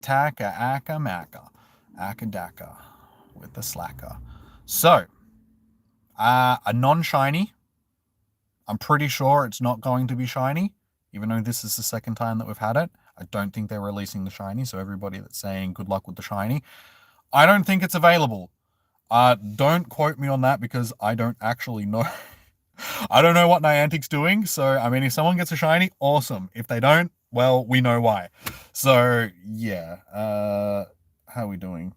Taka, aka, maka. Akadaka. With the slacker. So, a non-shiny. I'm pretty sure it's not going to be shiny, even though this is the second time that we've had it. I don't think they're releasing the shiny, so everybody that's saying good luck with the shiny, I don't think it's available. Don't quote me on that because I don't actually know. I don't know what Niantic's doing, so I mean, if someone gets a shiny, awesome. If they don't, well, we know why. So yeah, how are we doing?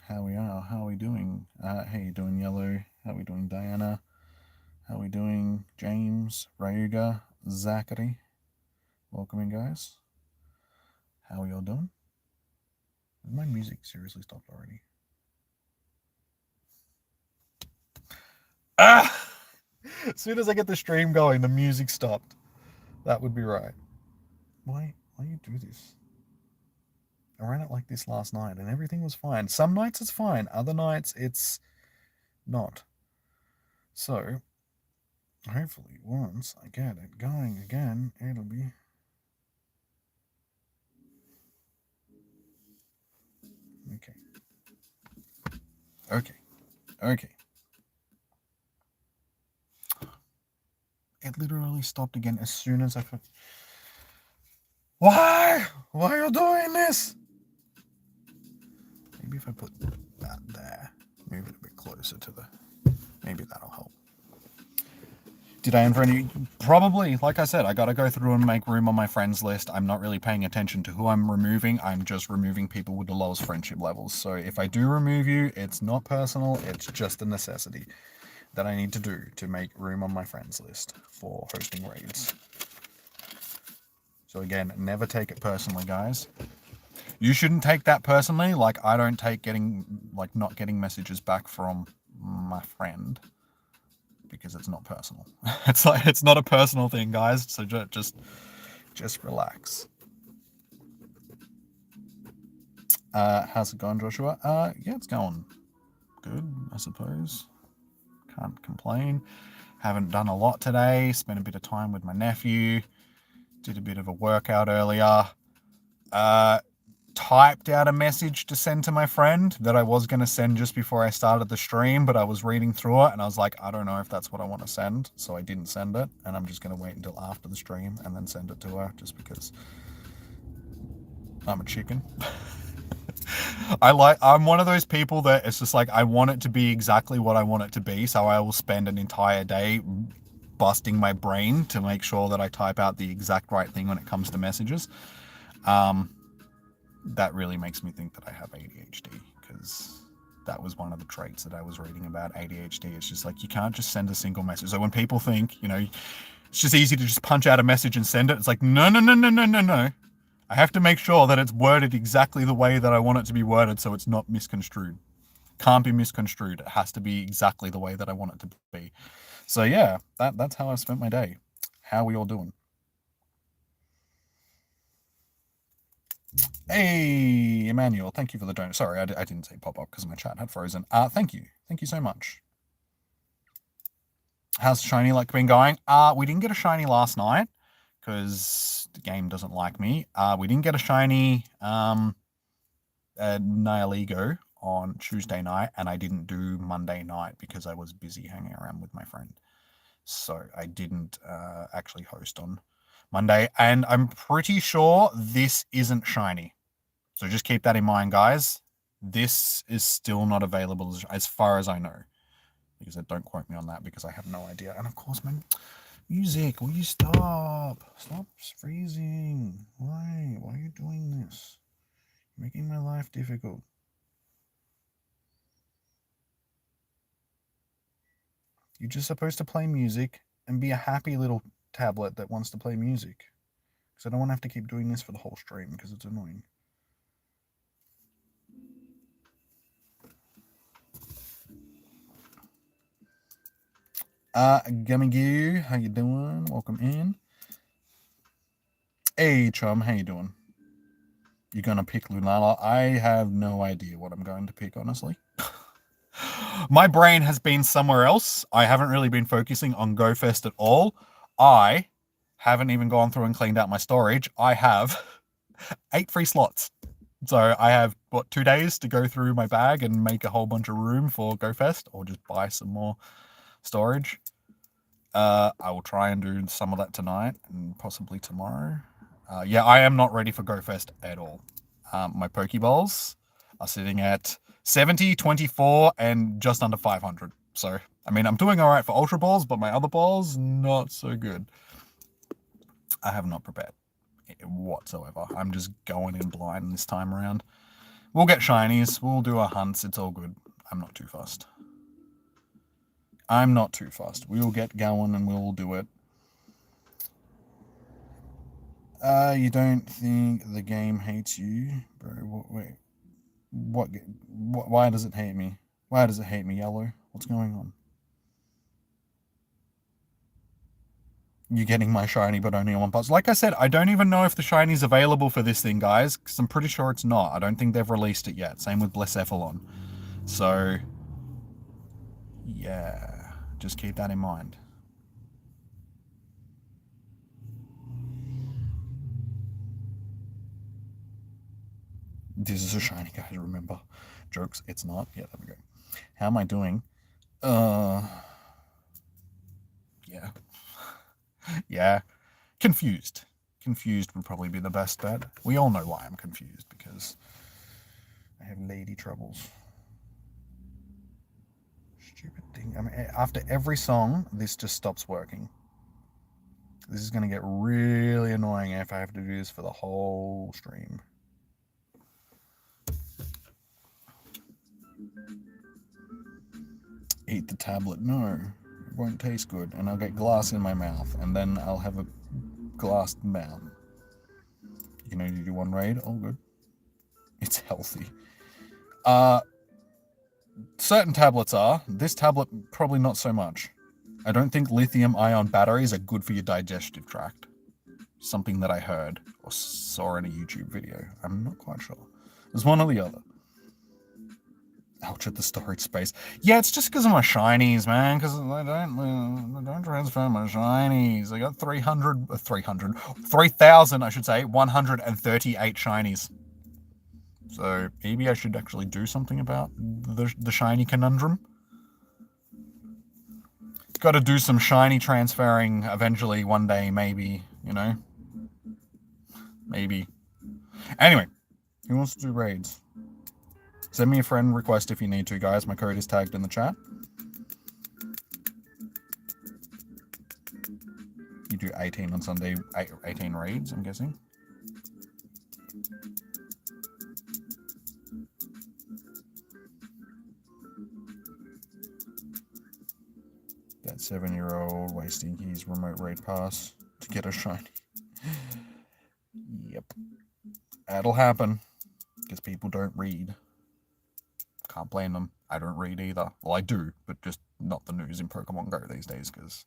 How are we doing? How you doing, Yellow? How are we doing, Diana? How are we doing, James, Rayuga, Zachary? Welcome in, guys. How are y'all doing? Has my music seriously stopped already? Ah! As soon as I get the stream going, the music stopped. That would be right. Why you do this? I ran it like this last night and everything was fine. Some nights it's fine, other nights it's not. So, hopefully once I get it going again, it'll be... Okay. Okay. Okay. It literally stopped again as soon as I... Why? Why are you doing this? Maybe if I put that there, move it a bit closer to the... Maybe that'll help. Did I enter any? Probably. Like I said, I gotta go through and make room on my friends list. I'm not really paying attention to who I'm removing. I'm just removing people with the lowest friendship levels. So if I do remove you, it's not personal. It's just a necessity that I need to do to make room on my friends list for hosting raids. So again, never take it personally, guys. You shouldn't take that personally. Like I don't take not getting messages back from my friend, because it's not personal. It's not a personal thing, guys. So just relax. How's it going, Joshua? Yeah, it's going good, I suppose. Can't complain. Haven't done a lot today. Spent a bit of time with my nephew. Did a bit of a workout earlier. Typed out a message to send to my friend that I was going to send just before I started the stream, but I was reading through it and I was like, I don't know if that's what I want to send, so I didn't send it, and I'm just going to wait until after the stream and then send it to her, just because I'm a chicken. I'm one of those people that it's just like, I want it to be exactly what I want it to be, so I will spend an entire day busting my brain to make sure that I type out the exact right thing when it comes to messages. That really makes me think that I have ADHD, because that was one of the traits that I was reading about ADHD. It's just like, you can't just send a single message. So when people think, it's just easy to just punch out a message and send it, it's like, no. I have to make sure that it's worded exactly the way that I want it to be worded, so it's not misconstrued. Can't be misconstrued. It has to be exactly the way that I want it to be. So yeah, that's how I spent my day. How are we all doing? Hey, Emmanuel, thank you for the donation. Sorry, I didn't say pop up because my chat had frozen. Thank you so much. How's shiny luck been going? We didn't get a shiny last night because the game doesn't like me. We didn't get a shiny at Nihilego on Tuesday night, and I didn't do Monday night because I was busy hanging around with my friend. So I didn't actually host on Monday, and I'm pretty sure this isn't shiny. So just keep that in mind, guys. This is still not available as far as I know. Because don't quote me on that, because I have no idea. And of course, man, music, will you stop? Stop freezing. Why? Why are you doing this? You're making my life difficult. You're just supposed to play music and be a happy little tablet that wants to play music. Because I don't want to have to keep doing this for the whole stream, because it's annoying. Gummy Goo, how you doing? Welcome in. Hey, chum, how you doing? You gonna pick Lunala? I have no idea what I'm going to pick, honestly. My brain has been somewhere else. I haven't really been focusing on GoFest at all. I haven't even gone through and cleaned out my storage. I have 8 free slots. So I have, what, 2 days to go through my bag and make a whole bunch of room for GoFest, or just buy some more storage. I will try and do some of that tonight and possibly tomorrow. Yeah, I am not ready for GoFest at all. My Pokeballs are sitting at 70, 24, and just under 500. So, I mean, I'm doing all right for Ultra Balls, but my other balls, not so good. I have not prepared whatsoever. I'm just going in blind this time around. We'll get shinies. We'll do our hunts. It's all good. I'm not too fussed. I'm not too fussed. We'll get going and we'll do it. You don't think the game hates you? Bro, wait. What? Why does it hate me? Why does it hate me, Yellow? What's going on? You're getting my shiny, but only on one pass. Like I said, I don't even know if the shiny's available for this thing, guys, because I'm pretty sure it's not. I don't think they've released it yet. Same with Blescephalon. So, yeah, just keep that in mind. This is a shiny, guys, remember. Jokes, it's not. Yeah, there we go. How am I doing? Yeah. Yeah. Confused. Confused would probably be the best bet. We all know why I'm confused, because I have lady troubles. Stupid thing. I mean, after every song, this just stops working. This is going to get really annoying if I have to do this for the whole stream. Eat the tablet. No, it won't taste good, and I'll get glass in my mouth, and then I'll have a glassed mouth. You can only do one raid. All good. It's healthy. Certain tablets are. This tablet, probably not so much. I don't think lithium-ion batteries are good for your digestive tract. Something that I heard or saw in a YouTube video. I'm not quite sure. There's one or the other. Ouch at the storage space. Yeah, it's just because of my shinies, man. Because I don't transfer my shinies. I got 3,000, I should say, 138 shinies. So maybe I should actually do something about the shiny conundrum. Got to do some shiny transferring eventually one day, maybe, you know? Maybe. Anyway, who wants to do raids? Send me a friend request if you need to, guys. My code is tagged in the chat. You do 18 on Sunday, 18 raids, I'm guessing. That 7-year-old wasting his remote raid pass to get a shiny. Yep. That'll happen. Because people don't read. Can't blame them. I don't read either. Well, I do, but just not the news in Pokemon Go these days, because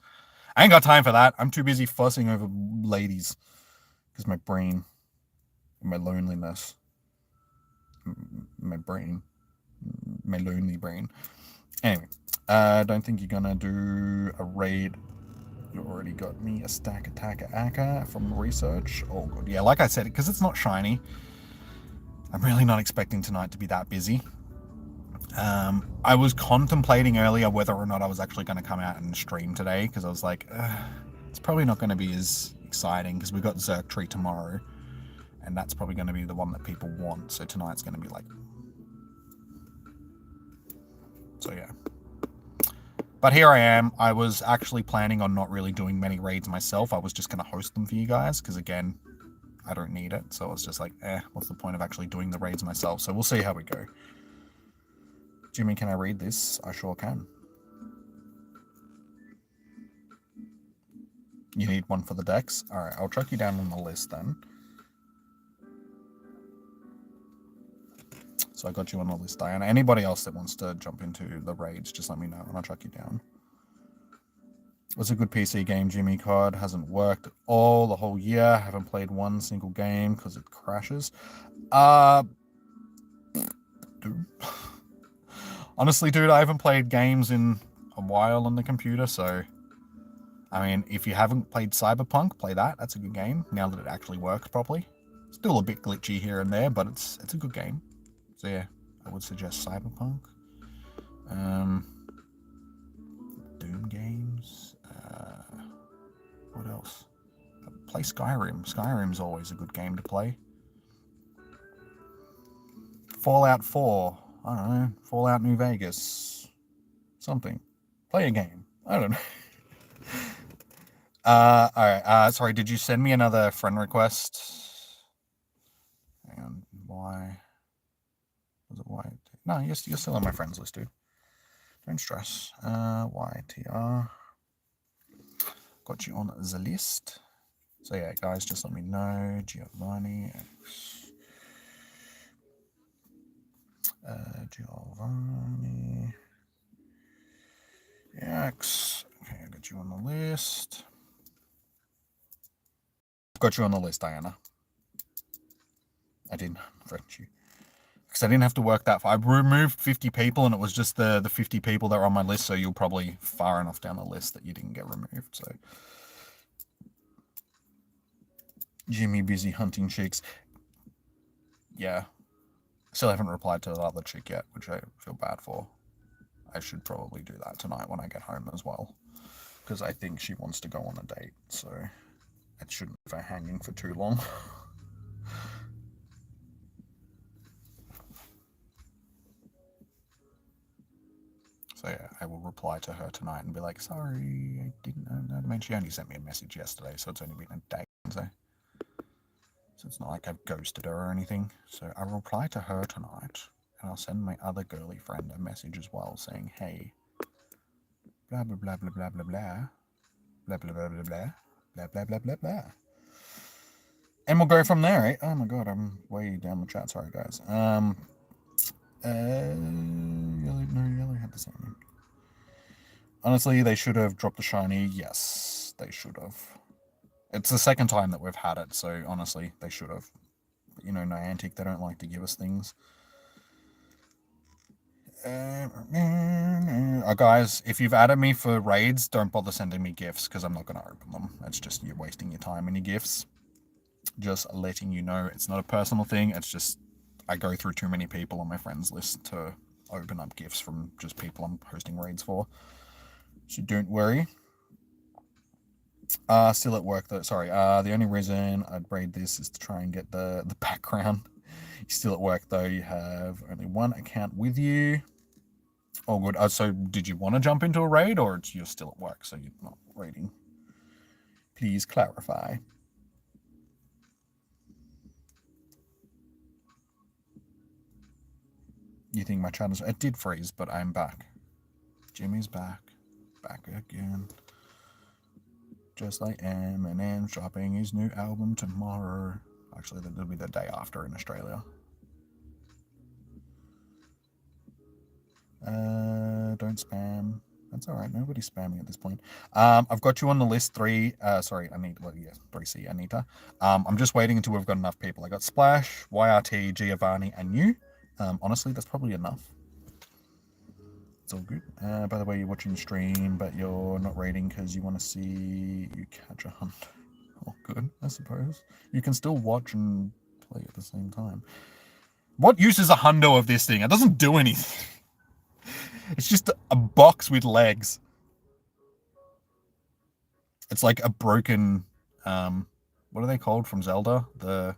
I ain't got time for that. I'm too busy fussing over ladies. Because my brain, my loneliness, my brain, my lonely brain. Anyway, I don't think you're gonna do a raid. You already got me a Stakataka from research. Oh god, yeah, like I said, because it's not shiny. I'm really not expecting tonight to be that busy. I was contemplating earlier whether or not I was actually going to come out and stream today, because I was like, it's probably not going to be as exciting, because we've got Xurkitree tomorrow, and that's probably going to be the one that people want, so tonight's going to be like... So yeah. But here I am. I was actually planning on not really doing many raids myself. I was just going to host them for you guys, because again, I don't need it, so it's just like, what's the point of actually doing the raids myself? So we'll see how we go. Jimmy, can I read this? I sure can. You need one for the decks? Alright, I'll chuck you down on the list then. So I got you on the list, Diana. Anybody else that wants to jump into the raids, just let me know and I'll chuck you down. It's a good PC game, Jimmy. COD hasn't worked at all the whole year. Haven't played one single game because it crashes. Dude. Honestly, dude, I haven't played games in a while on the computer, so... I mean, if you haven't played Cyberpunk, play that. That's a good game, now that it actually works properly. Still a bit glitchy here and there, but it's a good game. So yeah, I would suggest Cyberpunk. Doom games. What else? Play Skyrim. Skyrim's always a good game to play. Fallout 4. I don't know. Fallout New Vegas. Something. Play a game. I don't know. Alright. Sorry, did you send me another friend request? Hang on. Why? Was it why? No, you're still on my friends list, dude. Don't stress. YTR. Got you on the list. So yeah, guys, just let me know. Giovanni X. Giovanni X. Okay, I got you on the list. Got you on the list, Diana. I didn't friend you. Because I didn't have to work that far. I removed 50 people and it was just the 50 people that were on my list, so you're probably far enough down the list that you didn't get removed. So Jimmy busy hunting chicks. Yeah. Still haven't replied to the other chick yet, which I feel bad for. I should probably do that tonight when I get home as well. Because I think she wants to go on a date, so it shouldn't leave her hanging for too long. So yeah, I will reply to her tonight and be like, sorry, I didn't know. I mean, she only sent me a message yesterday, so it's only been a day. So it's not like I've ghosted her or anything. So I'll reply to her tonight, and I'll send my other girly friend a message as well saying, hey, blah, blah, blah, blah, blah, blah, blah, blah, blah, blah, blah, blah, blah, blah, blah, blah, blah. And we'll go from there, right? Oh my god, I'm way down the chat. Sorry, guys. Yellow had the same. Honestly, they should have dropped the shiny. Yes, they should have. It's the second time that we've had it, so honestly, they should have. But, you know, Niantic, they don't like to give us things. Guys, if you've added me for raids, don't bother sending me gifts, because I'm not going to open them. It's just you're wasting your time and your gifts. Just letting you know, it's not a personal thing, it's just I go through too many people on my friends list to open up gifts from just people I'm hosting raids for. So don't worry. Still at work though. Sorry. The only reason I'd raid this is to try and get the background. You're still at work though. You have only one account with you. Oh, good. So did you want to jump into a raid, or you're still at work, so you're not raiding? Please clarify. You think my chat is... It did freeze, but I'm back. Jimmy's back. Back again. Just like Eminem dropping his new album tomorrow. Actually, that'll be the day after in Australia. Don't spam. That's alright, nobody's spamming at this point. I've got you on the list 3. Sorry, Anita. Well, yes, 3C, Anita. I'm just waiting until we've got enough people. I got Splash, YRT, Giovanni, and you. Honestly, that's probably enough. It's all good. By the way, you're watching the stream, but you're not raiding because you want to see you catch a hunt. Oh, good, I suppose. You can still watch and play at the same time. What use is a hundo of this thing? It doesn't do anything. It's just a box with legs. It's like a broken, what are they called from Zelda? The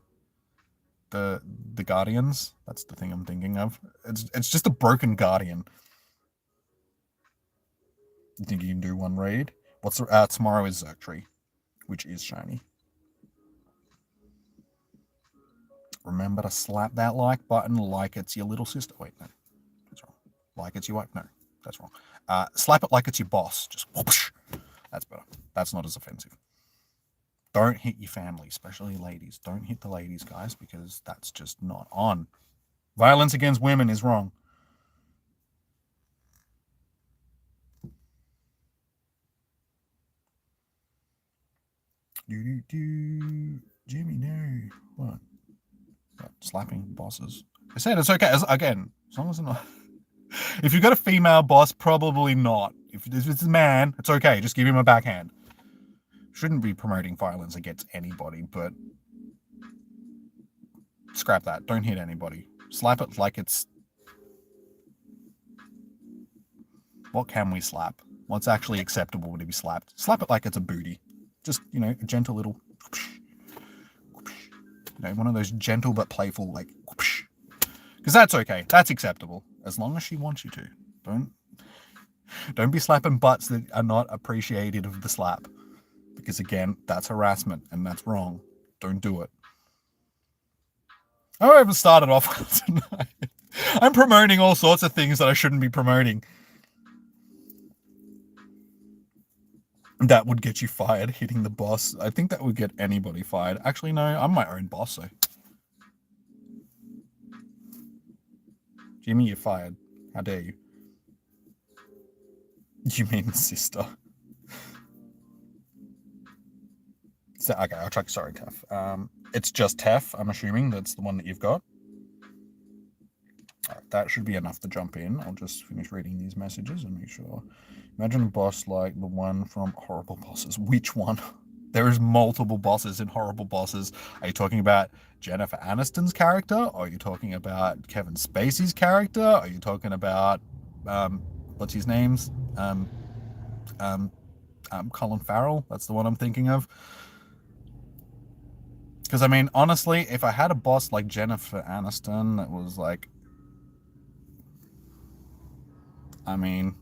Guardians. That's the thing I'm thinking of. It's just a broken Guardian. You think you can do one raid? Tomorrow is Zerktree, which is shiny. Remember to slap that like button like it's your little sister. Wait, no, that's wrong. Like it's your wife. No, that's wrong. Slap it like it's your boss. Just whoosh. That's better. That's not as offensive. Don't hit your family, especially ladies. Don't hit the ladies, guys, because that's just not on. Violence against women is wrong. Jimmy, no. What? Slapping bosses. I said it's okay. Again, as long as it's not. If you've got a female boss, probably not. If it's a man, it's okay. Just give him a backhand. Shouldn't be promoting violence against anybody, but Scrap that. Don't hit anybody. Slap it like it's... What can we slap? What's actually acceptable to be slapped? Slap it like it's a booty. Just, you know, a gentle little... You know, one of those gentle but playful, like... Because that's okay. That's acceptable. As long as she wants you to. Don't be slapping butts that are not appreciated of the slap. Because again, that's harassment and that's wrong. Don't do it. I haven't started off tonight. I'm promoting all sorts of things that I shouldn't be promoting. That would get you fired, hitting the boss. I think that would get anybody fired. Actually, no, I'm my own boss, so. Jimmy, you're fired. How dare you? You mean sister. So, okay, I'll check. Sorry, Tef. It's just Tef, I'm assuming. That's the one that you've got. All right, that should be enough to jump in. I'll just finish reading these messages and make sure. Imagine a boss like the one from Horrible Bosses. Which one? There is multiple bosses in Horrible Bosses. Are you talking about Jennifer Aniston's character? Or are you talking about Kevin Spacey's character? Are you talking about, what's his name's? Colin Farrell? That's the one I'm thinking of. Because, I mean, honestly, if I had a boss like Jennifer Aniston that was like... I mean,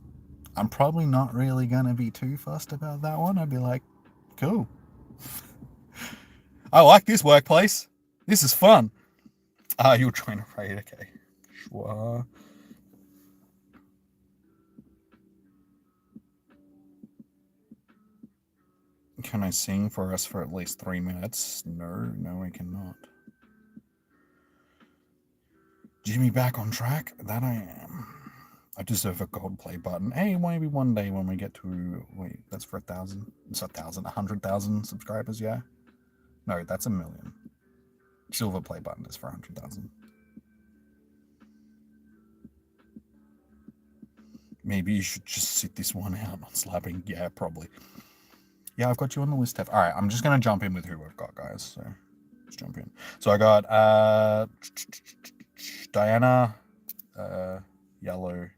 I'm probably not really going to be too fussed about that one. I'd be like, cool. I like this workplace. This is fun. You're trying to raid. Okay. Sure. Can I sing for us for at least 3 minutes? No, I cannot. Jimmy back on track? That I am. I deserve a gold play button. Hey, maybe one day when we get to... Wait, that's for 1,000? It's 1,000. 100,000 subscribers, yeah? No, that's 1 million. Silver play button is for 100,000. Maybe you should just sit this one out on slapping. Yeah, probably. Yeah, I've got you on the list, Tef. All right, I'm just going to jump in with who we've got, guys. So let's jump in. So I got Diana, Yellow,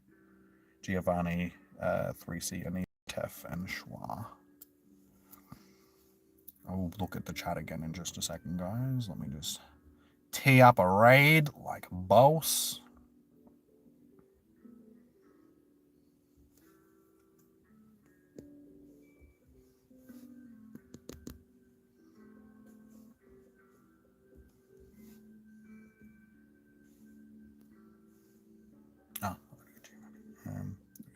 Giovanni, 3C, Anita, Tef, and Schwa. I'll look at the chat again in just a second, guys. Let me just tee up a raid like a boss. Oh,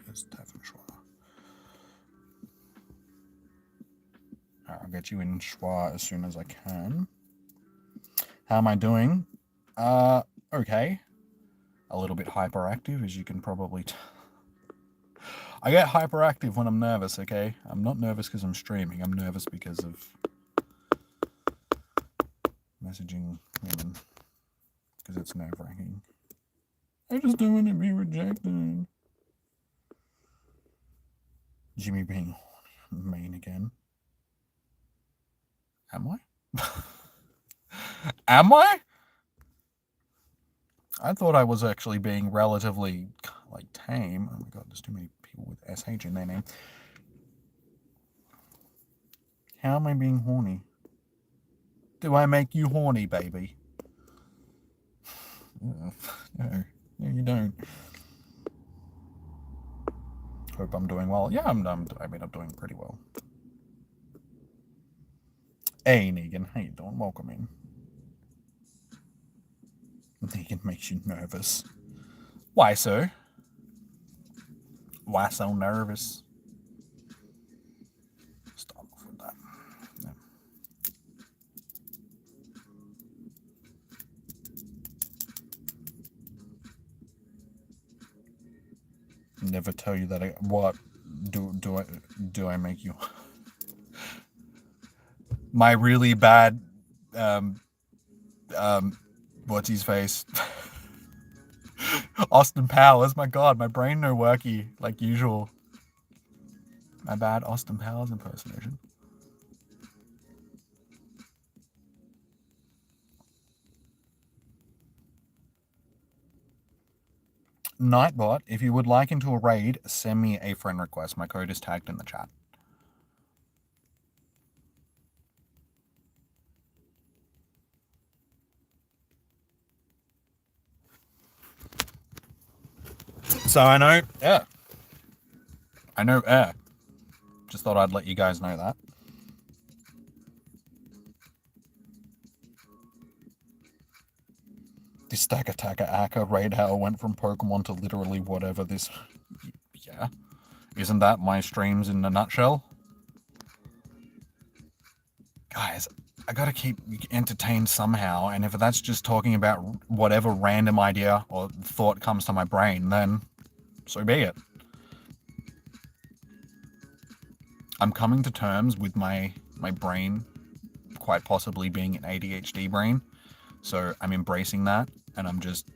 here's Tef and Schwa. I'll get you in Schwa as soon as I can. How am I doing? Okay. A little bit hyperactive, as you can probably tell. I get hyperactive when I'm nervous, okay? I'm not nervous because I'm streaming. I'm nervous because of messaging women. Because it's nerve-wracking. I just don't want to be rejected. Jimmy being mean again. Am I? Am I? I thought I was actually being relatively, like, tame. Oh my god, there's too many people with SH in their name. How am I being horny? Do I make you horny, baby? No, you don't. Hope I'm doing well. Yeah, I mean, I'm doing pretty well. Hey, Negan, how you doing? Welcome in. Negan makes you nervous. Why so? Why so nervous? Start off with that. Yeah. Never tell you that I... What? Do I make you... My really bad... what's his face? Austin Powers. My god, my brain no worky like usual. My bad Austin Powers impersonation. Nightbot, if you would like into a raid, send me a friend request. My code is tagged in the chat. So I know, I know air. Just thought I'd let you guys know that. The Stakataka Aka raid how went from Pokemon to literally whatever this... Yeah. Isn't that my streams in a nutshell? Guys, I gotta keep entertained somehow, and if that's just talking about whatever random idea or thought comes to my brain, then so be it. I'm coming to terms with my brain quite possibly being an ADHD brain, so I'm embracing that, and I'm just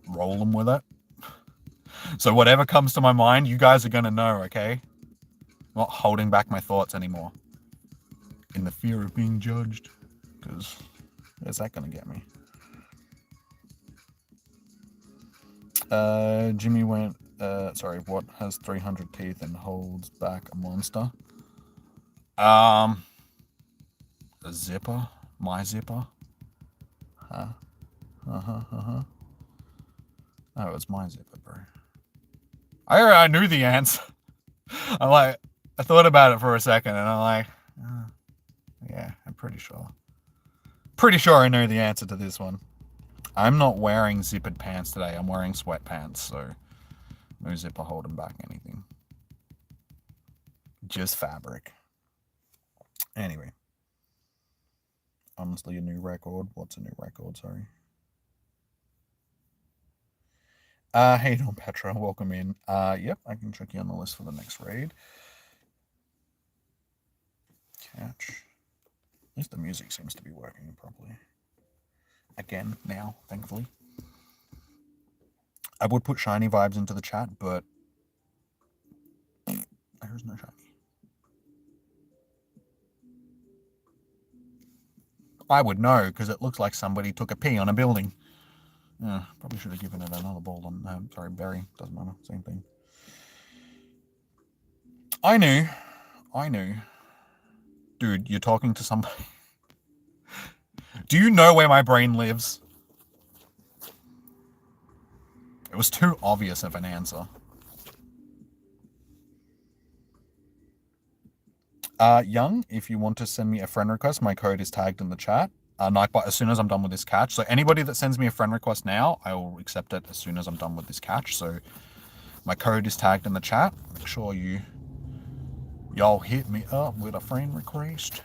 rolling with it. So whatever comes to my mind, you guys are gonna know, okay? I'm not holding back my thoughts anymore. In the fear of being judged, because where's that gonna get me? Jimmy went, sorry, what has 300 teeth and holds back a monster? A zipper? My zipper? Huh? Oh, it's my zipper, bro. I knew the answer. I thought about it for a second, and I'm like, yeah, I'm pretty sure. Pretty sure I know the answer to this one. I'm not wearing zippered pants today. I'm wearing sweatpants, so no zipper holding back anything. Just fabric. Anyway. Honestly, a new record. What's a new record? Sorry. Hey, Don Petra, welcome in. Yep, I can check you on the list for the next raid. Catch. At least the music seems to be working properly. Again, now, thankfully. I would put shiny vibes into the chat, but there's no shiny. I would know, because it looks like somebody took a pee on a building. Probably should have given it another ball on, sorry, berry, doesn't matter, same thing. I knew. Dude, you're talking to somebody. Do you know where my brain lives? It was too obvious of an answer. Young, if you want to send me a friend request, my code is tagged in the chat. Nightbot, as soon as I'm done with this catch. So anybody that sends me a friend request now, I will accept it as soon as I'm done with this catch. So my code is tagged in the chat. Make sure y'all hit me up with a friend request.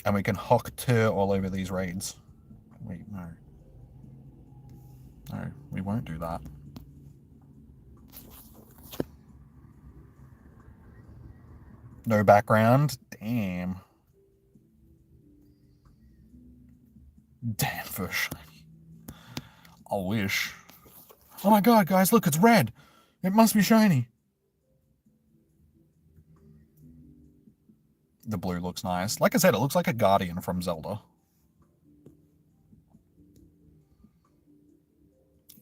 And we can hock to all over these raids. Wait, no. No, we won't do that. No background? Damn. Damn for shiny. I wish. Oh my god, guys, look, it's red. It must be shiny. The blue looks nice. Like I said, it looks like a Guardian from Zelda.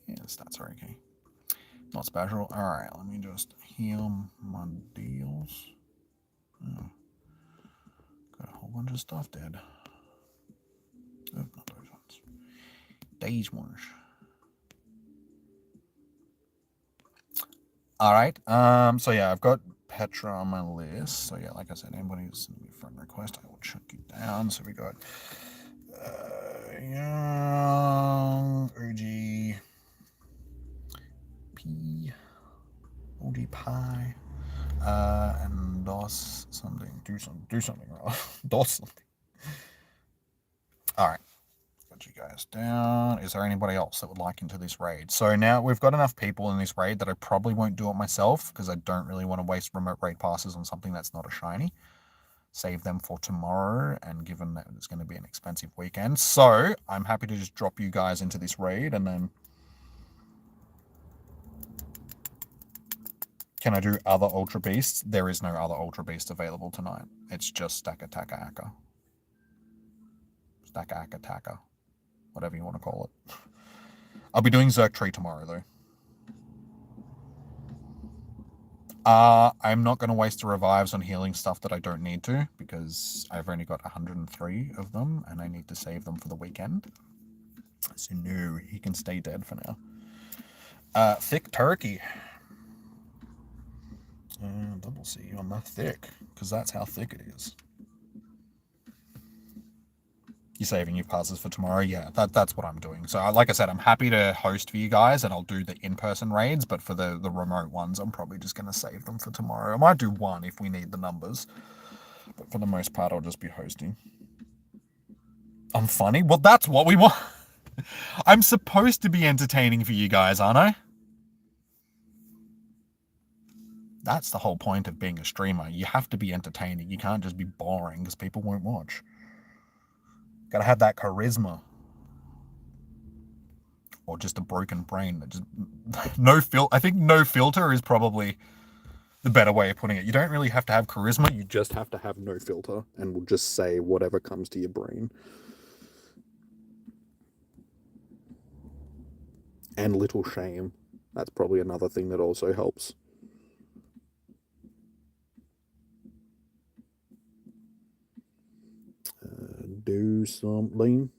Yeah, stats are okay. Not special. Alright, let me just heal my deals. Oh. Got a whole bunch of stuff dead. Oh, not those ones. These ones. Alright, so yeah, I've got Petra on my list. So yeah, like I said, anybody who's sending me a friend request, I will check it down. So we got Young, OG, P, OG Pie, and DOS something. Do something wrong. DOS something. Alright. Got you guys down. Is there anybody else that would like into this raid? So now we've got enough people in this raid that I probably won't do it myself because I don't really want to waste remote raid passes on something that's not a shiny. Save them for tomorrow, and given that it's going to be an expensive weekend. So I'm happy to just drop you guys into this raid, and then can I do other Ultra Beasts? There is no other Ultra Beast available tonight. It's just Stakataka. Stakataka. Whatever you want to call it. I'll be doing Xurkitree tomorrow, though. I'm not going to waste the revives on healing stuff that I don't need to, because I've only got 103 of them, and I need to save them for the weekend. So no, he can stay dead for now. Thick turkey. Double C on the thick, because that's how thick it is. You're saving your passes for tomorrow? Yeah, that's what I'm doing. So like I said, I'm happy to host for you guys, and I'll do the in-person raids, but for the remote ones, I'm probably just going to save them for tomorrow. I might do one if we need the numbers, but for the most part, I'll just be hosting. I'm funny? Well, that's what we want. I'm supposed to be entertaining for you guys, aren't I? That's the whole point of being a streamer. You have to be entertaining. You can't just be boring because people won't watch. Gotta have that charisma. Or just a broken brain that just I think no filter is probably the better way of putting it. You don't really have to have charisma, you just have to have no filter and will just say whatever comes to your brain. And little shame. That's probably another thing that also helps. Do something.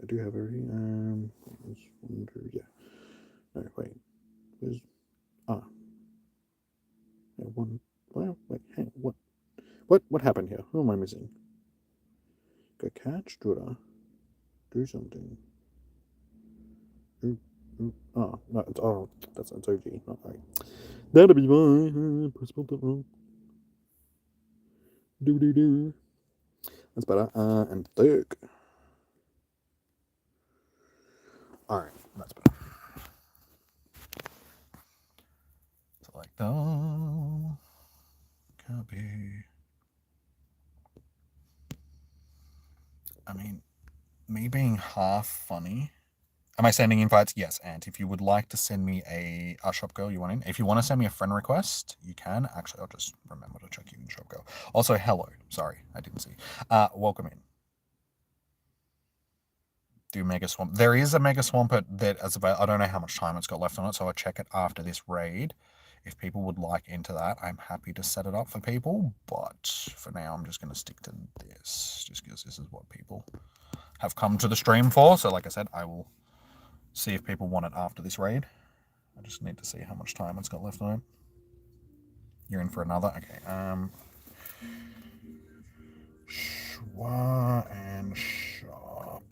I do have everything. Yeah. No, wait. Where's one? Well, wait. Hang. What? What happened here? Who am I missing? Go catch. Do something. Oh no! That's OG. Not right. That'll be fine. Spelled it wrong. Do. That's better. And thick. Alright, that's better. Select all. Copy. I mean, me being half funny. Am I sending invites? Yes, and if you would like to send me a shop girl you want in, if you want to send me a friend request, you can. Actually, I'll just remember to check you in shop girl. Also, hello. Sorry, I didn't see. Welcome in. Do Mega Swamp. There is a Mega Swampert that is about, I don't know how much time it's got left on it, so I'll check it after this raid. If people would like into that, I'm happy to set it up for people, but for now I'm just going to stick to this, just because this is what people have come to the stream for. So like I said, I will see if people want it after this raid. I just need to see how much time it's got left on it. You're in for another? Okay. Schwa and Shop.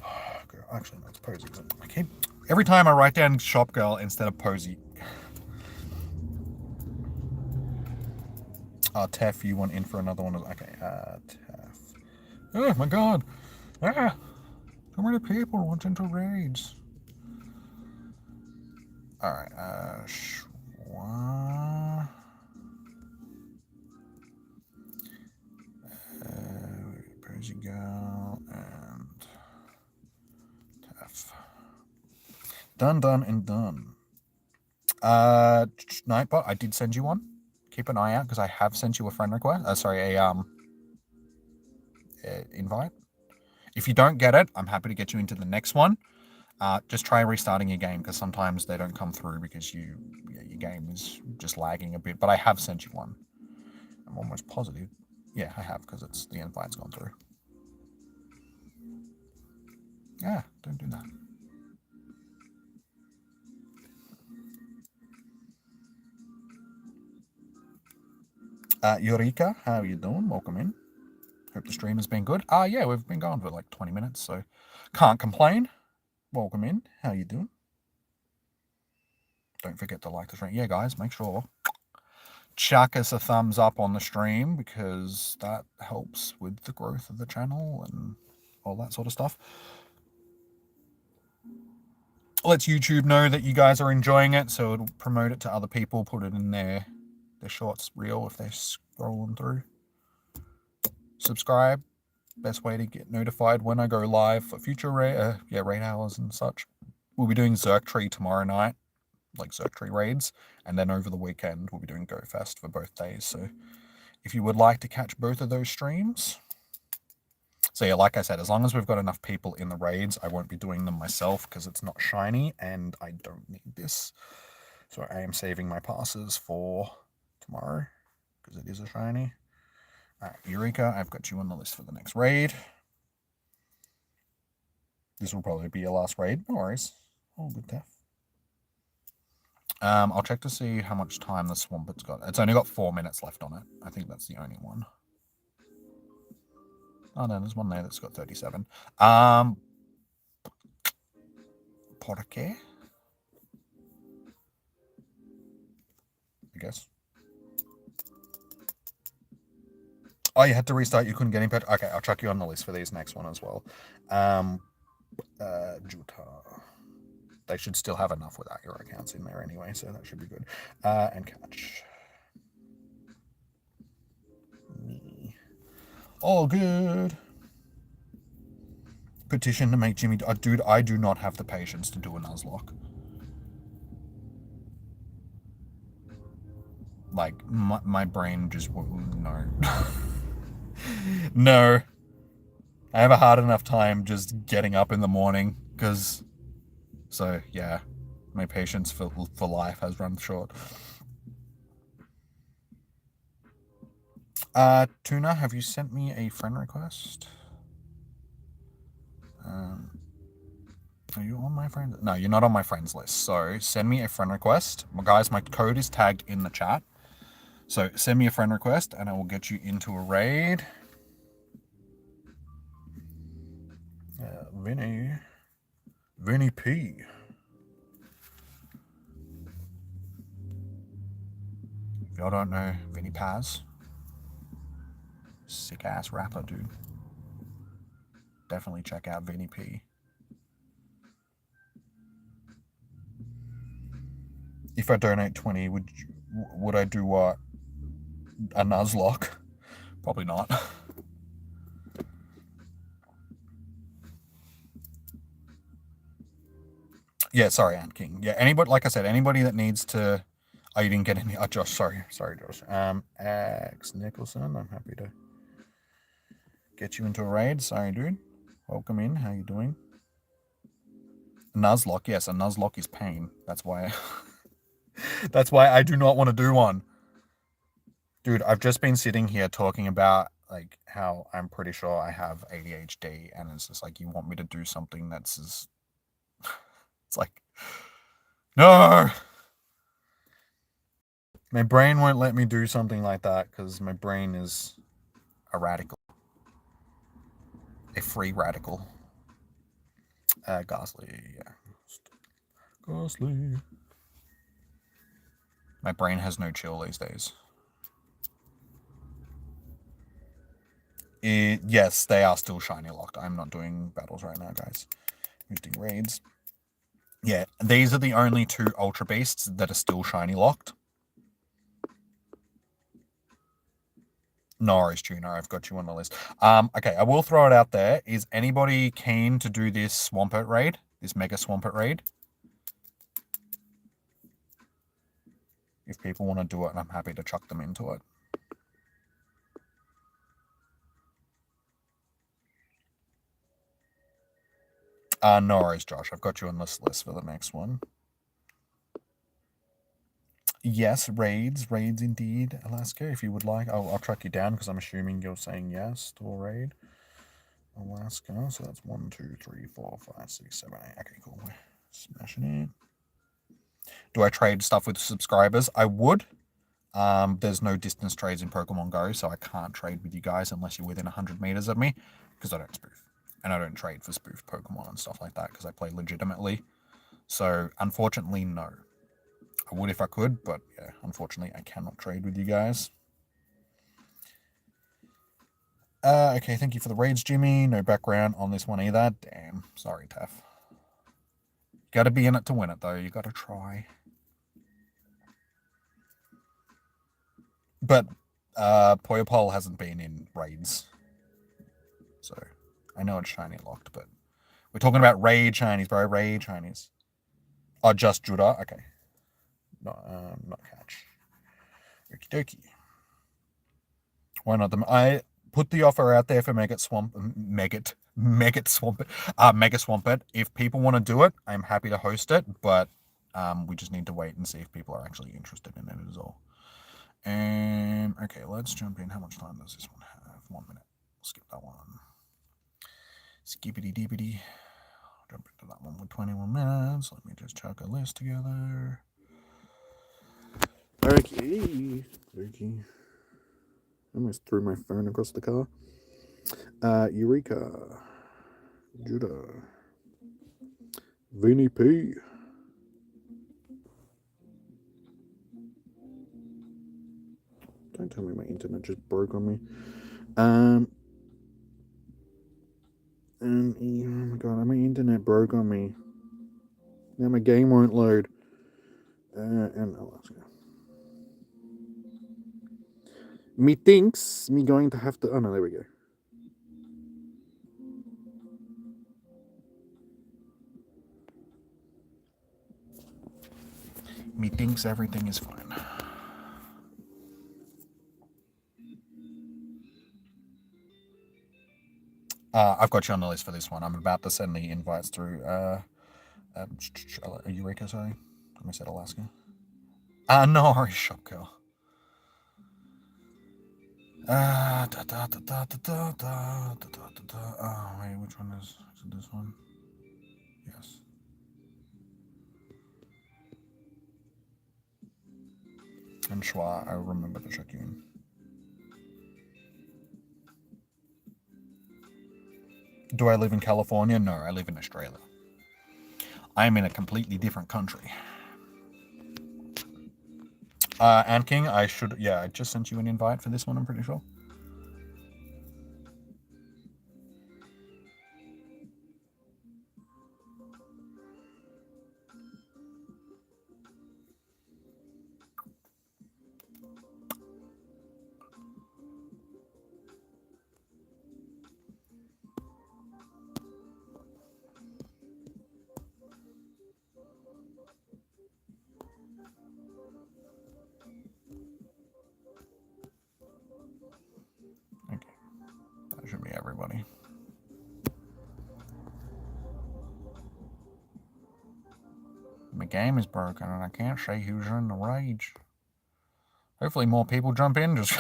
Actually, no, it's Posy. Okay. Every time I write down Shop Girl instead of Posy. Tef, you want in for another one? Okay, Tef. Oh my god. So many people want into raids. Alright, Schwa. Posy Girl and Tef. Done and done. Nightbot, I did send you one. Keep an eye out because I have sent you a friend request. Invite. If you don't get it, I'm happy to get you into the next one. Just try restarting your game because sometimes they don't come through because your game is just lagging a bit. But I have sent you one. I'm almost positive. Yeah, I have because the invite's gone through. Yeah, don't do that. Eureka, how are you doing? Welcome in. Hope the stream has been good. Yeah, we've been going for like 20 minutes, so can't complain. Welcome in. How you doing? Don't forget to like the stream. Yeah, guys, make sure chuck us a thumbs up on the stream because that helps with the growth of the channel and all that sort of stuff. Lets YouTube know that you guys are enjoying it, so it'll promote it to other people, put it in their shorts reel if they're scrolling through. Subscribe. Best way to get notified when I go live for future raid hours and such. We'll be doing Xurkitree tomorrow night, like Xurkitree raids, and then over the weekend we'll be doing Go Fest for both days. So if you would like to catch both of those streams, So yeah, like I said, as long as we've got enough people in the raids, I won't be doing them myself because it's not shiny and I don't need this. So I am saving my passes for tomorrow because it is a shiny. Alright, Eureka, I've got you on the list for the next raid. This will probably be your last raid. No worries. All good, Tef. I'll check to see how much time the Swampet's got. It's only got 4 minutes left on it. I think that's the only one. Oh no, there's one there that's got 37. Porke? I guess. Oh, you had to restart. You couldn't get in. Okay, I'll chuck you on the list for these next one as well. Juta. They should still have enough without your accounts in there anyway, so that should be good. And catch. Me. All good. Petition to make Jimmy... dude, I do not have the patience to do a Nuzlocke. Like, my brain just won't... No. No. I have a hard enough time just getting up in the morning, because... So, yeah. My patience for life has run short. Tuna, have you sent me a friend request? Are you on my friends? No, you're not on my friends list. So send me a friend request. Guys, my code is tagged in the chat. So send me a friend request and I will get you into a raid. Vinny P. If y'all don't know Vinny Paz, sick ass rapper, dude. Definitely check out Vinny P. If I donate 20, would I do what? A Nuzlocke? Probably not. Yeah, sorry, Ant King. Yeah, anybody, like I said, anybody that needs to... Oh, you didn't get any... Oh, Josh, sorry, Josh. X Nicholson, I'm happy to get you into a raid. Sorry, dude. Welcome in. How you doing? Nuzlocke, yes, a Nuzlocke is pain. That's why... That's why I do not want to do one. Dude, I've just been sitting here talking about, like, how I'm pretty sure I have ADHD, and it's just like, you want me to do something that's as... It's like... No! My brain won't let me do something like that, because my brain is a radical. A free radical. Ghastly, yeah. Ghastly. My brain has no chill these days. Yes, they are still shiny locked. I'm not doing battles right now, guys. I'm just doing raids. Yeah, these are the only 2 Ultra Beasts that are still shiny locked. No worries, Tuna. I've got you on the list. Okay, I will throw it out there. Is anybody keen to do this Swampert raid? This Mega Swampert raid? If people want to do it, I'm happy to chuck them into it. No worries, Josh. I've got you on this list for the next one. Yes, raids indeed, Alaska. If you would like, I'll track you down because I'm assuming you're saying yes to a raid. Alaska, so that's 1, 2, 3, 4, 5, 6, 7, 8. Okay, cool. We're smashing it. Do I trade stuff with subscribers? I would. There's no distance trades in Pokemon Go, so I can't trade with you guys unless you're within 100 meters of me, because I don't spoof. And I don't trade for spoofed Pokemon and stuff like that, because I play legitimately. So, unfortunately, no. I would if I could, but yeah, unfortunately, I cannot trade with you guys. Okay, thank you for the raids, Jimmy. No background on this one either. Damn, sorry, Taff. Gotta be in it to win it, though. You gotta try. But Poyopole hasn't been in raids. So, I know it's shiny locked, but... We're talking about raid shinies, bro. Raid shinies. Oh, just Judah? Okay. Not catch. Okie dokie. Why not them? put the offer out there for Mega Swampert. If people want to do it, I'm happy to host it, but we just need to wait and see if people are actually interested in it is all. Okay, let's jump in. How much time does this one have? 1 minute. Skip that one. Skippity deepity. Jump into that one with 21 minutes. Let me just chuck a list together. Okay. I almost threw my phone across the car. Eureka. Judah. Vinny P. Don't tell me my internet just broke on me. Oh my god, my internet broke on me. Now my game won't load. And Alaska. Me thinks me going to have to. Oh no, there we go. Me thinks everything is fine. I've got you on the list for this one. I'm about to send the invites through. Eureka, sorry. I said Alaska. No, shop girl. Oh, wait, which one is it this one? Yes. And Schwa, I remember to check you in. Do I live in California? No, I live in Australia. I am in a completely different country. Ant King, I just sent you an invite for this one, I'm pretty sure. Okay, that should be everybody. My game is broken and I can't see who's in the rage. Hopefully more people jump in. Just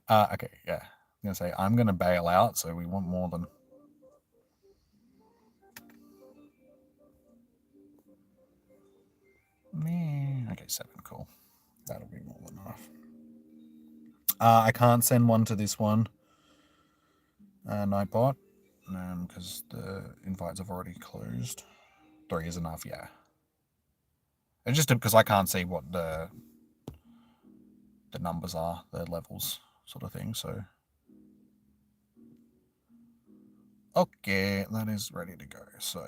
okay, yeah. I'm gonna say I'm gonna bail out, so we want more than. Okay, 7, cool. That'll be more than enough. I can't send one to this one, Nightbot, because the invites have already closed. 3 is enough, yeah. It's just because I can't see what the numbers are, the levels, sort of thing. So, okay, that is ready to go. So,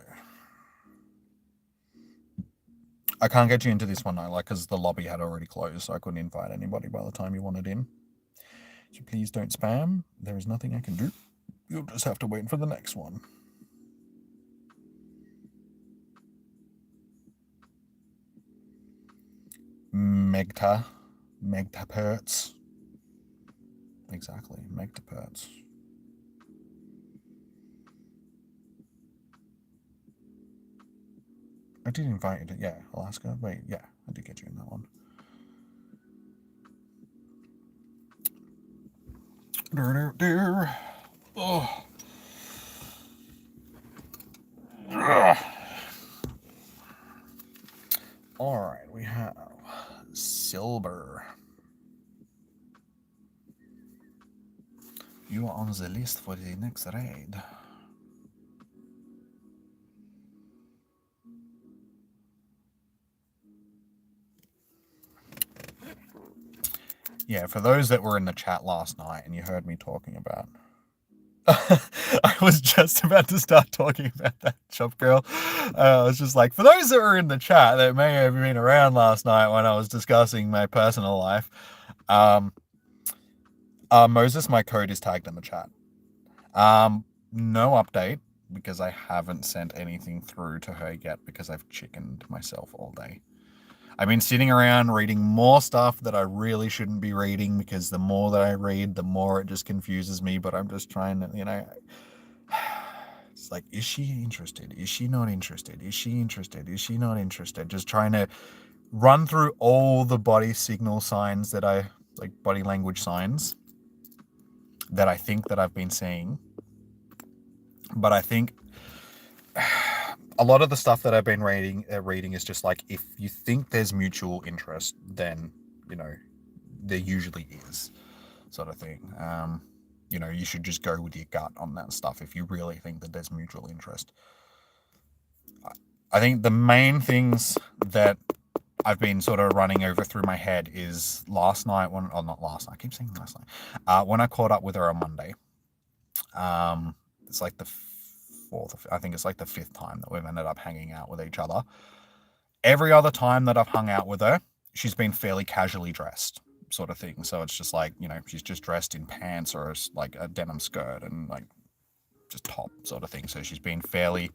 I can't get you into this one, because the lobby had already closed, so I couldn't invite anybody by the time you wanted in. So please don't spam. There is nothing I can do. You'll just have to wait for the next one. Megtaperts. Exactly, Megtaperts. I did invite you to, yeah, Alaska. Wait, yeah, I did get you in that one. Oh. All right, we have Silver. You are on the list for the next raid. Yeah, for those that were in the chat last night and you heard me talking about. I was just about to start talking about that shop girl. I was just like, for those that were in the chat that may have been around last night when I was discussing my personal life, Moses, my code is tagged in the chat. No update because I haven't sent anything through to her yet because I've chickened myself all day. I've been sitting around reading more stuff that I really shouldn't be reading, because the more that I read, the more it just confuses me. But I'm just trying to, it's like, is she interested? Is she not interested? Is she interested? Is she not interested? Just trying to run through all the body signal signs that body language signs that I think that I've been seeing. But I think a lot of the stuff that I've been reading is just like, if you think there's mutual interest, then, there usually is, sort of thing. You should just go with your gut on that stuff if you really think that there's mutual interest. I think the main things that I've been sort of running over through my head is last night not last night, I keep saying last night, when I caught up with her on Monday. It's like the fourth, I think it's like the fifth time that we've ended up hanging out with each other. Every other time that I've hung out with her, she's been fairly casually dressed, sort of thing. So it's just like, she's just dressed in pants or like a denim skirt and like just top, sort of thing. So she's been fairly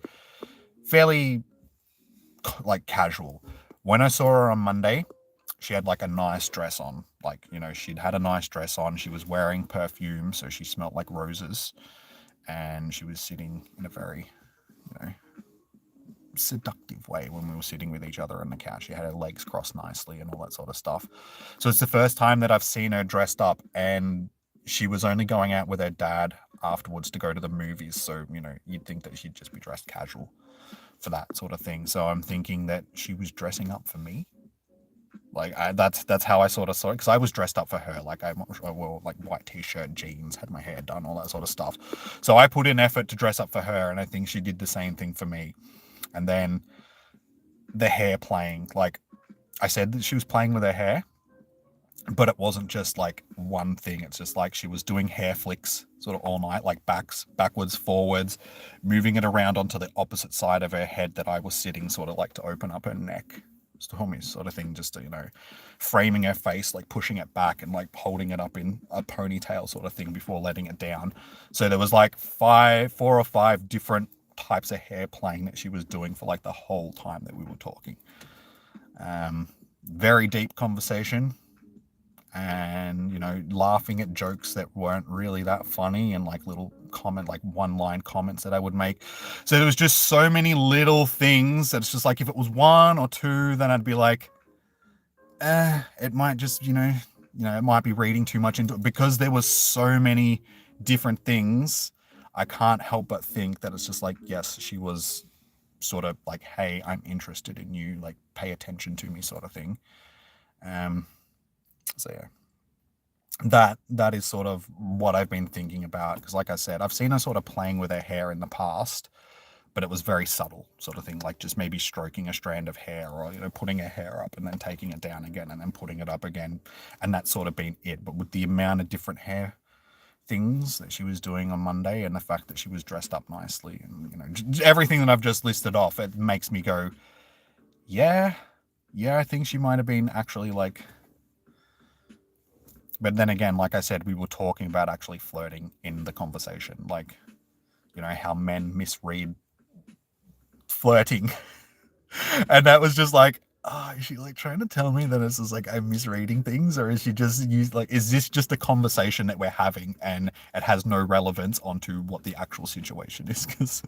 like casual. When I saw her on Monday, she had like a nice dress on. Like, she'd had a nice dress on. She was wearing perfume, so she smelled like roses. And she was sitting in a very, seductive way when we were sitting with each other on the couch. She had her legs crossed nicely and all that sort of stuff. So it's the first time that I've seen her dressed up, and she was only going out with her dad afterwards to go to the movies. So, you'd think that she'd just be dressed casual for that sort of thing. So I'm thinking that she was dressing up for me. Like, that's how I sort of saw it, because I was dressed up for her. Like, I wore like white t-shirt, jeans, had my hair done, all that sort of stuff. So I put in effort to dress up for her, and I think she did the same thing for me. And then the hair playing, like I said, that she was playing with her hair, but it wasn't just like one thing. It's just like she was doing hair flicks sort of all night, like backwards, forwards, moving it around onto the opposite side of her head that I was sitting, sort of like to open up her neck, sort of thing, just to, framing her face, like pushing it back and like holding it up in a ponytail sort of thing before letting it down. So there was like 4 or 5 different types of hair playing that she was doing for like the whole time that we were talking. Very deep conversation, and laughing at jokes that weren't really that funny, and like little like one-line comments that I would make. So there was just so many little things that it's just like, if it was 1 or 2, then I'd be like, it might just, it might be reading too much into it, because there was so many different things. I can't help but think that it's just like, yes, she was sort of like, hey, I'm interested in you, like, pay attention to me, sort of thing. So yeah, that is sort of what I've been thinking about, because like I said, I've seen her sort of playing with her hair in the past, but it was very subtle, sort of thing, like just maybe stroking a strand of hair, or putting her hair up and then taking it down again and then putting it up again, and that's sort of been it. But with the amount of different hair things that she was doing on Monday, and the fact that she was dressed up nicely, and everything that I've just listed off, it makes me go, yeah, I think she might have been actually like. But then again, like I said, we were talking about actually flirting in the conversation, like, how men misread flirting. And that was just like, oh, is she like trying to tell me that it's just like I'm misreading things, or is she just is this just a conversation that we're having and it has no relevance onto what the actual situation is? Because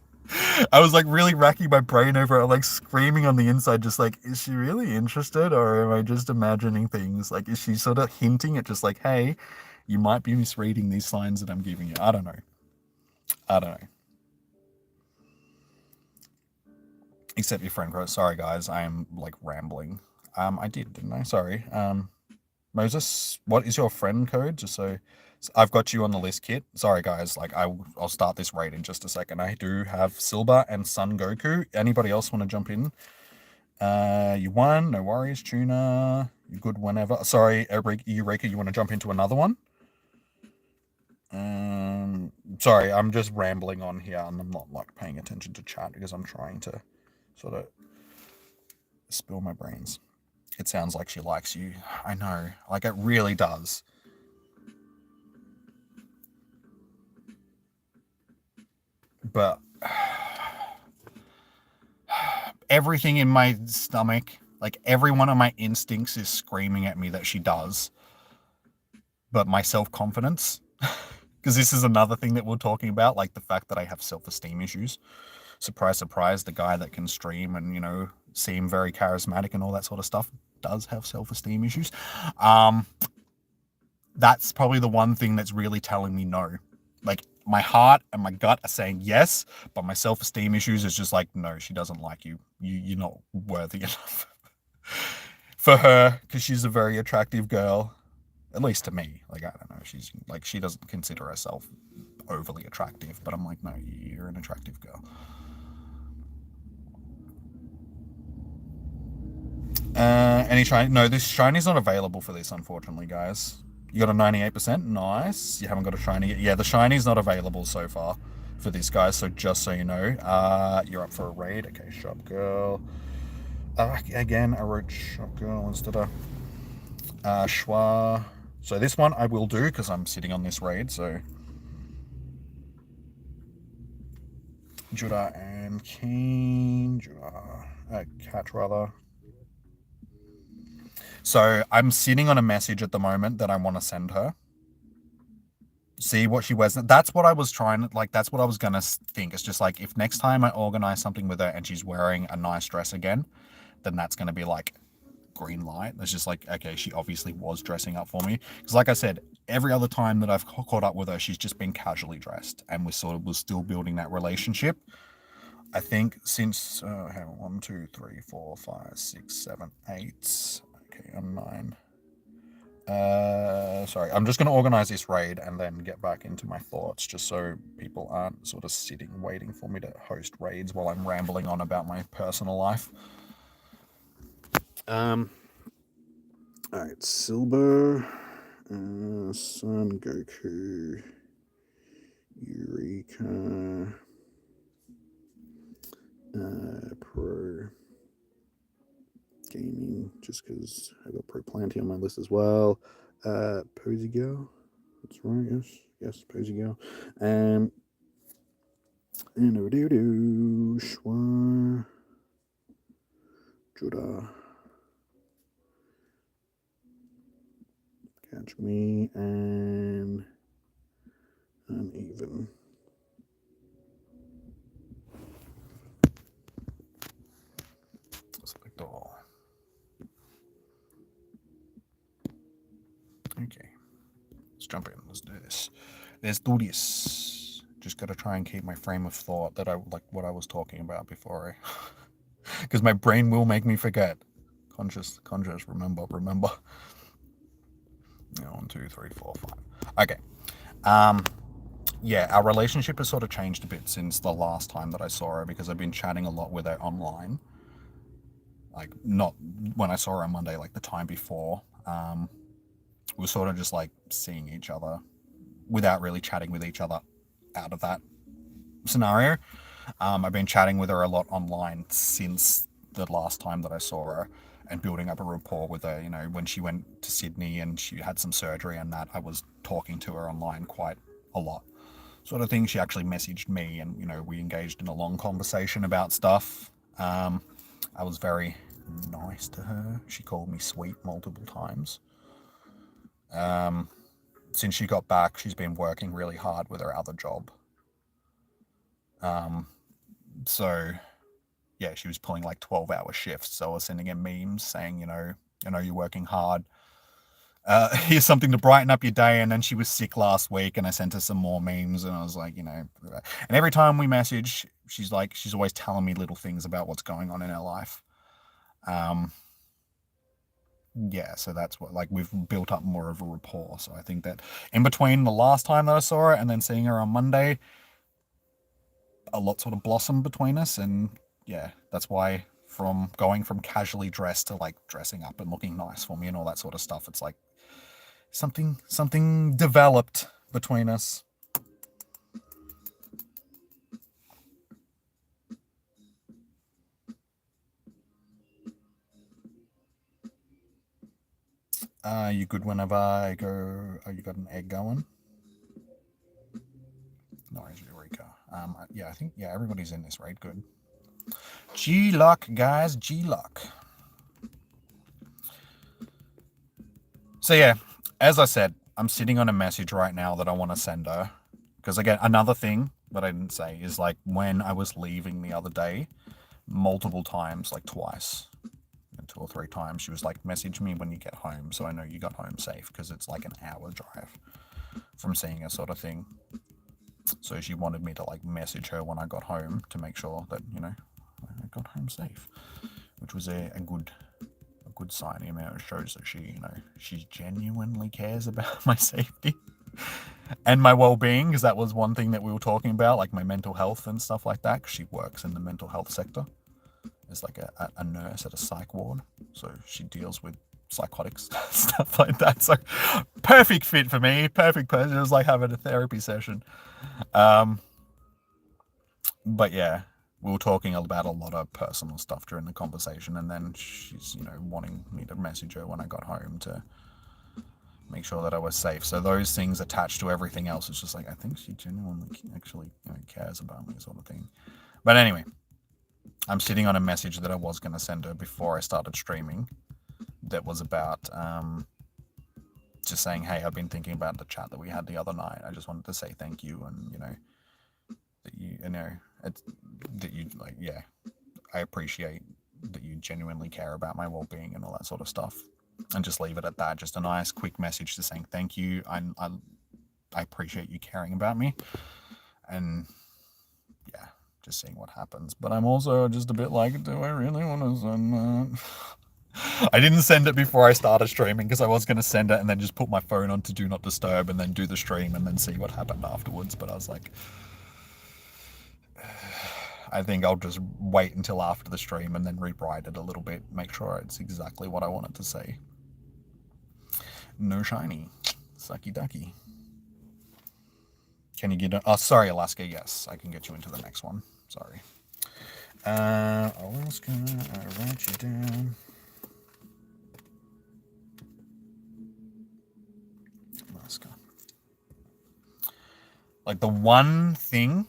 I was like really racking my brain over it, like screaming on the inside, just like, is she really interested, or am I just imagining things? Like, is she sort of hinting at just like, hey, you might be misreading these signs that I'm giving you? I don't know. Except your friend quote. Sorry, guys, I am like rambling. I didn't I? Sorry. Moses, what is your friend code? Just so I've got you on the list, Kit. Sorry, guys. Like, I'll start this raid in just a second. I do have Silver and Sun Goku. Anybody else want to jump in? You won. No worries, Tuna. You good whenever. Sorry, Eureka, you want to jump into another one? Sorry, I'm just rambling on here, and I'm not like paying attention to chat because I'm trying to sort of spill my brains. It sounds like she likes you. I know. Like, it really does. But everything in my stomach Like, every one of my instincts is screaming at me that she does. But my self-confidence, because this is another thing that we're talking about, like the fact that I have self-esteem issues. Surprise, surprise, the guy that can stream and, seem very charismatic and all that sort of stuff does have self-esteem issues. That's probably the one thing that's really telling me no. Like, my heart and my gut are saying yes, but my self-esteem issues is just like, no, she doesn't like you. You're not worthy enough for her, because she's a very attractive girl, at least to me. Like, I don't know, she's like, she doesn't consider herself overly attractive, but I'm like, no, you're an attractive girl. Any shiny? No, this shiny's not available for this, unfortunately, guys. You got a 98%? Nice. You haven't got a shiny yet. Yeah, the shiny's not available so far for this, guys, so just so you know. You're up for a raid. Okay, shop girl. Again, I wrote shop girl instead of Schwa. So this one I will do because I'm sitting on this raid, so Judah and Keen. Judah. Cat, rather. So I'm sitting on a message at the moment that I want to send her. See what she wears. That's what I was trying, like, that's what I was going to think. It's just like, if next time I organize something with her and she's wearing a nice dress again, then that's going to be like green light. It's just like, okay, she obviously was dressing up for me. Because like I said, every other time that I've caught up with her, she's just been casually dressed, and we're still building that relationship. I think since, hang on, 1, 2, 3, 4, 5, 6, 7, 8. Okay, I'm 9. Sorry, I'm just going to organize this raid and then get back into my thoughts, just so people aren't sort of sitting waiting for me to host raids while I'm rambling on about my personal life. All right, Silver, Sun Goku, Eureka, Pro Gaming, just because I got Pro Planty on my list as well. Posy Girl, that's right, yes, Posy Girl. And Shwa, Judah, Catch Me, and Uneven. Select all. Okay, let's jump in. Let's do this. Let's do this. Just gotta try and keep my frame of thought that I like what I was talking about before, because my brain will make me forget. Conscious, remember. 1, 2, 3, 4, 5. Okay. Yeah, our relationship has sort of changed a bit since the last time that I saw her, because I've been chatting a lot with her online. Like, not when I saw her on Monday, like the time before. We were sort of just like seeing each other without really chatting with each other out of that scenario. I've been chatting with her a lot online since the last time that I saw her, and building up a rapport with her. When she went to Sydney and she had some surgery and that, I was talking to her online quite a lot. Sort of thing. She actually messaged me, and we engaged in a long conversation about stuff. I was very nice to her. She called me sweet multiple times. Since she got back, she's been working really hard with her other job. So yeah, she was pulling like 12-hour shifts. So I was sending her memes saying, I know you're working hard. Here's something to brighten up your day. And then she was sick last week, and I sent her some more memes, and I was like, and every time we message, she's always telling me little things about what's going on in her life. Yeah, so that's what, like, we've built up more of a rapport. So I think that in between the last time that I saw her and then seeing her on Monday, a lot sort of blossomed between us. And yeah, that's why, from going from casually dressed to like dressing up and looking nice for me and all that sort of stuff, it's like something developed between us. You good whenever I go? Oh, you got an egg going? No, it's Eureka. Yeah, I think everybody's in this raid. Good. G-Luck, guys. G-Luck. So yeah, as I said, I'm sitting on a message right now that I want to send her. Because again, another thing that I didn't say is like when I was leaving the other day, multiple times, like twice, 2 or 3 times, she was like, message me when you get home so I know you got home safe, because it's like an hour drive from seeing her, sort of thing. So she wanted me to like message her when I got home to make sure that, I got home safe, which was a good sign. It shows that she genuinely cares about my safety and my well-being, because that was one thing that we were talking about, like my mental health and stuff like that, because she works in the mental health sector as like a nurse at a psych ward, so she deals with psychotics, stuff like that. So perfect fit for me, perfect person. It was like having a therapy session. um but yeah, we were talking about a lot of personal stuff during the conversation, and then she's wanting me to message her when I got home to make sure that I was safe. So those things attached to everything else, it's just like, I think she genuinely actually cares about me, sort of thing. But anyway, I'm sitting on a message that I was going to send her before I started streaming that was about just saying, hey, I've been thinking about the chat that we had the other night. I just wanted to say thank you, and that you like, yeah, I appreciate that you genuinely care about my well-being and all that sort of stuff, and just leave it at that. Just a nice quick message to saying thank you. I appreciate you caring about me, and yeah, just seeing what happens. But I'm also just a bit like, do I really want to send that? I didn't send it before I started streaming because I was going to send it and then just put my phone on to do not disturb and then do the stream and then see what happened afterwards. But I was like, I think I'll just wait until after the stream and then rewrite it a little bit, make sure it's exactly what I wanted to say. No shiny. Sucky ducky. Can you get... Oh, sorry, Alaska. Yes, I can get you into the next one. Sorry. Alaska, I write you down. Alaska. Like, the one thing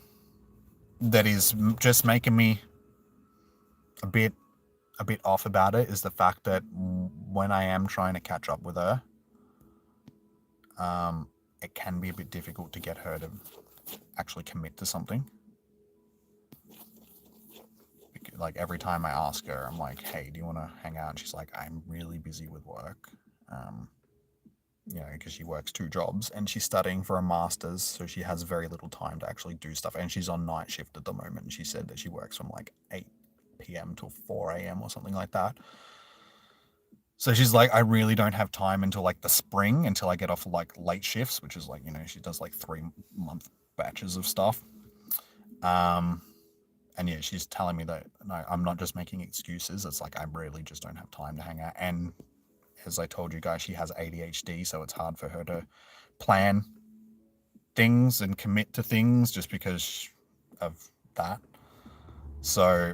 that is just making me a bit off about it is the fact that when I am trying to catch up with her, it can be a bit difficult to get her to actually commit to something. Like, every time I ask her, I'm like, hey, do you want to hang out? And she's like, I'm really busy with work. Because she works 2 jobs and she's studying for a master's, so she has very little time to actually do stuff. And she's on night shift at the moment. She said that she works from like 8 p.m. till 4 a.m. or something like that. So she's like, I really don't have time until like the spring, until I get off like late shifts, which is like, she does like 3-month batches of stuff. And yeah, she's telling me that, no, I'm not just making excuses. It's like, I really just don't have time to hang out. And as I told you guys, she has ADHD, so it's hard for her to plan things and commit to things just because of that. So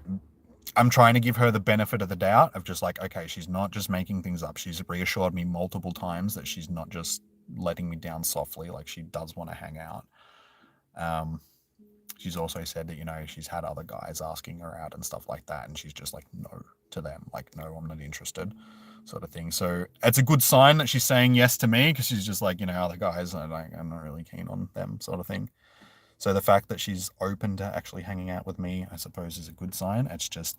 I'm trying to give her the benefit of the doubt of just like, okay, she's not just making things up. She's reassured me multiple times that she's not just letting me down softly. Like, she does want to hang out. She's also said that, she's had other guys asking her out and stuff like that, and she's just like, no to them. Like, no, I'm not interested, sort of thing. So it's a good sign that she's saying yes to me, because she's just like, other guys, I'm not really keen on them, sort of thing. So the fact that she's open to actually hanging out with me, I suppose, is a good sign. It's just,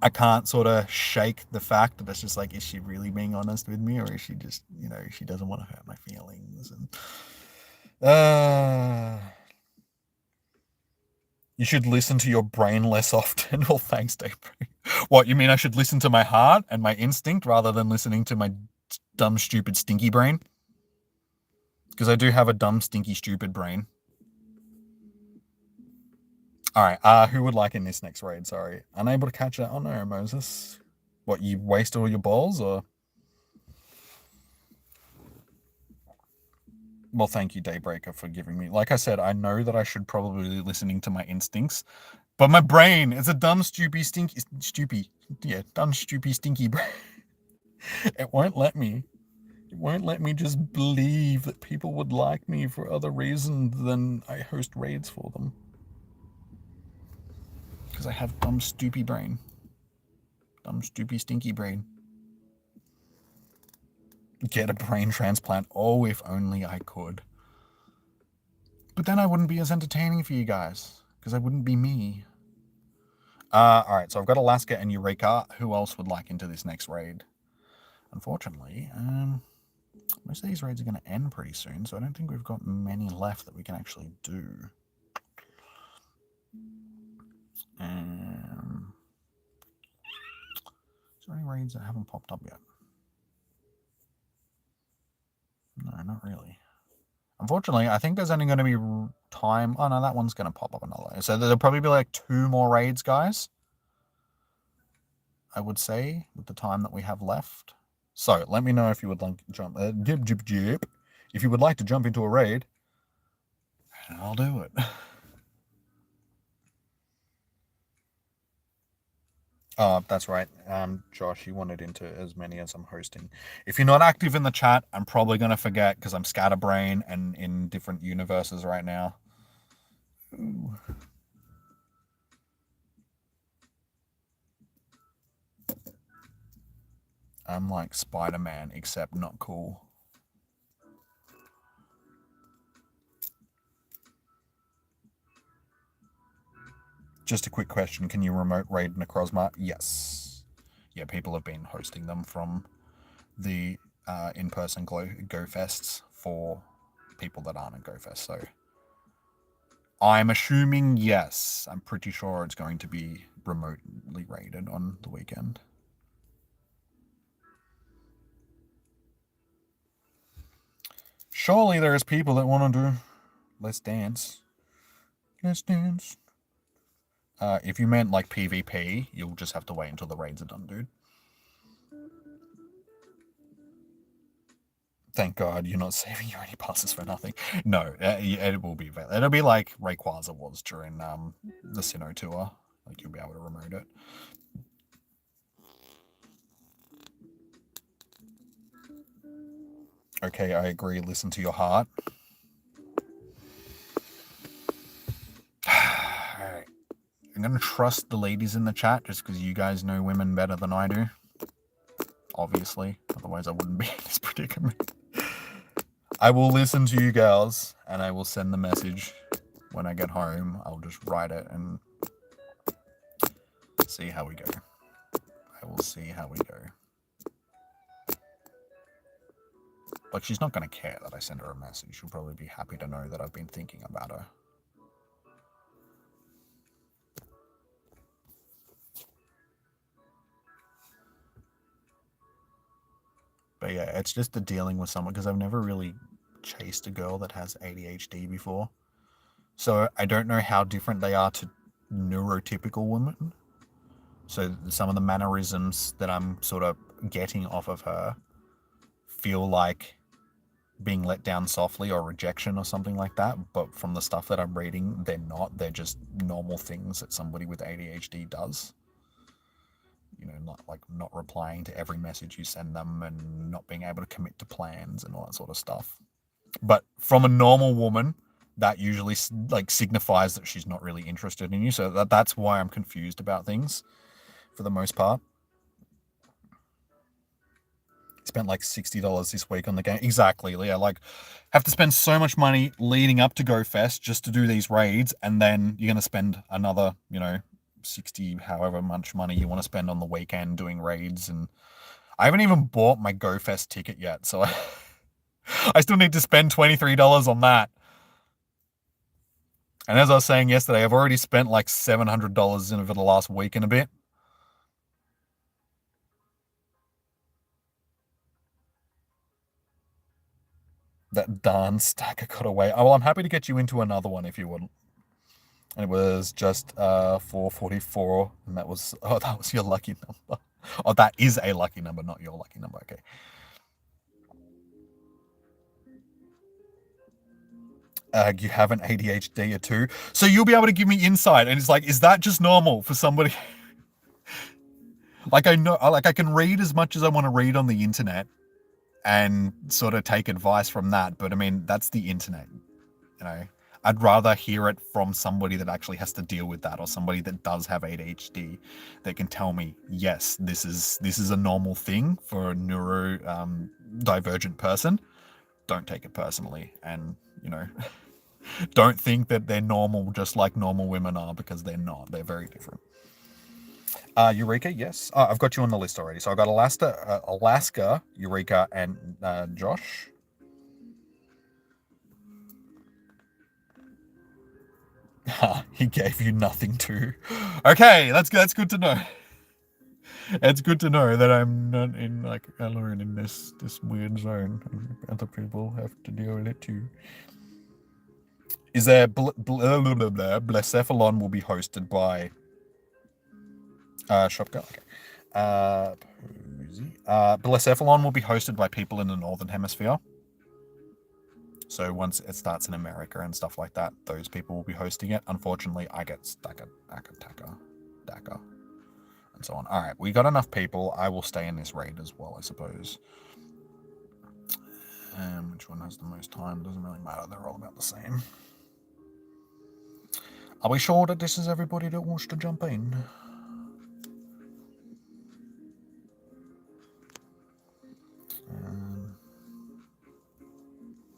I can't sort of shake the fact that it's just like, is she really being honest with me, or is she just, she doesn't want to hurt my feelings? And you should listen to your brain less often. Well, thanks, Dave. What, you mean I should listen to my heart and my instinct rather than listening to my dumb, stupid, stinky brain? Because I do have a dumb, stinky, stupid brain. All right, who would like in this next raid? Sorry. Unable to catch it. Oh no, Moses. What, you wasted all your balls, or? Well, thank you, Daybreaker, for giving me... Like I said, I know that I should probably be listening to my instincts, but my brain is a dumb, stupid, stinky... dumb, stupid, stinky brain. It won't let me. It won't let me just believe that people would like me for other reasons than I host raids for them. Because I have dumb, stupid brain. Dumb, stupid, stinky brain. Get a brain transplant. Oh, if only I could. But then I wouldn't be as entertaining for you guys, because I wouldn't be me. Alright, so I've got Alaska and Eureka. Who else would like into this next raid? Unfortunately, most of these raids are going to end pretty soon, so I don't think we've got many left that we can actually do. Is there any raids that haven't popped up yet? No, not really. Unfortunately, I think there's only going to be time. Oh no, that one's going to pop up another. So there'll probably be like 2 more raids, guys. I would say, with the time that we have left. So let me know if you would like to jump. If you would like to jump into a raid, and I'll do it. Oh, that's right. Josh, you wanted into as many as I'm hosting. If you're not active in the chat, I'm probably going to forget because I'm scatterbrain and in different universes right now. Ooh. I'm like Spider-Man, except not cool. Just a quick question. Can you remote raid Necrozma? Yes. Yeah, people have been hosting them from the in-person Go Fests for people that aren't at Go Fest. So I'm assuming yes. I'm pretty sure it's going to be remotely raided on the weekend. Surely there's people that want to do Let's Dance. Let's Dance. If you meant like PvP, you'll just have to wait until the raids are done, dude. Thank God you're not saving your any passes for nothing. No, it will be available. It'll be like Rayquaza was during the Sinnoh tour. Like you'll be able to remote it. Okay, I agree. Listen to your heart. Alright. I'm going to trust the ladies in the chat just because you guys know women better than I do. Obviously. Otherwise, I wouldn't be in this predicament. I will listen to you girls and I will send the message when I get home. I'll just write it and see how we go. I will see how we go. But she's not going to care that I send her a message. She'll probably be happy to know that I've been thinking about her. But yeah, it's just the dealing with someone, because I've never really chased a girl that has ADHD before. So I don't know how different they are to neurotypical women. So some of the mannerisms that I'm sort of getting off of her feel like being let down softly or rejection or something like that. But from the stuff that I'm reading, they're not. They're just normal things that somebody with ADHD does. You know, not replying to every message you send them and not being able to commit to plans and all that sort of stuff. But from a normal woman, that usually like signifies that she's not really interested in you. So that's why I'm confused about things for the most part. Spent like $60 this week on the game. Exactly, yeah. Like, have to spend so much money leading up to Go Fest just to do these raids, and then you're gonna spend another, 60, however much money you want to spend on the weekend doing raids. And I haven't even bought my Go Fest ticket yet, so I still need to spend $23 on that. And as I was saying yesterday, I've already spent like $700 in over the last week and a bit. That darn stacker got away. Oh, well, I'm happy to get you into another one if you would. And it was just 444, and that was your lucky number. Oh, that is a lucky number, not your lucky number. Okay. You have an ADHD or two, so you'll be able to give me insight. And it's like, is that just normal for somebody? Like, I know, like, I can read as much as I want to read on the internet and sort of take advice from that. But I mean, that's the internet, I'd rather hear it from somebody that actually has to deal with that, or somebody that does have ADHD that can tell me, yes, this is a normal thing for neuro divergent person, don't take it personally. And, you know, don't think that they're normal just like normal women are, because they're not. They're very different. Eureka, yes. I've got you on the list already. So I've got Alaska, Eureka, and Josh. He gave you nothing too. Okay, that's good to know. It's good to know that I'm not in like alone in this weird zone, and other people have to deal with it too. Is there Blacephalon will be hosted by Shopka? Okay. Blacephalon will be hosted by people in the Northern Hemisphere. So once it starts in America and stuff like that, those people will be hosting it. Unfortunately, I get Stakataka, and so on. All right, we got enough people. I will stay in this raid as well, I suppose. Which one has the most time? Doesn't really matter. They're all about the same. Are we sure that this is everybody that wants to jump in?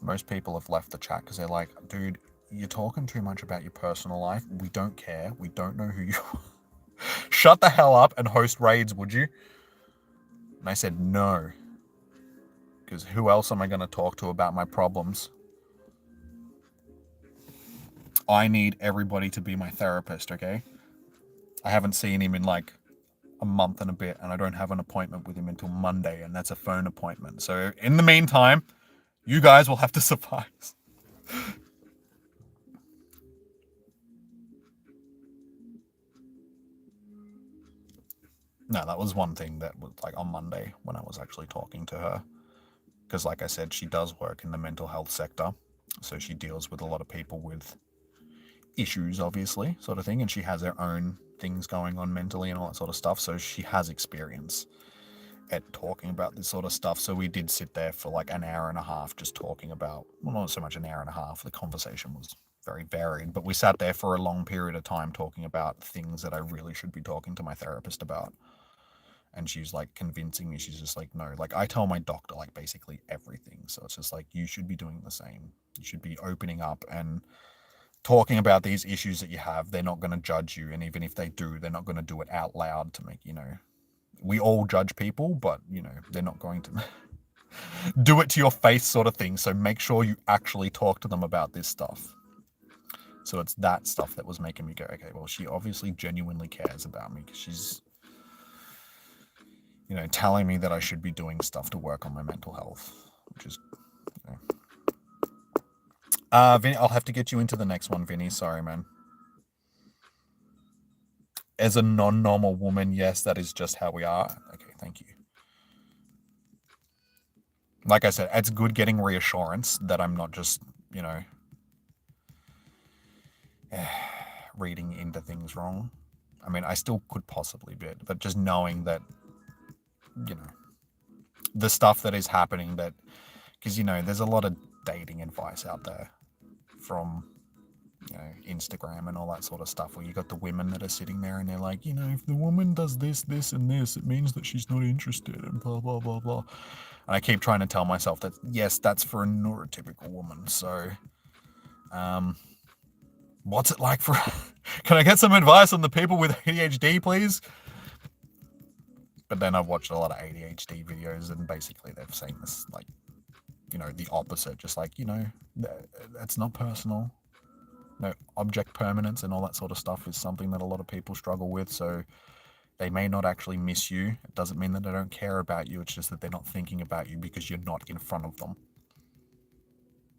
Most people have left the chat because they're like, dude, you're talking too much about your personal life. We don't care. We don't know who you are. Shut the hell up and host raids, would you? And I said, no. Because who else am I going to talk to about my problems? I need everybody to be my therapist, okay? I haven't seen him in like a month and a bit, and I don't have an appointment with him until Monday, and that's a phone appointment. So in the meantime, you guys will have to suffice. No, that was one thing that was like on Monday when I was actually talking to her. Because like I said, she does work in the mental health sector. So she deals with a lot of people with issues, obviously, sort of thing. And she has her own things going on mentally and all that sort of stuff. So she has experience at talking about this sort of stuff. So we did sit there for like an hour and a half just talking about, well, not so much an hour and a half. The conversation was very varied, but we sat there for a long period of time talking about things that I really should be talking to my therapist about. And she's like convincing me. She's just like, no, like I tell my doctor like basically everything. So it's just like, you should be doing the same. You should be opening up and talking about these issues that you have. They're not going to judge you. And even if they do, they're not going to do it out loud to make, you know, we all judge people, but you know, they're not going to do it to your face sort of thing. So make sure you actually talk to them about this stuff. So it's that stuff that was making me go, okay, well, she obviously genuinely cares about me because she's, you know, telling me that I should be doing stuff to work on my mental health, which is, you know. Vinny, I'll have to get you into the next one, Vinny. Sorry, man. As a non-normal woman, yes, that is just how we are. Okay, thank you. Like I said, it's good getting reassurance that I'm not just, you know, reading into things wrong. I mean, I still could possibly be, but just knowing that, you know, the stuff that is happening, that, because, you know, there's a lot of dating advice out there from, you know, Instagram and all that sort of stuff, where you got the women that are sitting there and they're like, you know, if the woman does this, this, and this, it means that she's not interested, and blah, blah, blah, blah. And I keep trying to tell myself that, yes, that's for a neurotypical woman. So, what's it like for, can I get some advice on the people with ADHD, please? But then I've watched a lot of ADHD videos, and basically they've seen this, like, you know, the opposite, just like, you know, that's not personal. No, object permanence and all that sort of stuff is something that a lot of people struggle with. So they may not actually miss you. It doesn't mean that they don't care about you. It's just that they're not thinking about you because you're not in front of them,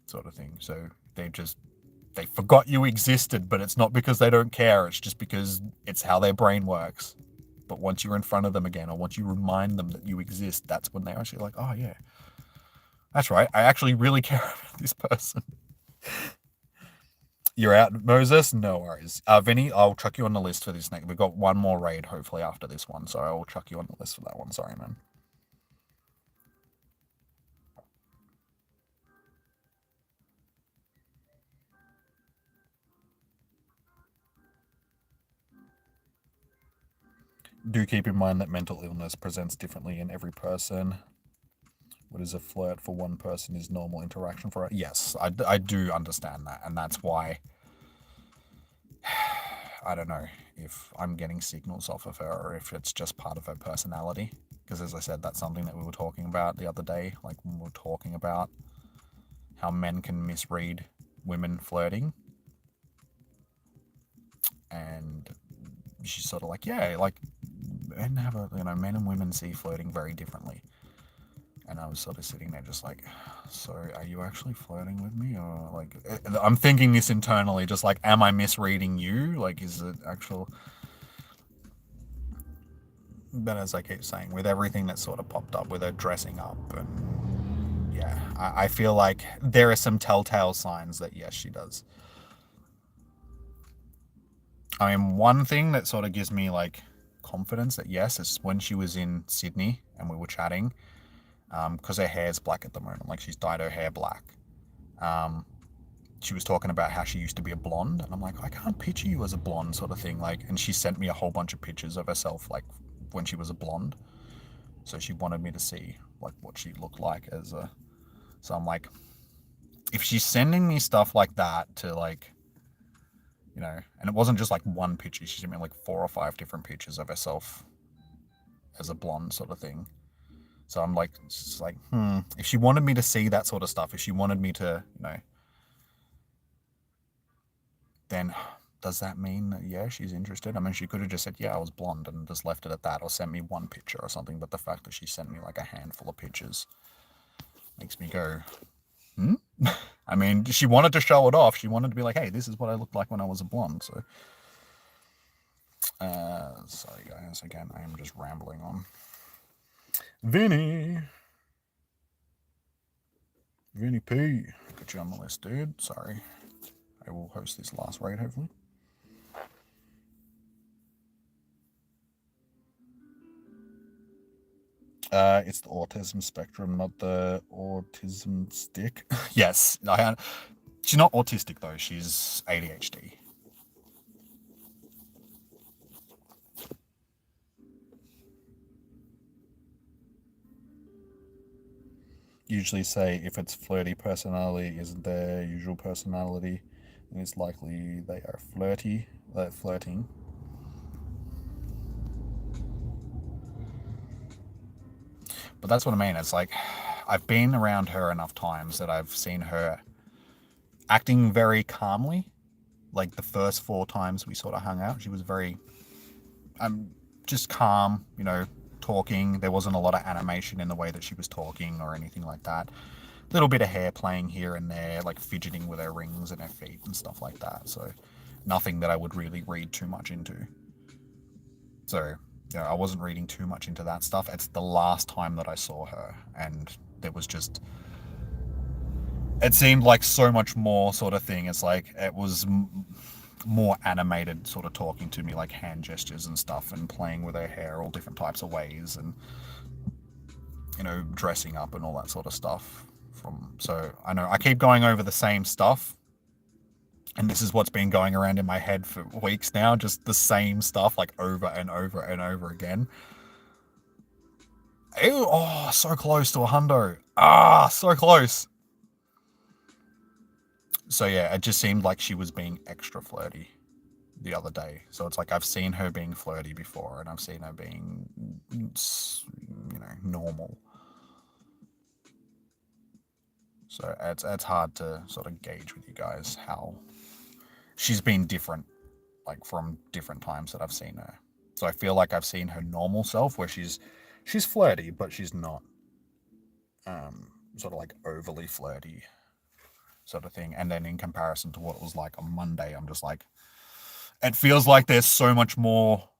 sort of thing. So they forgot you existed, but it's not because they don't care. It's just because it's how their brain works. But once you're in front of them again, or once you remind them that you exist, that's when they're actually like, oh yeah, that's right, I actually really care about this person. You're out, Moses? No worries. Vinny, I'll chuck you on the list for this next. We've got one more raid, hopefully, after this one, so I'll chuck you on the list for that one. Sorry, man. Do keep in mind that mental illness presents differently in every person. What is a flirt for one person is normal interaction for it. Yes, I do understand that, and that's why I don't know if I'm getting signals off of her or if it's just part of her personality. Because as I said, that's something that we were talking about the other day, like when we were talking about how men can misread women flirting. And she's sort of like, yeah, like men have a, men and women see flirting very differently. And I was sort of sitting there just like, so are you actually flirting with me? Or like, I'm thinking this internally, just like, am I misreading you? Like, is it actual? But as I keep saying, with everything that sort of popped up with her dressing up, and yeah, I feel like there are some telltale signs that yes, she does. I mean, one thing that sort of gives me like confidence that yes, is when she was in Sydney and we were chatting, because her hair's black at the moment, like she's dyed her hair black. She was talking about how she used to be a blonde, and I'm like, I can't picture you as a blonde sort of thing. Like, and she sent me a whole bunch of pictures of herself, like when she was a blonde. So she wanted me to see like what she looked like as a. So I'm like, if she's sending me stuff like that to like, and it wasn't just like one picture. She sent me like 4 or 5 different pictures of herself as a blonde sort of thing. So I'm like, it's like, if she wanted me to see that sort of stuff, if she wanted me to, then does that mean that, yeah, she's interested? I mean, she could have just said, yeah, I was blonde and just left it at that, or sent me one picture or something. But the fact that she sent me like a handful of pictures makes me go, I mean, she wanted to show it off. She wanted to be like, hey, this is what I looked like when I was a blonde. So, sorry guys, again, I am just rambling on. Vinny P, got you on the list, dude. Sorry, I will host this last raid hopefully. It's the autism spectrum, not the autism stick. Yes, she's not autistic though. She's ADHD. Usually say if it's flirty personality isn't their usual personality, then it's likely they are flirting. But that's what I mean. It's like I've been around her enough times that I've seen her acting very calmly. Like the first 4 times we sort of hung out, she was very just calm, talking. There wasn't a lot of animation in the way that she was talking or anything like that. Little bit of hair playing here and there, like fidgeting with her rings and her feet and stuff like that. So nothing that I would really read too much into. So I wasn't reading too much into that stuff. It's the last time that I saw her, and there was just, it seemed like so much more sort of thing. It's like it was more animated, sort of talking to me, like hand gestures and stuff, and playing with her hair all different types of ways, and dressing up and all that sort of stuff. So I know I keep going over the same stuff, and this is what's been going around in my head for weeks now, just the same stuff, like over and over and over again. Ew, oh, so close to a hundo. So close. So yeah, it just seemed like she was being extra flirty the other day. So it's like I've seen her being flirty before, and I've seen her being, normal. So it's hard to sort of gauge with you guys how she's been different, like from different times that I've seen her. So I feel like I've seen her normal self where she's flirty, but she's not sort of like overly flirty sort of thing. And then in comparison to what it was like on Monday, I'm just like, it feels like there's so much more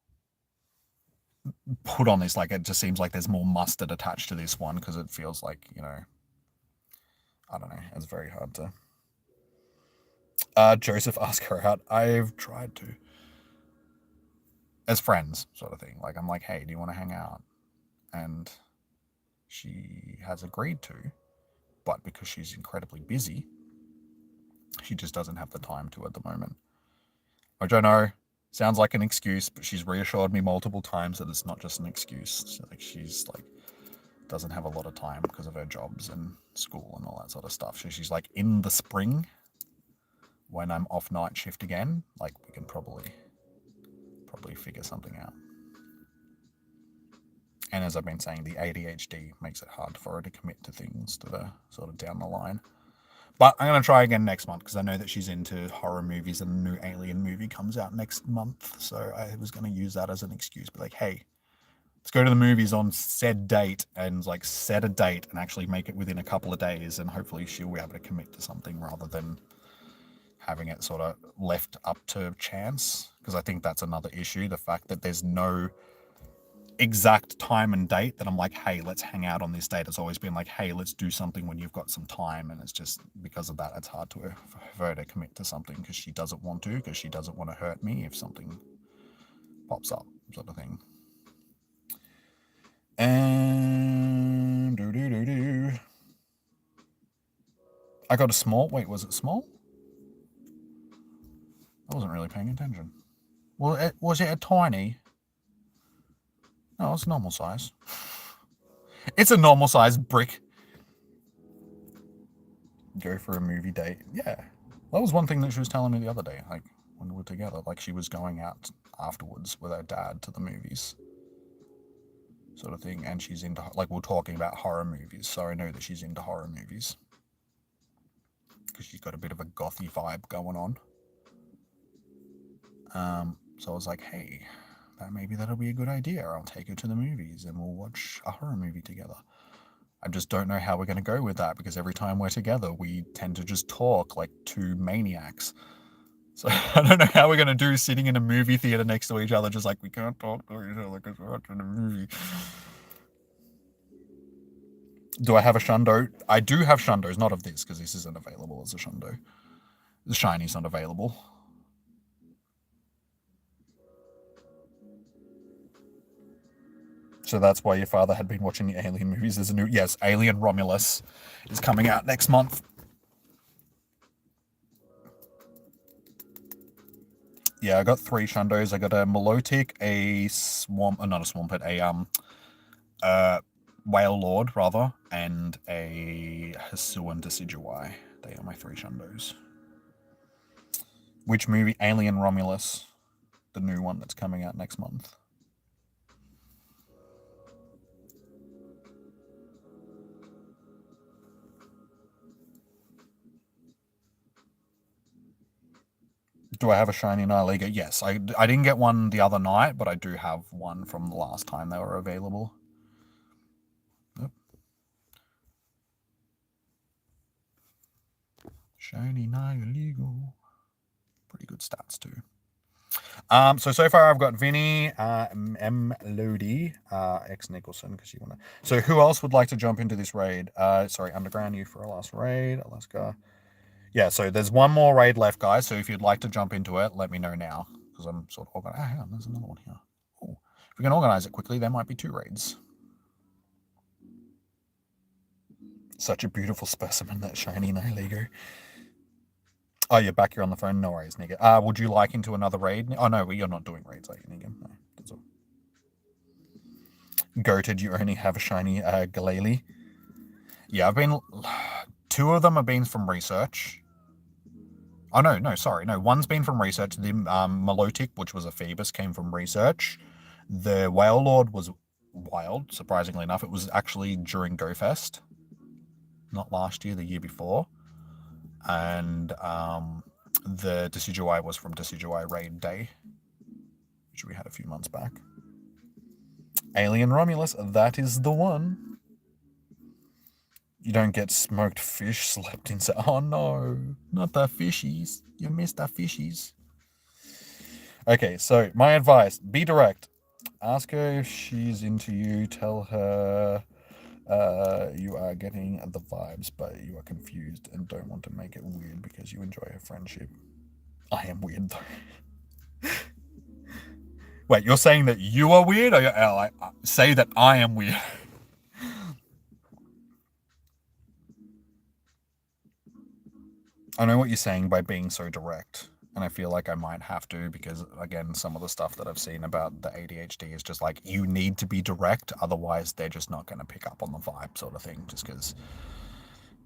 put on this. Like it just seems like there's more mustard attached to this one, because it feels like, I don't know, it's very hard to. Joseph, ask her out. I've tried to. As friends, sort of thing. Like I'm like, hey, do you want to hang out? And she has agreed to, but because she's incredibly busy, she just doesn't have the time to at the moment. Which I know sounds like an excuse, but she's reassured me multiple times that it's not just an excuse. So, like she's like, doesn't have a lot of time because of her jobs and school and all that sort of stuff. So she's like, in the spring, when I'm off night shift again, like we can probably figure something out. And as I've been saying, the ADHD makes it hard for her to commit to things that are sort of down the line. But I'm going to try again next month because I know that she's into horror movies and a new Alien movie comes out next month. So I was going to use that as an excuse. But like, hey, let's go to the movies on said date and like set a date and actually make it within a couple of days. And hopefully she'll be able to commit to something rather than having it sort of left up to chance. Because I think that's another issue. The fact that there's no exact time and date that I'm like, hey, let's hang out on this date. It's always been like, hey, let's do something when you've got some time. And it's just because of that, it's hard for her to commit to something because she doesn't want to, because she doesn't want to hurt me if something pops up, sort of thing. And I got a small. Wait, was it small? I wasn't really paying attention. Well, was it a tiny? No, it's normal size. It's a normal size brick. Go for a movie date. Yeah. That was one thing that she was telling me the other day, like when we were together, like she was going out afterwards with her dad to the movies, sort of thing. And she's into, like, we're talking about horror movies, so I know that she's into horror movies because she's got a bit of a gothy vibe going on. So I was like, hey, maybe that'll be a good idea. I'll take her to the movies and we'll watch a horror movie together. I just don't know how we're going to go with that because every time we're together, we tend to just talk like two maniacs. So I don't know how we're going to do sitting in a movie theater next to each other, just like we can't talk to each other because we're watching a movie. Do I have a shundo? I do have shundos, not of this because this isn't available as a shundo. The shiny's not available. So that's why your father had been watching the Alien movies. There's a new, yes, Alien Romulus is coming out next month. Yeah, I got 3 shundos. I got a Melotic, a swamp, not a swampert, a whale lord rather, and a Hisuian Decidueye. They are my 3 shundos. Which movie? Alien Romulus, the new one that's coming out next month. Do I have a shiny Nihilego? Yes, I didn't get one the other night, but I do have one from the last time they were available. Yep. Shiny Nihilego. Pretty good stats too. So far I've got Vinny, M. Lodi, X Nicholson, because you want to. So who else would like to jump into this raid? Sorry, Underground, you for a last raid, Alaska. Yeah, so there's one more raid left, guys. So if you'd like to jump into it, let me know now, because I'm sort of organizing. Hang on, there's another one here. Ooh. If we can organize it quickly, there might be 2 raids. Such a beautiful specimen, that shiny Nihilego. Oh, you're back here on the phone. No worries, nigga. Would you like into another raid? Oh, no, you're not doing raids, are you, nigga? No, that's all. Goated, you only have a shiny Galele. Yeah, I've been... 2 of them have been from research. Oh, no, sorry. No, one's been from research. The Melotic, which was a Phoebus, came from research. The Whale Lord was wild, surprisingly enough. It was actually during GoFest. Not last year, the year before. And the Decidueye was from Decidueye Raid Day, which we had a few months back. Alien Romulus, that is the one. You don't get smoked fish slept inside. Oh no, not the fishies. You missed the fishies. Okay, so my advice, be direct. Ask her if she's into you. Tell her you are getting the vibes, but you are confused and don't want to make it weird because you enjoy her friendship. I am weird though. Wait, you're saying that you are weird? Or say that I am weird? I know what you're saying by being so direct. And I feel like I might have to because, again, some of the stuff that I've seen about the ADHD is just like, you need to be direct, otherwise they're just not going to pick up on the vibe sort of thing, just because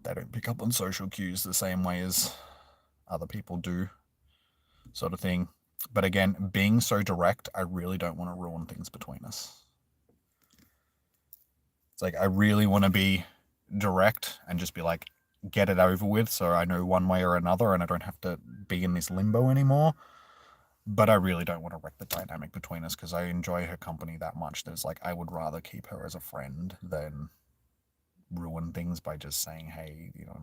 they don't pick up on social cues the same way as other people do sort of thing. But again, being so direct, I really don't want to ruin things between us. It's like, I really want to be direct and just be like, get it over with so I know one way or another and I don't have to be in this limbo anymore. But I really don't want to wreck the dynamic between us because I enjoy her company that much. There's like, I would rather keep her as a friend than ruin things by just saying, hey, you know.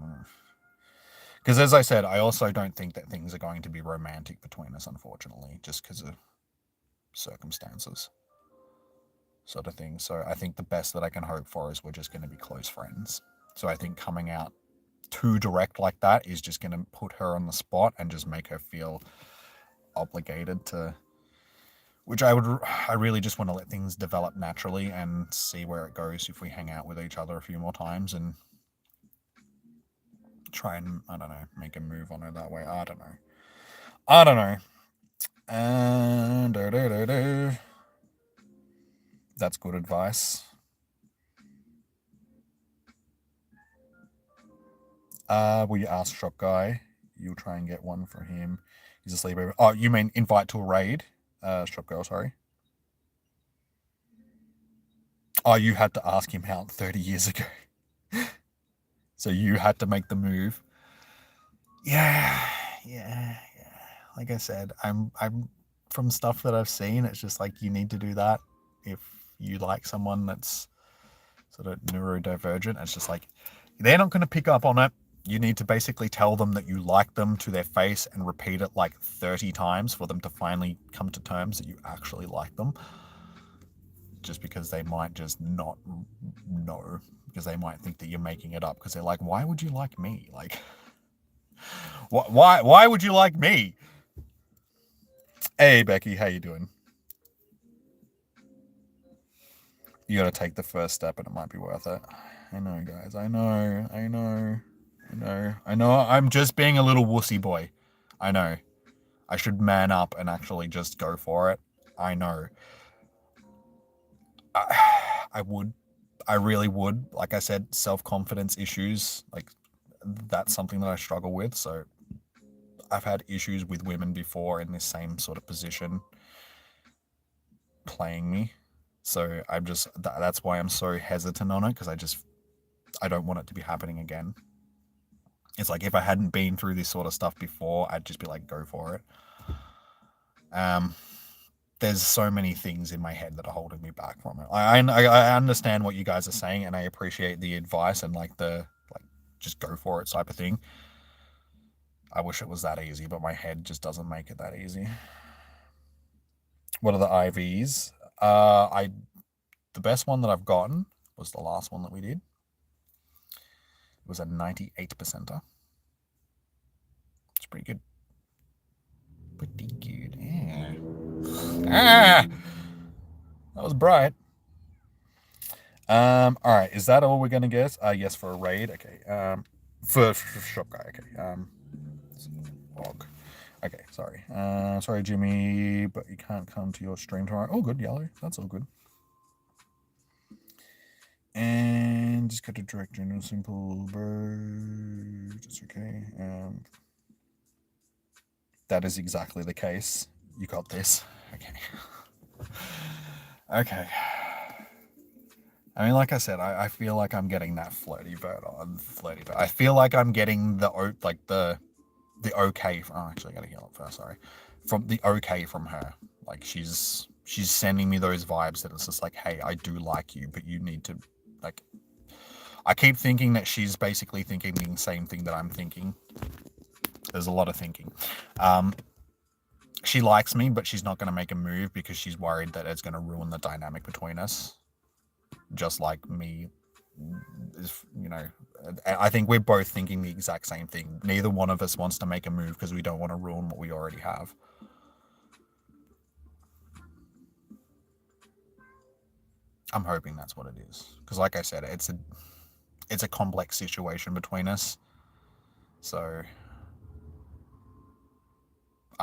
Because as I said, I also don't think that things are going to be romantic between us, unfortunately, just because of circumstances sort of thing. So I think the best that I can hope for is we're just going to be close friends. So I think coming out too direct like that is just going to put her on the spot and just make her feel obligated to, which I really just want to let things develop naturally and see where it goes if we hang out with each other a few more times and try and, I don't know, make a move on her that way. I don't know. And that's good advice. Will you ask Shop Guy? You'll try and get one for him. He's a sleepover. Oh, you mean invite to a raid? Shop Girl, sorry. Oh, you had to ask him out 30 years ago. So you had to make the move. Yeah. Like I said, I'm from stuff that I've seen, it's just like, you need to do that if you like someone that's sort of neurodivergent. It's just like, they're not going to pick up on it. You need to basically tell them that you like them to their face and repeat it like 30 times for them to finally come to terms that you actually like them. Just because they might just not know, because they might think that you're making it up, because they're like, why would you like me? Like, why would you like me? Hey, Becky, how you doing? You got to take the first step and it might be worth it. I know, guys. I know. I'm just being a little wussy boy. I know. I should man up and actually just go for it. I know. I would. I really would. Like I said, self-confidence issues, like, that's something that I struggle with. So I've had issues with women before in this same sort of position playing me. So I'm just, that's why I'm so hesitant on it, because I don't want it to be happening again. It's like, if I hadn't been through this sort of stuff before, I'd just be like, go for it. There's so many things in my head that are holding me back from it. I understand what you guys are saying, and I appreciate the advice and like just go for it type of thing. I wish it was that easy, but my head just doesn't make it that easy. What are the IVs? The best one that I've gotten was the last one that we did. It was a 98%er. It's pretty good. Pretty good. Yeah. That was bright. All right. Is that all we're gonna get? Yes, for a raid. Okay. For shop guy. Okay. Log. Okay. Sorry. Sorry, Jimmy, but you can't come to your stream tomorrow. Oh, good, Yellow. That's all good. And just got to direct general simple bird. It's okay. That is exactly the case. You got this. Okay. Okay. I mean, like I said, I feel like I'm getting that flirty bird on flirty bird. I feel like I'm getting the okay. Oh, actually, I gotta heal up first. Sorry, from the okay from her. Like, she's sending me those vibes that it's just like, hey, I do like you, but you need to, like. I keep thinking that she's basically thinking the same thing that I'm thinking. There's a lot of thinking. She likes me, but she's not going to make a move because she's worried that it's going to ruin the dynamic between us. Just like me, I think we're both thinking the exact same thing. Neither one of us wants to make a move because we don't want to ruin what we already have. I'm hoping that's what it is. Because like I said, it's a complex situation between us. So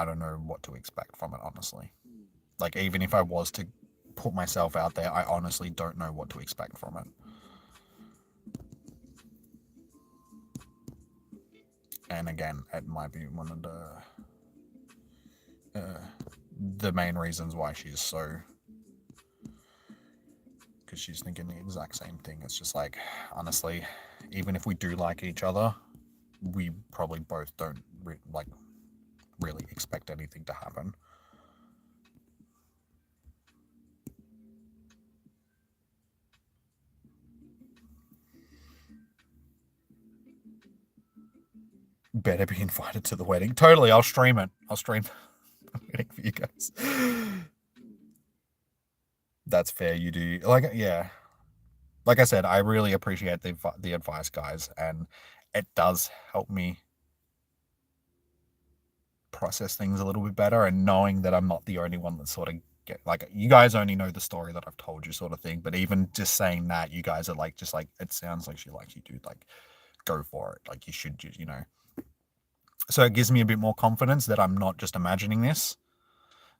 I don't know what to expect from it, honestly. Like, even if I was to put myself out there, I honestly don't know what to expect from it. And again, it might be one of the main reasons why she's so, because she's thinking the exact same thing. It's just like, honestly, even if we do like each other, we probably both don't really expect anything to happen. Better be invited to the wedding. Totally, I'll stream it. I'll stream the wedding for you guys. That's fair. You do, like, yeah. Like I said, I really appreciate the advice, guys, and it does help me process things a little bit better, and knowing that I'm not the only one that sort of you guys only know the story that I've told you, sort of thing. But even just saying that, you guys are like, just like, it sounds like she likes you, dude. Like, go for it. Like, you should, So it gives me a bit more confidence that I'm not just imagining this.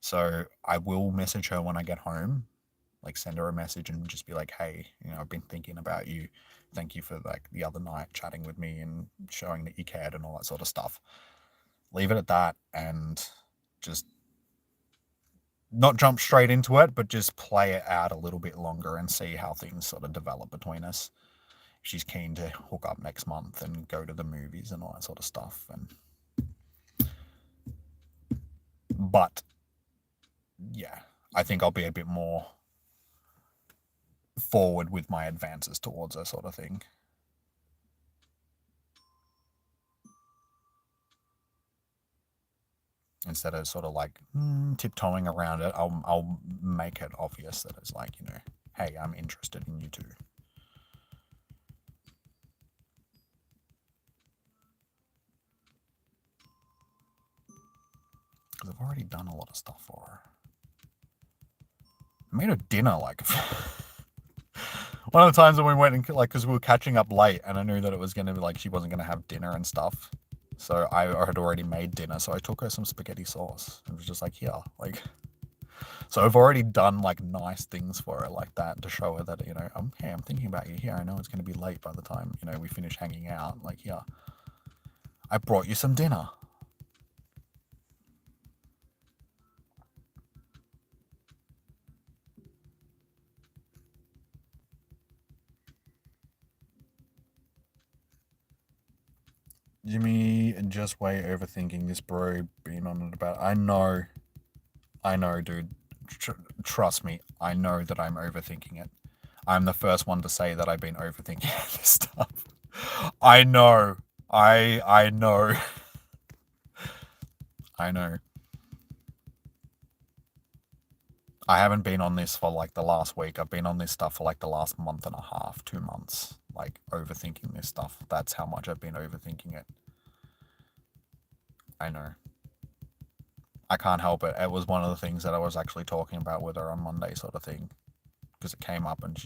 So I will message her when I get home, like send her a message and just be like, hey, I've been thinking about you. Thank you for like the other night chatting with me and showing that you cared and all that sort of stuff. Leave it at that and just not jump straight into it, but just play it out a little bit longer and see how things sort of develop between us. She's keen to hook up next month and go to the movies and all that sort of stuff. But yeah, I think I'll be a bit more forward with my advances towards her, sort of thing. Instead of sort of like tiptoeing around it, I'll make it obvious that it's like, hey, I'm interested in you too. Because I've already done a lot of stuff for her. I made her dinner, like one of the times when we went and because we were catching up late, and I knew that it was going to be like she wasn't going to have dinner and stuff. So I had already made dinner, so I took her some spaghetti sauce and was just like, here, like. So I've already done like nice things for her like that to show her that, hey, I'm thinking about you here. I know it's going to be late by the time, we finish hanging out. Like, yeah, I brought you some dinner. Jimmy, just way overthinking this, bro. Being on it about. I know, dude. Trust me, I know that I'm overthinking it. I'm the first one to say that I've been overthinking this stuff. I know. I know. I know. I haven't been on this for like the last week. I've been on this stuff for like the last month and a half, 2 months. Like, overthinking this stuff. That's how much I've been overthinking it. I know. I can't help it. It was one of the things that I was actually talking about with her on Monday, sort of thing. Because it came up and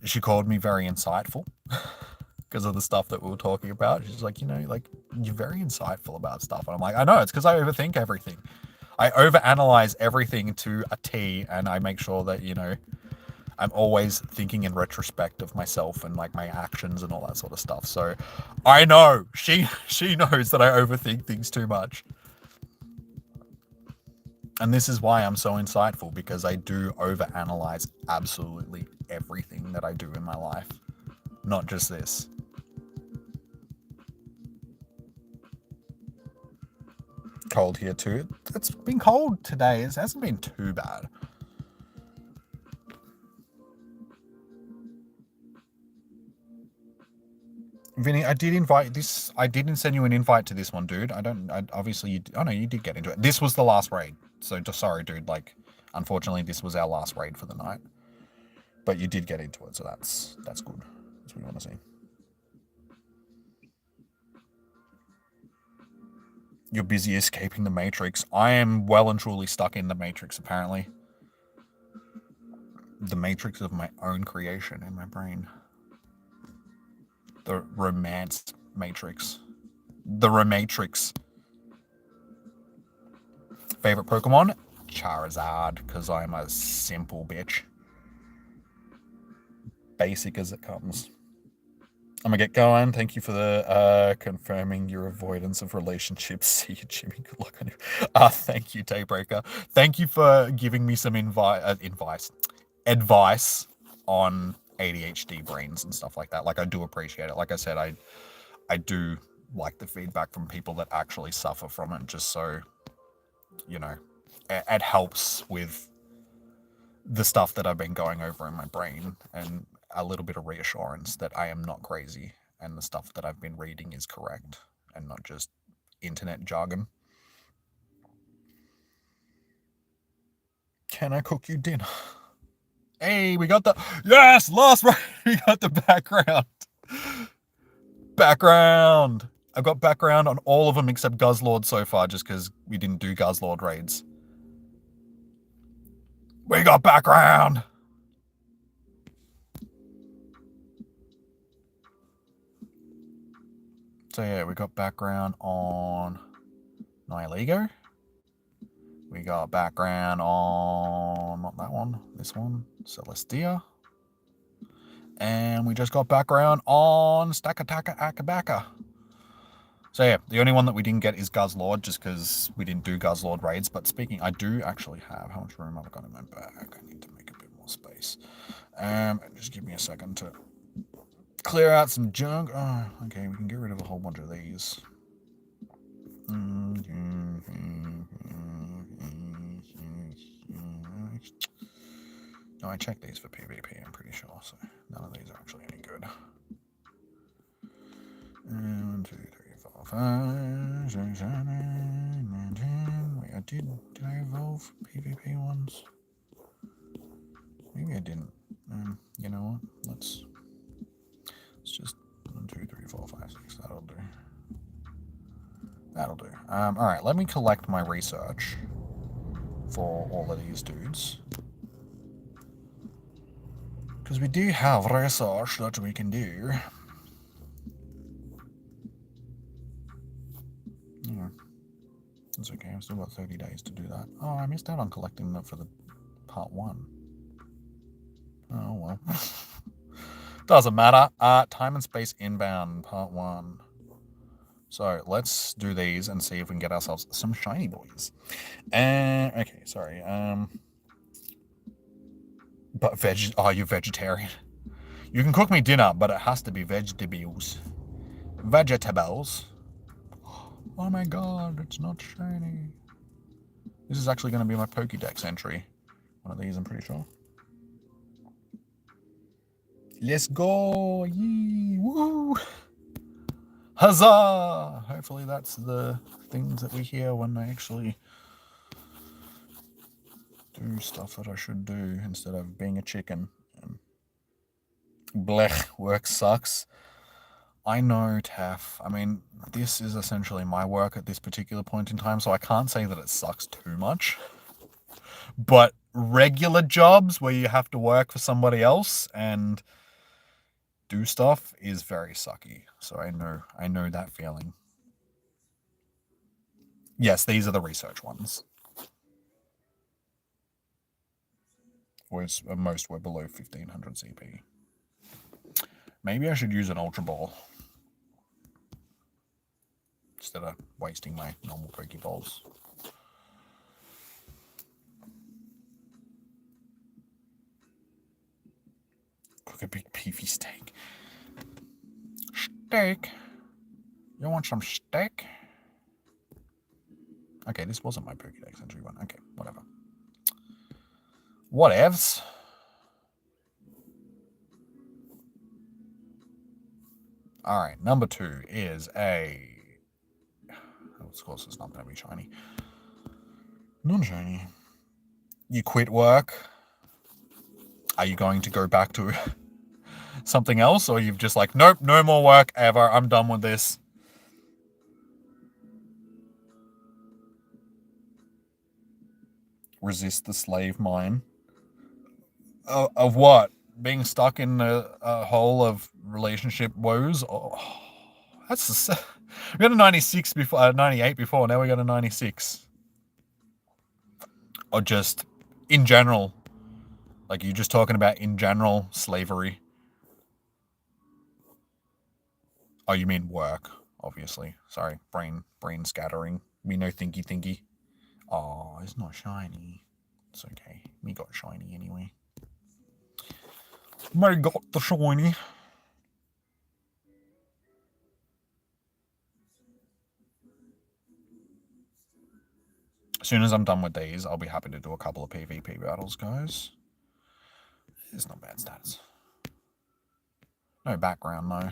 she called me very insightful because of the stuff that we were talking about. She's like, like, you're very insightful about stuff. And I'm like, I know, it's because I overthink everything. I overanalyze everything to a T, and I make sure that, I'm always thinking in retrospect of myself and like my actions and all that sort of stuff. So I know she knows that I overthink things too much. And this is why I'm so insightful, because I do overanalyze absolutely everything that I do in my life. Not just this. Cold here too. It's been cold today. It hasn't been too bad. Vinny, I didn't send you an invite to this one, dude. Obviously, oh no, you did get into it. This was the last raid. So, sorry, dude. Like, unfortunately, this was our last raid for the night. But you did get into it, so that's good. That's what we want to see. You're busy escaping the Matrix. I am well and truly stuck in the Matrix, apparently. The Matrix of my own creation in my brain. The romance Matrix. The Rematrix. Favorite Pokemon? Charizard, because I'm a simple bitch. Basic as it comes. I'm gonna get going. Thank you for the confirming your avoidance of relationships. See you, Jimmy. Good luck on you. Thank you, Daybreaker. Thank you for giving me some advice on ADHD brains and stuff like that. Like, I do appreciate it. Like I said, I do like the feedback from people that actually suffer from it, just so, you know, it helps with the stuff that I've been going over in my brain, and a little bit of reassurance that I am not crazy and the stuff that I've been reading is correct and not just internet jargon. Can I cook you dinner? Hey, we got the... Yes! Last right! We got the background. Background! I've got background on all of them except Guzzlord so far, just because we didn't do Guzzlord raids. We got background! So yeah, we got background on Nihilego. We got background on, not that one, this one, Celestia. And we just got background on Stakataka Akabaka. So yeah, the only one that we didn't get is Guzzlord, just because we didn't do Guzzlord raids. But speaking, I do actually have, how much room have I got in my bag? I need to make a bit more space. Just give me a second to clear out some junk. Oh, okay, we can get rid of a whole bunch of these. No, I checked these for PvP, I'm pretty sure, so none of these are actually any good. 1, 2, 3, 4, 5, 6, 7, 8, 9, 10. Wait, did I evolve PvP ones? Maybe I didn't. You know what? Let's just 1, 2, 3, 4, 5, 6. That'll do. That'll do. Alright, let me collect my research for all of these dudes. Because we do have research that we can do. Yeah. It's okay, I've still got 30 days to do that. Oh, I missed out on collecting that for the part 1. Oh, well. Doesn't matter. Time and Space Inbound, part 1. So let's do these and see if we can get ourselves some shiny boys. Okay, sorry. But you're vegetarian. You can cook me dinner, but it has to be vegetables. Vegetables. Oh my god, it's not shiny. This is actually going to be my Pokédex entry. One of these, I'm pretty sure. Let's go! Yee! Woo! Huzzah! Hopefully that's the things that we hear when I actually do stuff that I should do instead of being a chicken. Blech, work sucks. I know, Taff. I mean, this is essentially my work at this particular point in time, so I can't say that it sucks too much. But regular jobs where you have to work for somebody else and do stuff is very sucky. So I know that feeling. Yes, these are the research ones. Most were below 1500 CP. Maybe I should use an Ultra Ball instead of wasting my normal Pokeballs. Cook a big beefy steak. Steak? You want some steak? Okay, this wasn't my Pokédex entry one. Okay, whatever. Whatevs. Alright, number 2 is a... Of course, it's not going to be shiny. Non-shiny. You quit work. Are you going to go back to something else? Or you've just like, nope, no more work ever. I'm done with this. Resist the slave mine. Of what? Being stuck in a hole of relationship woes? Oh, that's... We got a 96 before, 98 before, now we got a 96. Or just in general? Like, you just talking about in general slavery? Oh, you mean work, obviously. Sorry, brain scattering. Me no thinky. Oh, it's not shiny. It's okay. Me got shiny anyway. Me got the shiny. As soon as I'm done with these, I'll be happy to do a couple of PvP battles, guys. It's not bad stats. No background, though.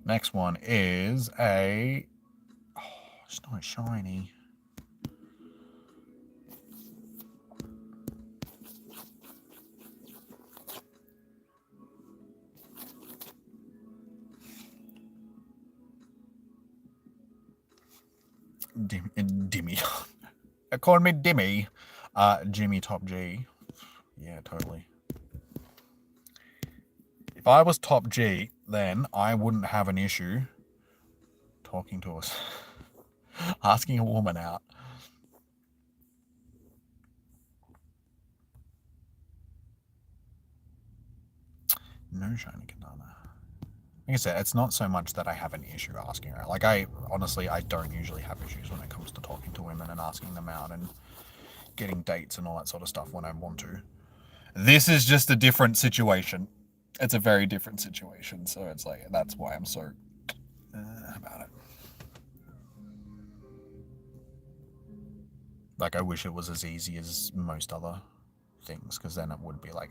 Next one is a... Oh, it's not shiny. Dimmy. Call me Dimmy. Jimmy Top G. Yeah, totally. If I was Top G, then I wouldn't have an issue talking to us. Asking a woman out. No shiny katana. Like I said, it's not so much that I have an issue asking her. Like, honestly, I don't usually have issues when it comes to talking to women and asking them out and getting dates and all that sort of stuff when I want to. This is just a different situation. It's a very different situation, so it's like, that's why I'm so about it. Like, I wish it was as easy as most other things, because then it would be like,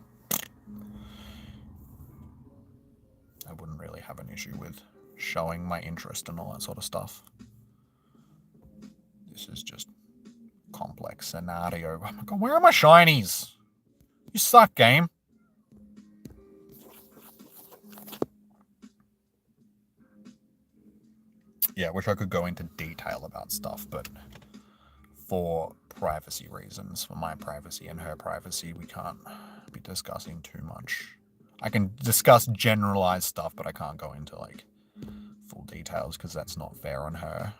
I wouldn't really have an issue with showing my interest and all that sort of stuff. This is just complex scenario. Oh my god, where are my shinies? You suck, game. Yeah, I wish I could go into detail about stuff, but for privacy reasons, for my privacy and her privacy, we can't be discussing too much. I can discuss generalized stuff, but I can't go into like full details because that's not fair on her,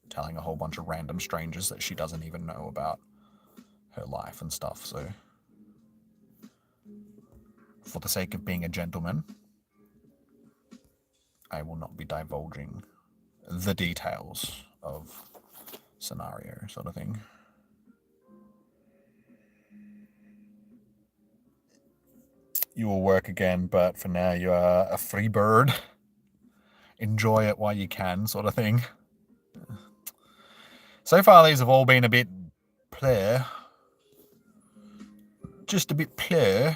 telling a whole bunch of random strangers that she doesn't even know about her life and stuff. So for the sake of being a gentleman, I will not be divulging the details of scenario sort of thing. You will work again, but for now you are a free bird. Enjoy it while you can, sort of thing. So far, these have all been a bit pleh. Just a bit pleh.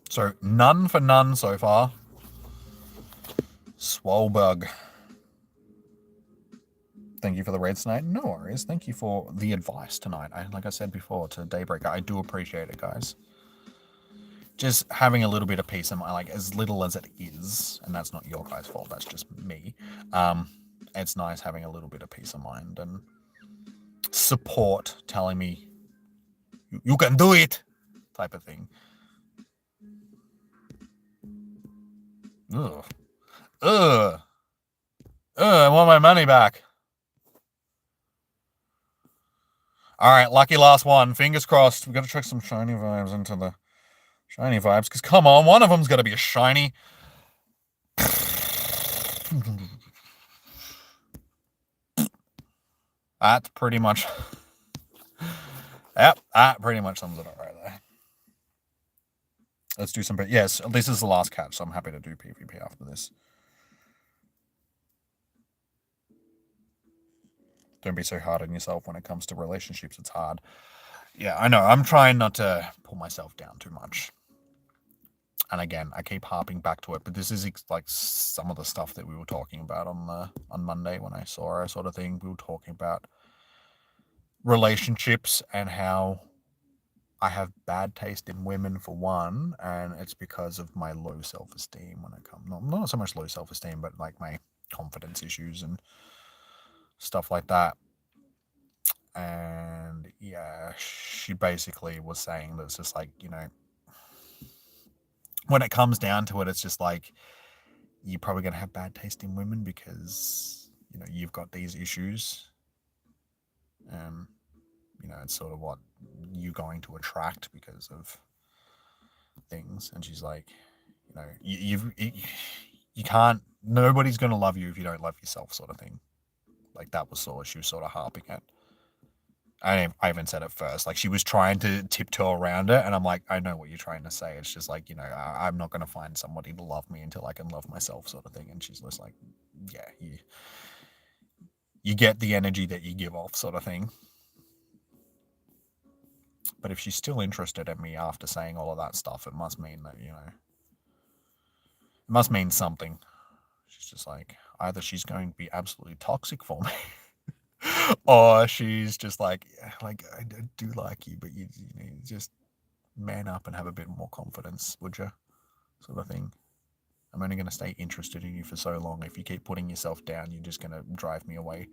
So, none for none so far. Swolbug. Thank you for the red snake. No worries. Thank you for the advice tonight. Like I said before to Daybreaker, I do appreciate it, guys. Just having a little bit of peace in mind, like as little as it is, and that's not your guys' fault, that's just me. It's nice having a little bit of peace of mind and support telling me, you can do it, type of thing. Ugh. I want my money back. All right, lucky last one. Fingers crossed. We've got to check some shiny vibes into the shiny vibes, because come on, one of them's got to be a shiny. That's pretty much... Yep, that pretty much sums it up right there. Let's do some... Yes, this is the last catch, so I'm happy to do PvP after this. Don't be so hard on yourself when it comes to relationships. It's hard. Yeah, I know. I'm trying not to pull myself down too much. And again, I keep harping back to it, but this is like some of the stuff that we were talking about on Monday when I saw her, sort of thing. We were talking about relationships and how I have bad taste in women for one, and it's because of my low self-esteem when it comes, not so much low self-esteem, but like my confidence issues and stuff like that. And yeah, she basically was saying that it's just like, when it comes down to it, it's just like, you're probably going to have bad taste in women because, you've got these issues. It's sort of what you're going to attract because of things. And she's like, you can't, nobody's going to love you if you don't love yourself, sort of thing. Like, that was sort of, she was sort of harping at. I even said it first. Like, she was trying to tiptoe around it, and I'm like, I know what you're trying to say. It's just like, I'm not going to find somebody to love me until I can love myself, sort of thing. And she's just like, yeah, you get the energy that you give off, sort of thing. But if she's still interested in me after saying all of that stuff, it must mean that, it must mean something. She's just like, either she's going to be absolutely toxic for me, or she's just like, yeah, like, I do like you, but you just man up and have a bit more confidence, would you? Sort of thing. I'm only going to stay interested in you for so long. If you keep putting yourself down, you're just going to drive me away.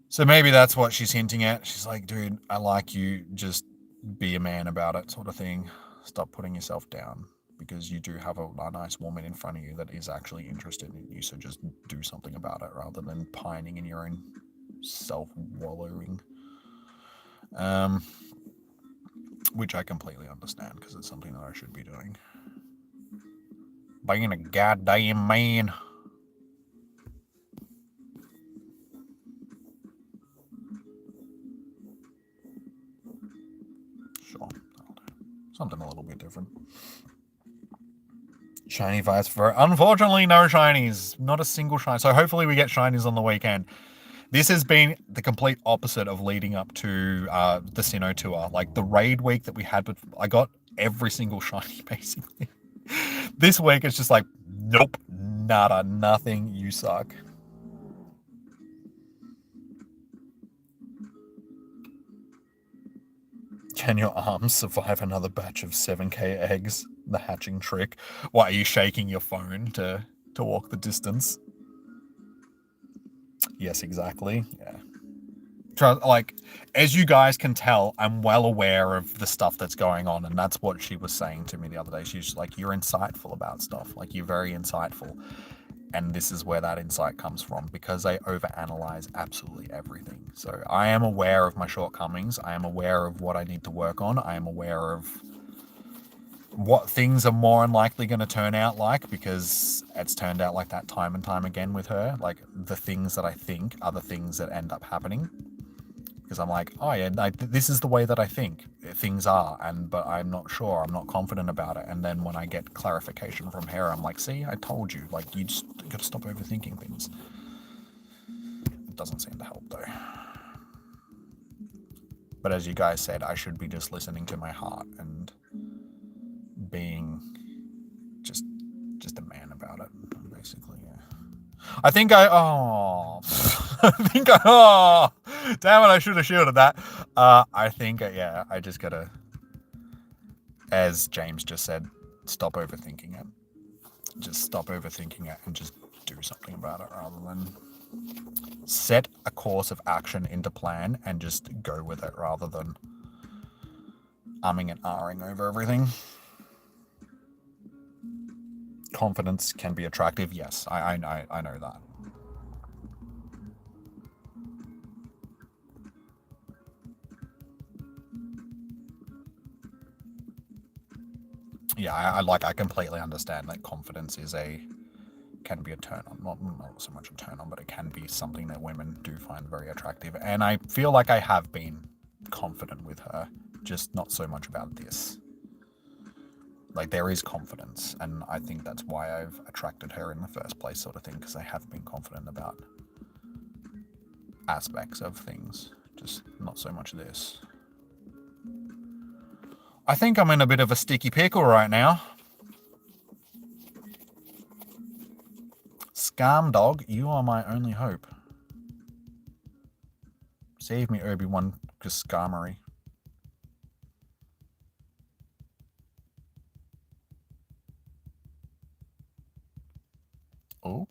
So maybe that's what she's hinting at. She's like, dude, I like you. Just be a man about it, sort of thing. Stop putting yourself down, because you do have a nice woman in front of you that is actually interested in you. So just do something about it rather than pining in your own self-wallowing. Which I completely understand, because it's something that I should be doing. Being a goddamn man. Sure, I'll do something a little bit different. Shiny Vice for unfortunately no shinies, not a single shiny. So hopefully we get shinies on the weekend. This has been the complete opposite of leading up to the Sinnoh tour. Like, the raid week that we had, but I got every single shiny basically. This week it's just like, nope, nada, nothing, you suck. Can your arms survive another batch of 7k eggs? The hatching trick. Why are you shaking your phone to walk the distance? Yes, exactly. Yeah. Like, as you guys can tell, I'm well aware of the stuff that's going on, and that's what she was saying to me the other day. She's like, you're insightful about stuff. Like, you're very insightful. And this is where that insight comes from, because I overanalyze absolutely everything. So I am aware of my shortcomings. I am aware of what I need to work on. I am aware of what things are more unlikely going to turn out like, because it's turned out like that time and time again with her. Like, the things that I think are the things that end up happening. Because I'm like, oh yeah, this is the way that I think things are, but I'm not sure, I'm not confident about it. And then when I get clarification from her, I'm like, see, I told you, like, you just got to stop overthinking things. It doesn't seem to help though. But as you guys said, I should be just listening to my heart and being just a man about it, basically. Yeah. I think I damn it, I should have shielded that. I think, yeah, I just gotta, as James just said, stop overthinking it. Just stop overthinking it and just do something about it, rather than set a course of action into plan and just go with it, rather than umming and ahhing over everything. Confidence can be attractive, yes, I know that. Yeah, I completely understand that confidence can be a turn on. Not so much a turn on, but it can be something that women do find very attractive. And I feel like I have been confident with her, just not so much about this. Like, there is confidence, and I think that's why I've attracted her in the first place, sort of thing, because I have been confident about aspects of things, just not so much this. I think I'm in a bit of a sticky pickle right now. Scam dog, you are my only hope. Save me, Obi-Wan Skarmory. Oh,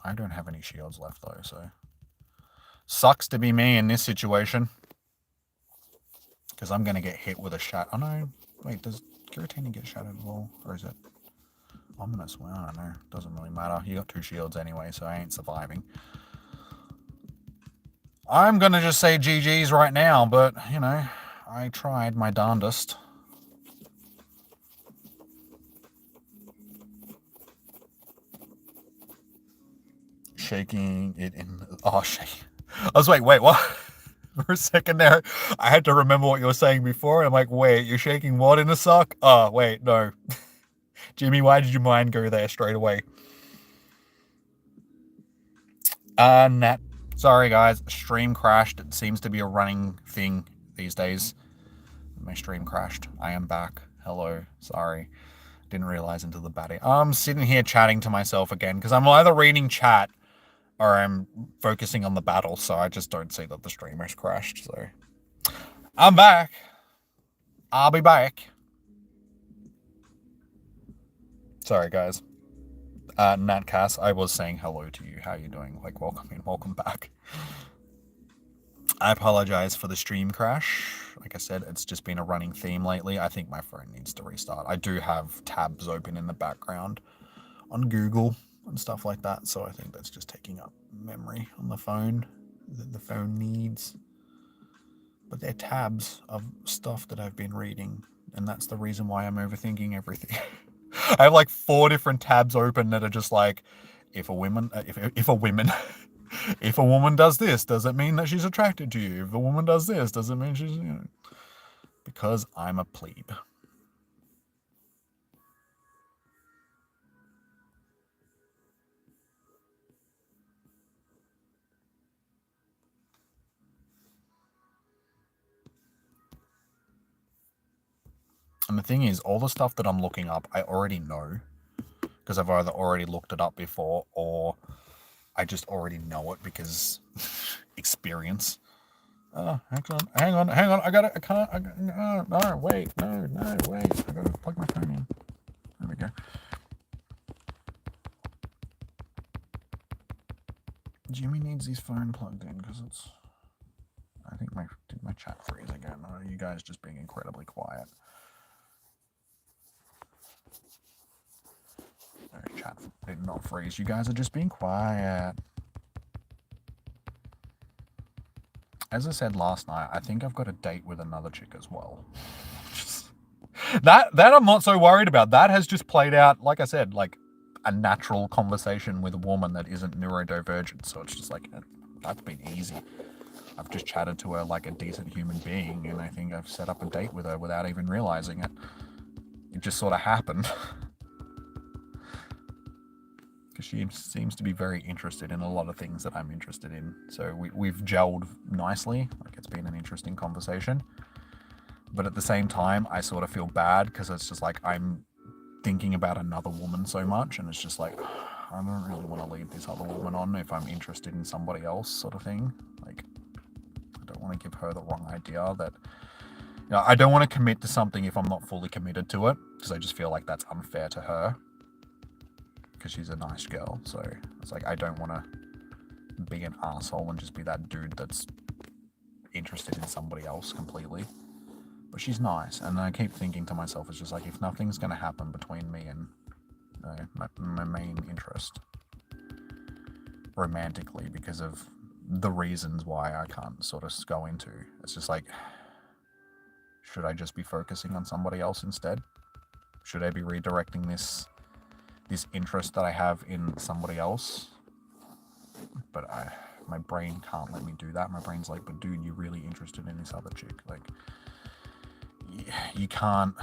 I don't have any shields left though, so Sucks to be me in this situation. Because I'm going to get hit with a shot. Oh no, wait, does Giratina get shattered at all? Or is it ominous? Well, I don't know. Doesn't really matter. You got 2 shields anyway, so I ain't surviving. I'm going to just say GG's right now, but, you know, I tried my darndest. Shaking it in... Oh, shake. I was like, wait, what? For a second there, I had to remember what you were saying before. I'm like, wait, you're shaking what in the sock? Oh, wait, no. Jimmy, why did your mind go there straight away? Nat. Sorry, guys. Stream crashed. It seems to be a running thing these days. My stream crashed. I am back. Hello. Sorry. Didn't realize until the batting. I'm sitting here chatting to myself again because I'm either reading chat or I'm focusing on the battle, so I just don't see that the streamer's crashed. So I'm back. I'll be back. Sorry, guys. Nat Cass, I was saying hello to you. How are you doing? Like, welcome in, welcome back. I apologize for the stream crash. Like I said, it's just been a running theme lately. I think my phone needs to restart. I do have tabs open in the background on Google and stuff like that, so I think that's just taking up memory on the phone that the phone needs. But they're tabs of stuff that I've been reading, and that's the reason why I'm overthinking everything. I have like 4 different tabs open that are just like, if a woman does this, does it mean that she's attracted to you? If a woman does this, does it mean she's, you know, because I'm a plebe. And the thing is, all the stuff that I'm looking up, I already know, because I've either already looked it up before or I just already know it because experience. Hang on. I can't. No, wait. I gotta plug my phone in. There we go. Jimmy needs his phone plugged in because it's... I think did my chat freeze again? Or are you guys just being incredibly quiet? No, chat did not freeze. You guys are just being quiet. As I said last night, I think I've got a date with another chick as well. that I'm not so worried about. That has just played out, like I said, like a natural conversation with a woman that isn't neurodivergent. So it's just like, that's been easy. I've just chatted to her like a decent human being, and I think I've set up a date with her without even realizing it. It just sort of happened. Because she seems to be very interested in a lot of things that I'm interested in. So we've gelled nicely. Like, it's been an interesting conversation. But at the same time, I sort of feel bad because it's just like I'm thinking about another woman so much, and it's just like, I don't really want to lead this other woman on if I'm interested in somebody else, sort of thing. Like, I don't want to give her the wrong idea that, you know, I don't want to commit to something if I'm not fully committed to it, because I just feel like that's unfair to her, because she's a nice girl. So it's like, I don't want to be an asshole and just be that dude that's interested in somebody else completely. But she's nice, and I keep thinking to myself, it's just like, if nothing's going to happen between me and my main interest romantically because of the reasons why I can't sort of go into, it's just like, should I just be focusing on somebody else instead? Should I be redirecting this interest that I have in somebody else? But my brain can't let me do that. My brain's like, but dude, you're really interested in this other chick. Like, you can't...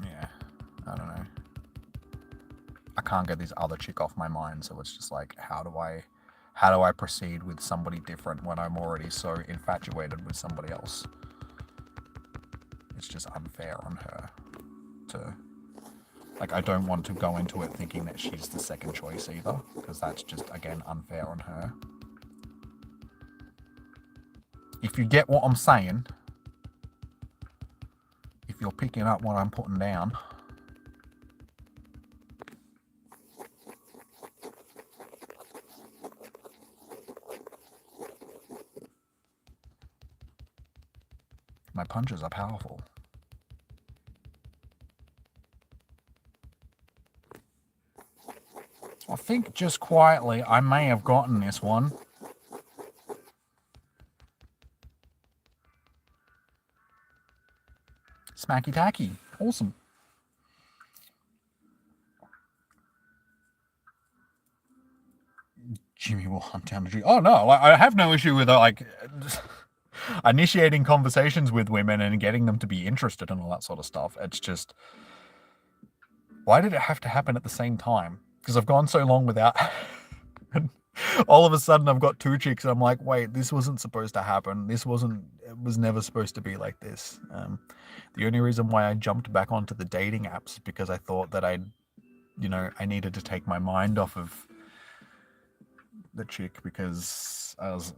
Yeah, I don't know. I can't get this other chick off my mind, so it's just like, how do I proceed with somebody different when I'm already so infatuated with somebody else? It's just unfair on her to... Like, I don't want to go into it thinking that she's the second choice either, because that's just, again, unfair on her. If you get what I'm saying, if you're picking up what I'm putting down... punches are powerful. I think just quietly I may have gotten this one. Smacky tacky. Awesome. Jimmy will hunt down the tree. Oh no, I have no issue with like initiating conversations with women and getting them to be interested and all that sort of stuff. It's just, why did it have to happen at the same time? Because I've gone so long without. All of a sudden I've got two chicks and I'm like, wait, this wasn't supposed to happen. It was never supposed to be like this. The only reason why I jumped back onto the dating apps because I thought that I needed to take my mind off of the chick because I was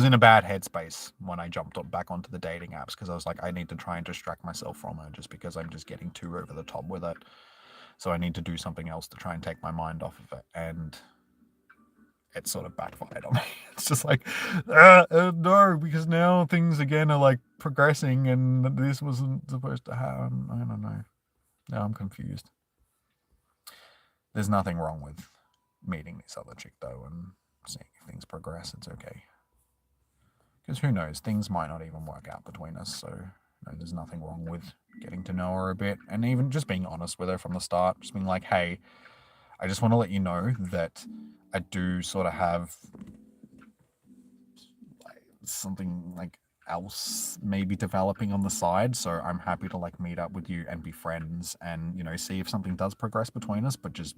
in a bad headspace when I jumped back onto the dating apps because I was like, I need to try and distract myself from her just because I'm just getting too over the top with it. So I need to do something else to try and take my mind off of it. And it sort of backfired on me. It's just like, no, because now things again are like progressing and this wasn't supposed to happen. I don't know. Now I'm confused. There's nothing wrong with meeting this other chick though and seeing if things progress. It's okay. Because who knows, things might not even work out between us. So there's nothing wrong with getting to know her a bit and even just being honest with her from the start. Just being like, hey, I just want to let you know that I do sort of have something like else maybe developing on the side. So I'm happy to like meet up with you and be friends and, see if something does progress between us, but just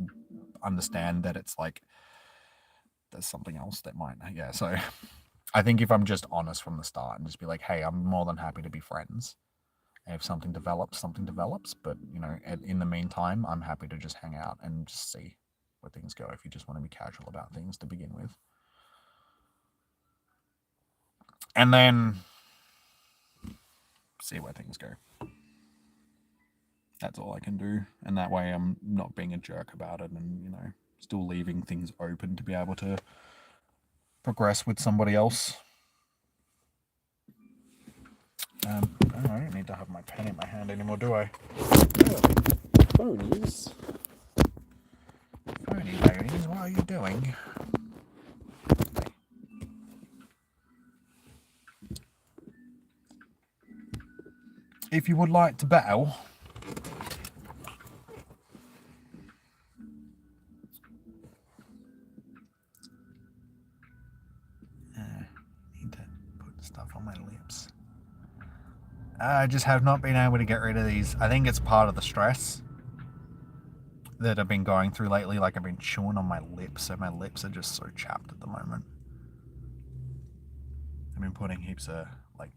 understand that it's like, there's something else that might, yeah. So I think if I'm just honest from the start and just be like, hey, I'm more than happy to be friends. And if something develops. But, in the meantime, I'm happy to just hang out and just see where things go if you just want to be casual about things to begin with. And then see where things go. That's all I can do. And that way I'm not being a jerk about it and, still leaving things open to be able to progress with somebody else. I don't need to have my pen in my hand anymore, do I? Phonies. Phony ladies, what are you doing? If you would like to battle, need to put stuff on my lips. I just have not been able to get rid of these. I think it's part of the stress that I've been going through lately. Like I've been chewing on my lips, so my lips are just so chapped at the moment. I've been putting heaps of like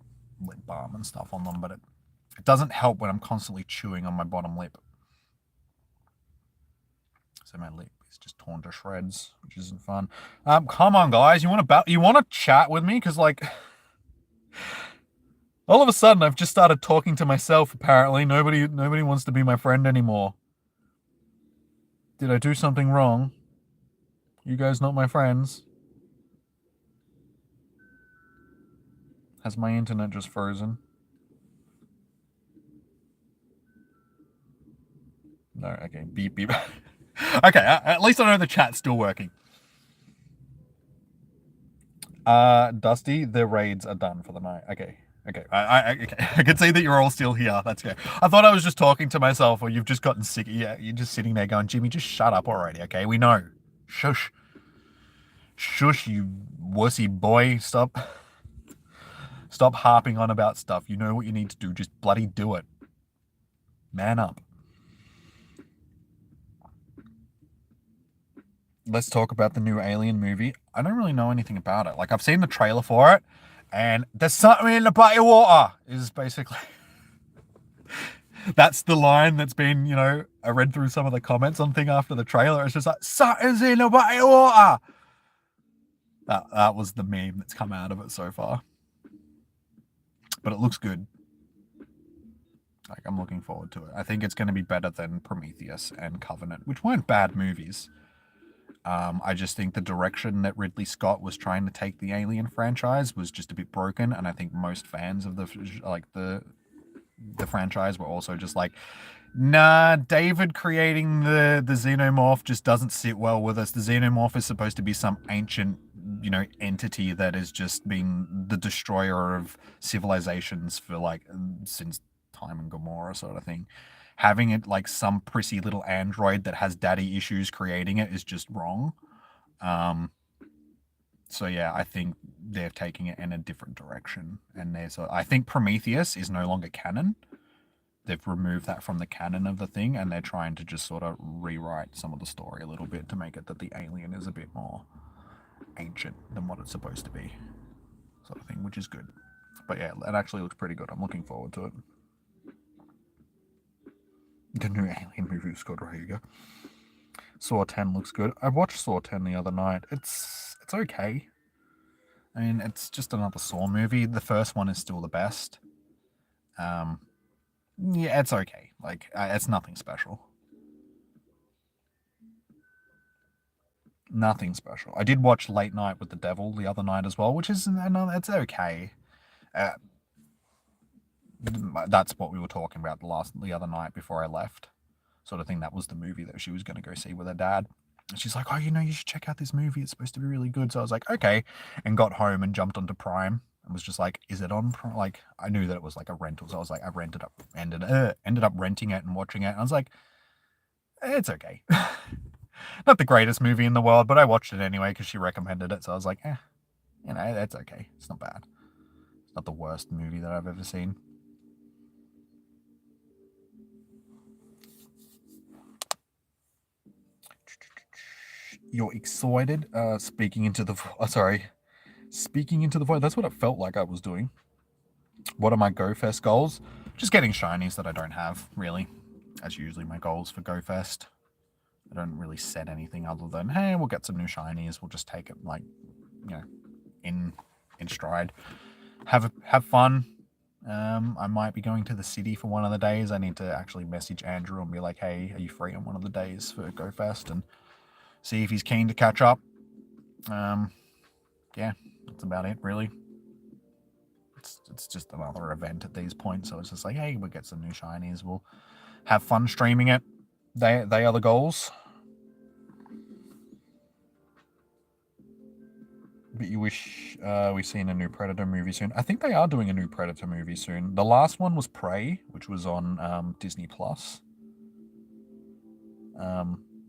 lip balm and stuff on them, but it doesn't help when I'm constantly chewing on my bottom lip. So my lip is just torn to shreds, which isn't fun. Come on, guys, you want to chat with me? Because like, all of a sudden, I've just started talking to myself. Apparently, nobody wants to be my friend anymore. Did I do something wrong? You guys not my friends? Has my internet just frozen? No, okay, beep, beep. Okay, at least I know the chat's still working. Dusty, the raids are done for the night. Okay. I can see that you're all still here. That's good. I thought I was just talking to myself, or you've just gotten sick. Yeah, you're just sitting there going, Jimmy, just shut up already, okay? We know. Shush. Shush, you wussy boy. Stop harping on about stuff. You know what you need to do. Just bloody do it. Man up. Let's talk about the new Alien movie. I don't really know anything about it. Like, I've seen the trailer for it, and there's something in the bloody water, is basically... That's the line that's been, I read through some of the comments on thing after the trailer. It's just like, something's in the bloody water. That was the meme that's come out of it so far. But it looks good. Like, I'm looking forward to it. I think it's going to be better than Prometheus and Covenant, which weren't bad movies. I just think the direction that Ridley Scott was trying to take the Alien franchise was just a bit broken, and I think most fans of the franchise were also just like, nah, David creating the xenomorph just doesn't sit well with us. The xenomorph is supposed to be some ancient, entity that has just been the destroyer of civilizations for since time and Gomorrah sort of thing. Having it like some prissy little android that has daddy issues creating it is just wrong. So yeah, I think they're taking it in a different direction. And I think Prometheus is no longer canon. They've removed that from the canon of the thing, and they're trying to just sort of rewrite some of the story a little bit to make it that the alien is a bit more ancient than what it's supposed to be, sort of thing, which is good. But yeah, it actually looks pretty good. I'm looking forward to it. The new Alien movie was good. Right, you go. Saw 10 looks good. I watched Saw 10 the other night. It's okay. I mean, it's just another Saw movie. The first one is still the best. Yeah, it's okay. It's nothing special. Nothing special. I did watch Late Night with the Devil the other night as well, which is it's okay. That's what we were talking about the other night before I left, sort of thing. That was the movie that she was going to go see with her dad. And she's like, oh, you should check out this movie. It's supposed to be really good. So I was like, okay, and got home and jumped onto Prime and was just like, is it on Prime? Like, I knew that it was like a rental, so I was like, ended up renting it and watching it. And I was like, it's okay. Not the greatest movie in the world, but I watched it anyway because she recommended it. So I was like, that's okay. It's not bad. It's not the worst movie that I've ever seen. You're excited? Speaking into the void. That's what it felt like I was doing. What are my GoFest goals? Just getting shinies that I don't have, really. As usually my goals for GoFest. I don't really set anything other than, hey, we'll get some new shinies. We'll just take it in stride. Have fun. I might be going to the city for one of the days. I need to actually message Andrew and be like, hey, are you free on one of the days for GoFest? And see if he's keen to catch up. Yeah, that's about it, really. It's just another event at these points, so it's just like, hey, we'll get some new shinies. We'll have fun streaming it. They are the goals. But you wish we've seen a new Predator movie soon. I think they are doing a new Predator movie soon. The last one was Prey, which was on Disney Plus.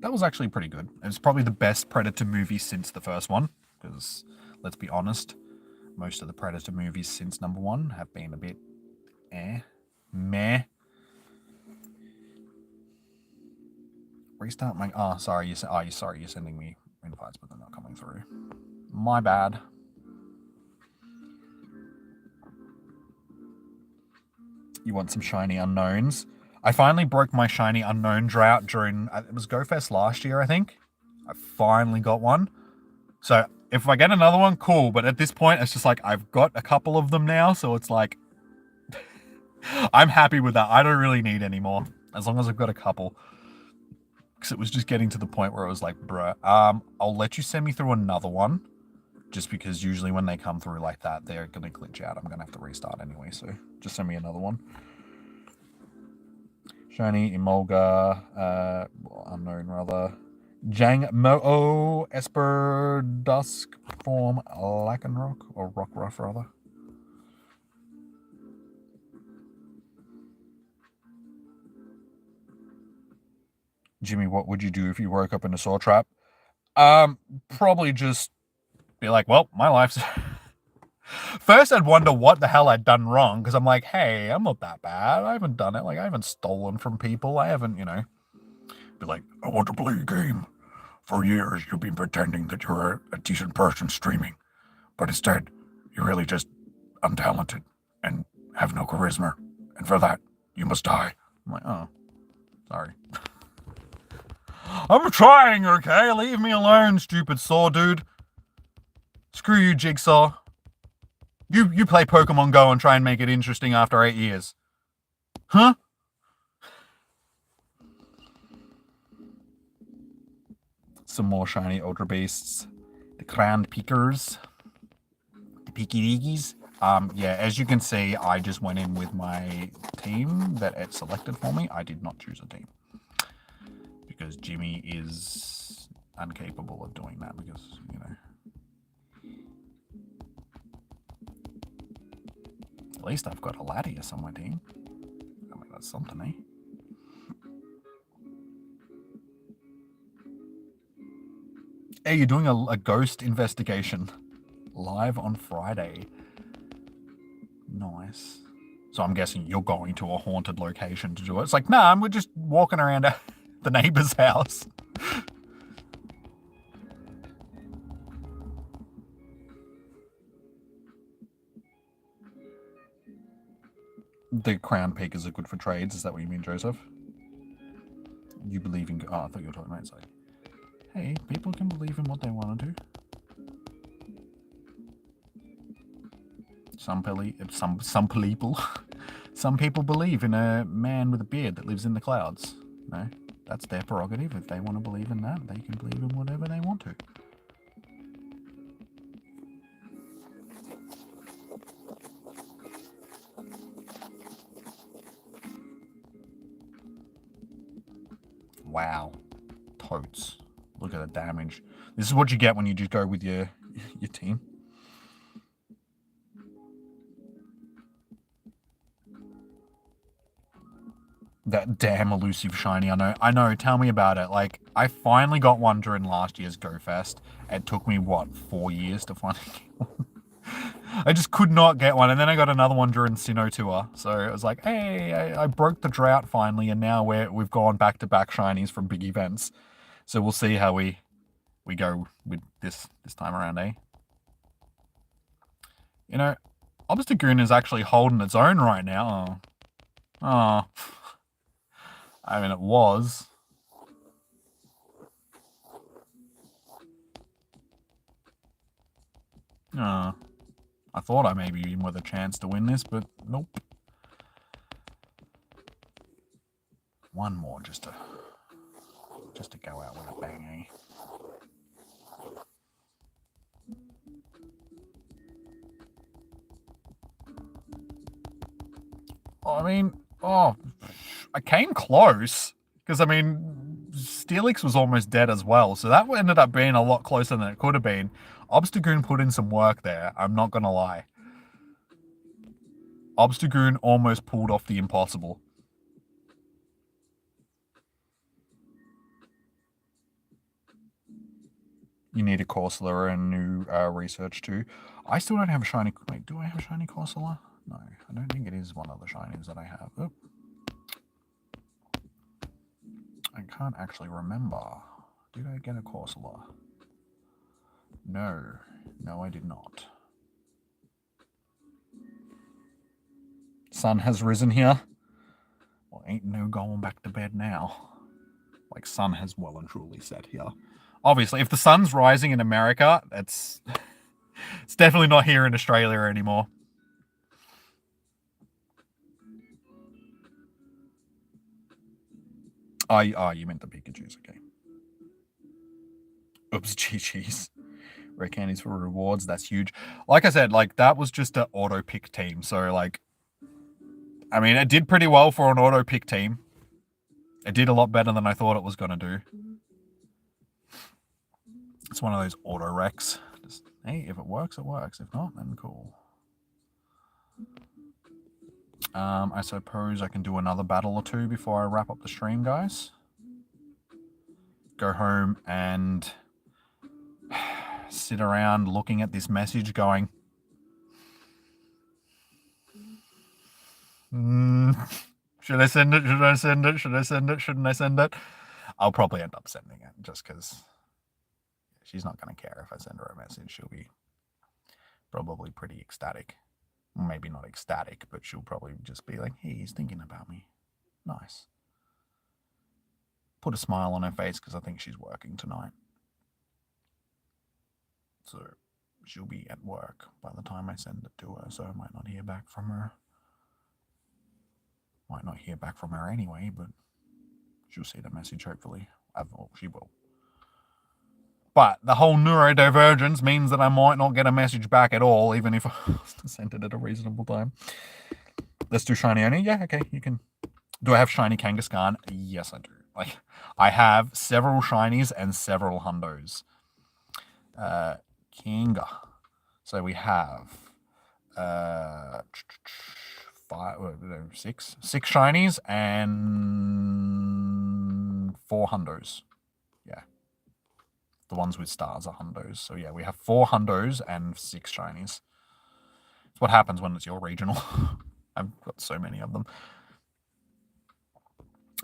That was actually pretty good. It's probably the best Predator movie since the first one, because let's be honest, most of the Predator movies since number one have been a bit meh. Restart my sorry, you're sending me invites, but they're not coming through. My bad. You want some shiny unknowns? I finally broke my shiny unknown drought during, it was GoFest last year, I think. I finally got one. So if I get another one, cool. But at this point, it's just like, I've got a couple of them now. So it's like, I'm happy with that. I don't really need any more, as long as I've got a couple. Because it was just getting to the point where it was like, bruh, I'll let you send me through another one. Just because usually when they come through like that, they're going to glitch out. I'm going to have to restart anyway. So just send me another one. Shiny, Emolga, unknown rather. Jang Mo Esper Dusk form Lycanroc, or Rockruff rather. Jimmy, what would you do if you woke up in a saw trap? Probably just be like, well, my life's... First, I'd wonder what the hell I'd done wrong, because I'm like, hey, I'm not that bad. I haven't done it. Like, I haven't stolen from people. I haven't, be like, I want to play a game. For years, you've been pretending that you're a decent person streaming, but instead, you're really just untalented and have no charisma. And for that, you must die. I'm like, oh, sorry. I'm trying, okay? Leave me alone, stupid saw dude. Screw you, Jigsaw. You play Pokemon Go and try and make it interesting after 8 years. Huh? Some more shiny Ultra Beasts. The Grand Peakers. The Peaky Diggies. Yeah, as you can see, I just went in with my team that it selected for me. I did not choose a team. Because Jimmy is incapable of doing that because, you know. At least I've got a Latias on my team. I mean, that's something, eh? Hey, you're doing a ghost investigation live on Friday. Nice. So I'm guessing you're going to a haunted location to do it. It's like, nah, we're just walking around the neighbor's house. The crown peakers are good for trades. Is that what you mean, Joseph? You believe in... Oh, I thought you were talking about inside. Hey, people can believe in what they want to do. Some people believe in a man with a beard that lives in the clouds. No, that's their prerogative. If they want to believe in that, they can believe in whatever they want to. Wow. Totes. Look at the damage. This is what you get when you just go with your team. That damn elusive shiny, I know, tell me about it. Like, I finally got one during last year's Go Fest. It took me, what, 4 years to finally get one? I just could not get one, and then I got another one during Sinnoh Tour. So it was like, hey, I broke the drought finally, and now we've gone back-to-back shinies from big events. So we'll see how we go with this time around, eh? You know, Obstagoon is actually holding its own right now. Oh. I mean, it was. I thought I maybe even with a chance to win this, but nope. One more just to go out with a bang, eh? I mean, I came close. Because, I mean, Steelix was almost dead as well. So that ended up being a lot closer than it could have been. Obstagoon put in some work there. I'm not going to lie. Obstagoon almost pulled off the impossible. You need a Corsola and new research too. I still don't have a shiny... Wait, do I have a shiny Corsola? No, I don't think it is one of the shinies that I have. Oh. I can't actually remember. Did I get a Corsola? No. No, I did not. Sun has risen here. Well, ain't no going back to bed now. Like, sun has well and truly set here. Obviously, if the sun's rising in America, it's definitely not here in Australia anymore. Oh, you meant the Pikachus, okay. Oops, GG's. Rare candies for rewards, that's huge. Like I said, like, that was just an auto-pick team, so, like, I mean, it did pretty well for an auto-pick team. It did a lot better than I thought it was going to do. It's one of those auto-wrecks. Just, hey, if it works, it works. If not, then cool. I suppose I can do another battle or two before I wrap up the stream, guys. Go home and sit around looking at this message going, should I send it? Should I send it? Should I send it? Shouldn't I send it? I'll probably end up sending it just because she's not going to care if I send her a message. She'll be probably pretty ecstatic. Maybe not ecstatic, but she'll probably just be like, hey, he's thinking about me. Nice. Put a smile on her face because I think she's working tonight. So she'll be at work by the time I send it to her, so I might not hear back from her. Might not hear back from her anyway, but she'll see the message hopefully. Well, she will. But the whole neurodivergence means that I might not get a message back at all, even if I sent it at a reasonable time. Let's do shiny only. Yeah, okay, you can. Do I have shiny Kangaskhan? Yes, I do. Like, I have several shinies and several hundos. Kinga. So we have six shinies and 4 hundos. Yeah. The ones with stars are hundos. So yeah, we have 4 hundos and 6 shinies. It's what happens when it's your regional. I've got so many of them.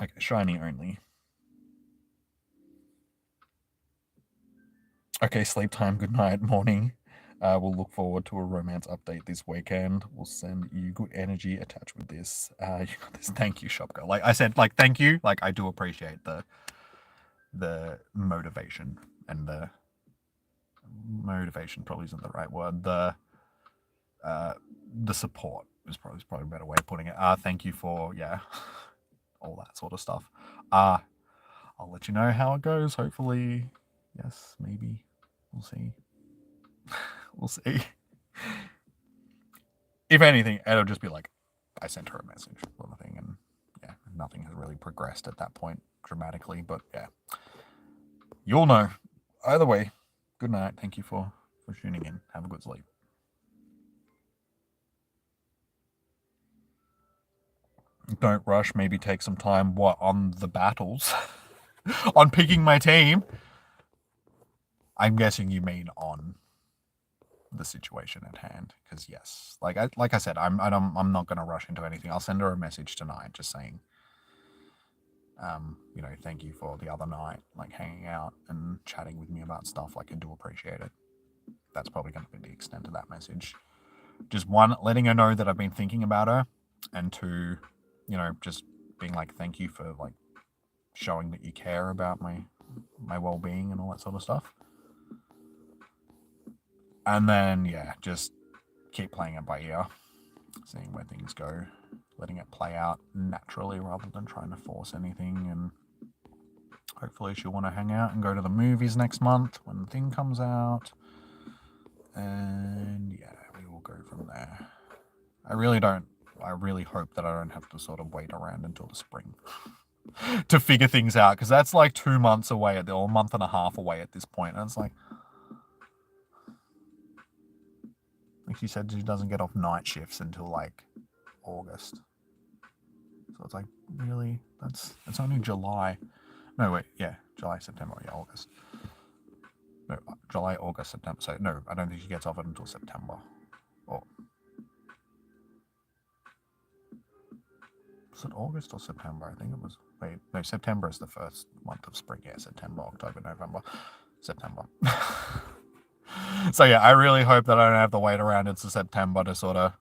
Okay, shiny only. Okay, sleep time, good night, morning. We'll look forward to a romance update this weekend. We'll send you good energy attached with this. You got this. Thank you, shop girl. Like I said, like thank you. Like I do appreciate the motivation, and the motivation probably isn't the right word. The support is probably a better way of putting it. Thank you for all that sort of stuff. I'll let you know how it goes. Hopefully, yes, maybe. We'll see. We'll see. If anything, it'll just be like, I sent her a message sort of thing, and yeah, nothing has really progressed at that point dramatically, but yeah. You'll know. Either way, good night. Thank you for tuning in. Have a good sleep. Don't rush. Maybe take some time. What, on the battles? On picking my team? I'm guessing you mean on the situation at hand, because yes, like I said, I'm not going to rush into anything. I'll send her a message tonight just saying, thank you for the other night, like hanging out and chatting with me about stuff. Like, I do appreciate it. That's probably going to be the extent of that message. Just 1, letting her know that I've been thinking about her, and 2, just being like, thank you for like showing that you care about my well-being and all that sort of stuff. And then, yeah, just keep playing it by ear, seeing where things go, letting it play out naturally rather than trying to force anything. And hopefully she'll want to hang out and go to the movies next month when the thing comes out. And yeah, we will go from there. I really hope that I don't have to sort of wait around until the spring to figure things out, because that's like 2 months away or a month and a half away at this point. And it's like she said, she doesn't get off night shifts until like August. So it's like, really? It's only July. No, wait, yeah, July, September, yeah, August. No, July, August, September. So no, I don't think she gets off it until September. Or was it August or September? I think it was. Wait, no, September is the first month of spring. Yeah, September, October, November, September. So yeah, I really hope that I don't have to wait around until September to sort of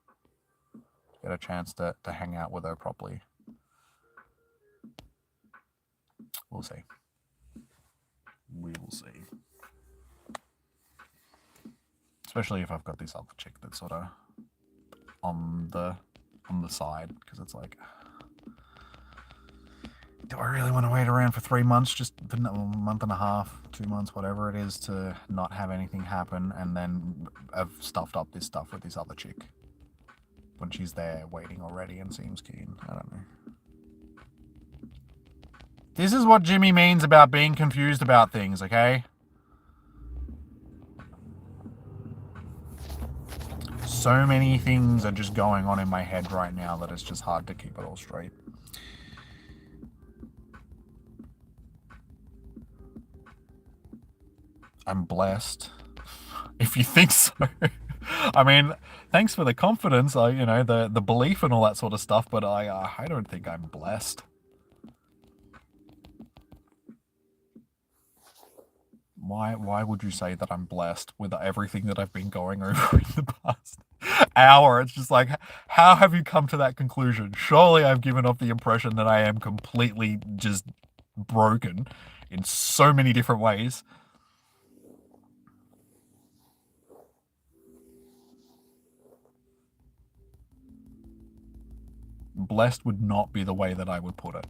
get a chance to hang out with her properly. We'll see. We will see. Especially if I've got this other chick that's sort of on the side, because it's like, do I really want to wait around for 3 months, just for a month and a half, 2 months, whatever it is, to not have anything happen, and then I've stuffed up this stuff with this other chick when she's there waiting already and seems keen? I don't know. This is what Jimmy means about being confused about things, okay? So many things are just going on in my head right now that it's just hard to keep it all straight. I'm blessed. If you think so. I mean, thanks for the confidence, the belief and all that sort of stuff, but I don't think I'm blessed. Why would you say that I'm blessed with everything that I've been going over in the past hour? It's just like, how have you come to that conclusion? Surely I've given off the impression that I am completely just broken in so many different ways. Blessed would not be the way that I would put it.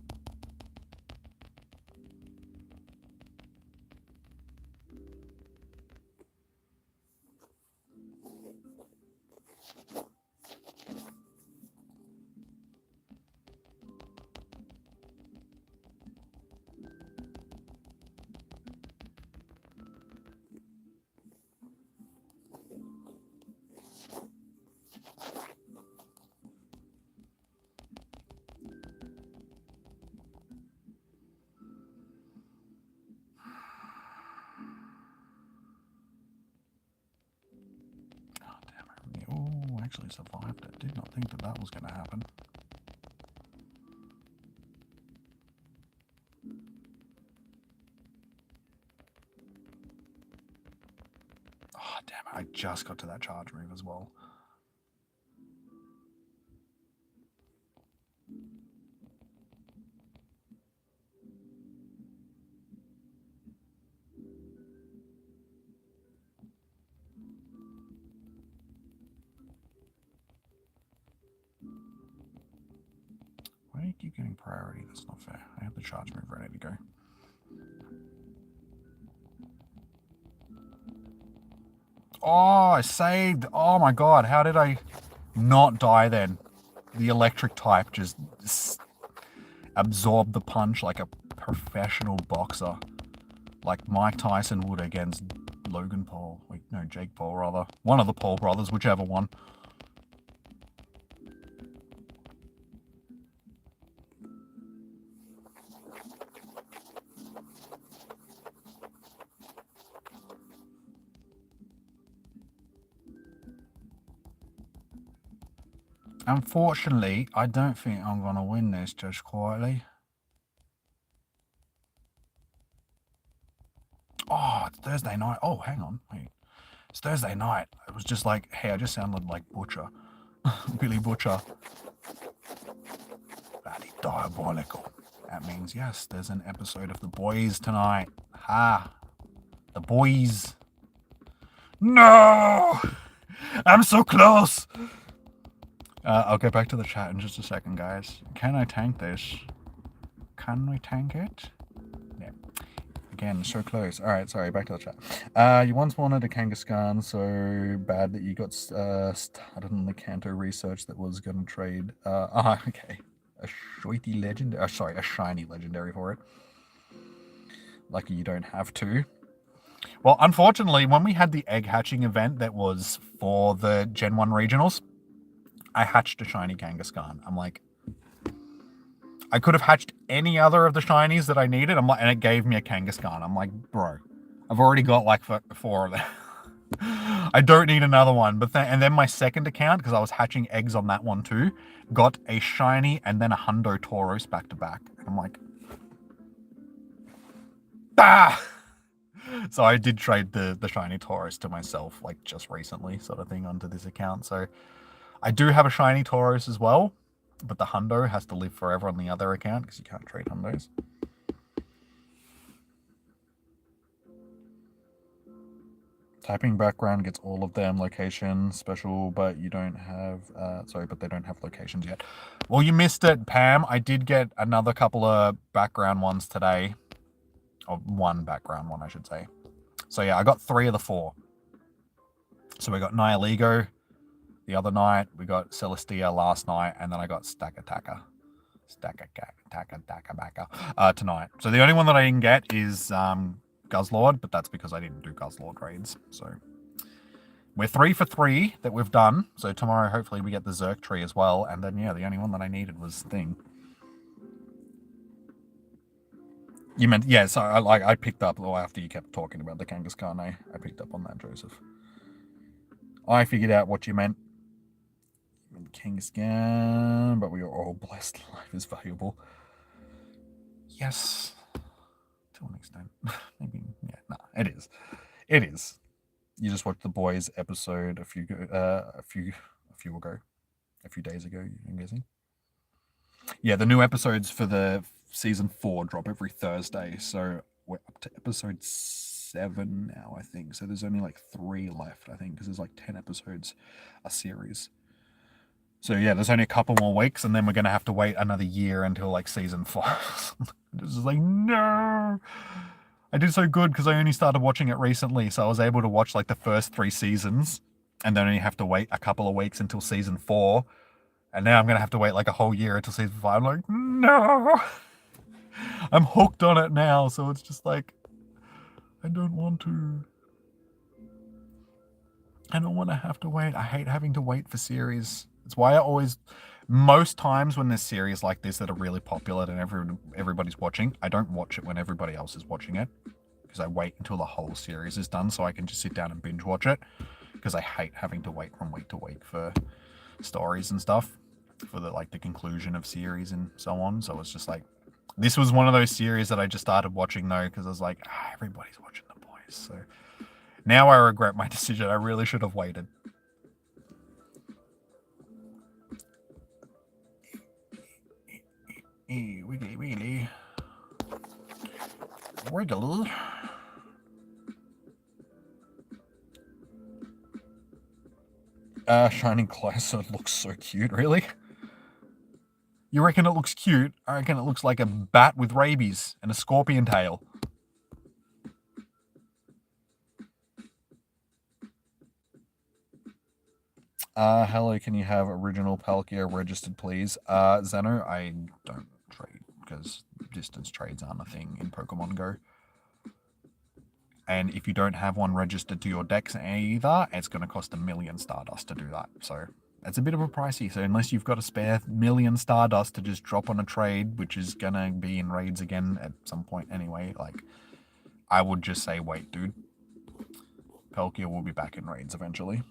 actually survived it. Did not think that that was going to happen. Oh, damn it. I just got to that charge move as well. Why do you keep getting priority? That's not fair. I have the charge move ready to go. Oh, I saved. Oh my god, how did I not die then? The electric type just absorbed the punch like a professional boxer. Like Mike Tyson would against Logan Paul. Wait, no, Jake Paul rather. One of the Paul brothers, whichever one. Unfortunately, I don't think I'm going to win this just quietly. Oh, it's Thursday night. Oh, hang on. Wait. It's Thursday night. It was just like, hey, I just sounded like Butcher. Billy Butcher. Bloody diabolical. That means, yes, there's an episode of The Boys tonight. Ha. The Boys. No! I'm so close! I'll get back to the chat in just a second, guys. Can I tank this? Can we tank it? Yeah. Again, so close. Alright, sorry, back to the chat. You once wanted a Kangaskhan so bad that you got started on the Kanto research that was going to trade. Okay. A shiny legendary. Sorry, a shiny legendary for it. Lucky you don't have to. Well, unfortunately, when we had the egg hatching event that was for the Gen 1 regionals, I hatched a shiny Kangaskhan. I'm like, I could have hatched any other of the shinies that I needed. I'm like, and it gave me a Kangaskhan. I'm like, bro, I've already got like 4 of them. I don't need another one. But then my second account, because I was hatching eggs on that one too, got a shiny and then a Hundo Tauros back to back. And I'm like, ah! So I did trade the shiny Tauros to myself, like just recently, sort of thing, onto this account. So I do have a shiny Tauros as well, but the Hundo has to live forever on the other account because you can't trade Hundos. Typing background gets all of them location special, but you don't have, but they don't have locations yet. Well, you missed it, Pam. I did get another couple of background ones today. Or one background one, I should say. So yeah, I got 3 of the 4. So we got Nihilego the other night, we got Celestia last night, and then I got Stakataka tonight. So the only one that I didn't get is Guzzlord, but that's because I didn't do Guzzlord raids. So we're 3 for 3 that we've done. So tomorrow, hopefully, we get the Zerk tree as well. And then, yeah, the only one that I needed was Thing. You meant, yeah, so I picked up, well, after you kept talking about the Kangaskhan, I picked up on that, Joseph. I figured out what you meant. Kangaskhan, but we are all blessed. Life is valuable. Yes, to an extent. Maybe, yeah, no, it is. It is. You just watched The Boys episode a few days ago, I'm guessing. Yeah, the new episodes for the season 4 drop every Thursday, so we're up to episode 7 now, I think. So there's only like 3 left, I think, because there's like 10 episodes a series. So yeah, there's only a couple more weeks, and then we're going to have to wait another year until like season 5. It's just like, no! I did so good because I only started watching it recently, so I was able to watch like the first 3 seasons, and then only have to wait a couple of weeks until season 4. And now I'm going to have to wait like a whole year until season 5. I'm like, no! I'm hooked on it now, so it's just like, I don't want to. I don't want to have to wait. I hate having to wait for series. It's why I always, most times when there's series like this that are really popular and everybody's watching, I don't watch it when everybody else is watching it, because I wait until the whole series is done so I can just sit down and binge watch it. because I hate having to wait from week to week for stories and stuff, for the conclusion of series and so on. So it's just like, this was one of those series that I just started watching though, because I was like, everybody's watching The Boys. So now I regret my decision. I really should have waited. Wiggly, wiggly. Wiggle. Shining Closer looks so cute, really? You reckon it looks cute? I reckon it looks like a bat with rabies and a scorpion tail. Hello, can you have original Palkia registered, please? Zeno, I don't trade because distance trades aren't a thing in Pokemon Go. And if you don't have one registered to your Dex either, it's going to cost 1,000,000 Stardust to do that. So it's a bit of a pricey. So unless you've got a spare 1,000,000 Stardust to just drop on a trade, which is going to be in raids again at some point anyway, I would just say wait, dude. Palkia will be back in raids eventually.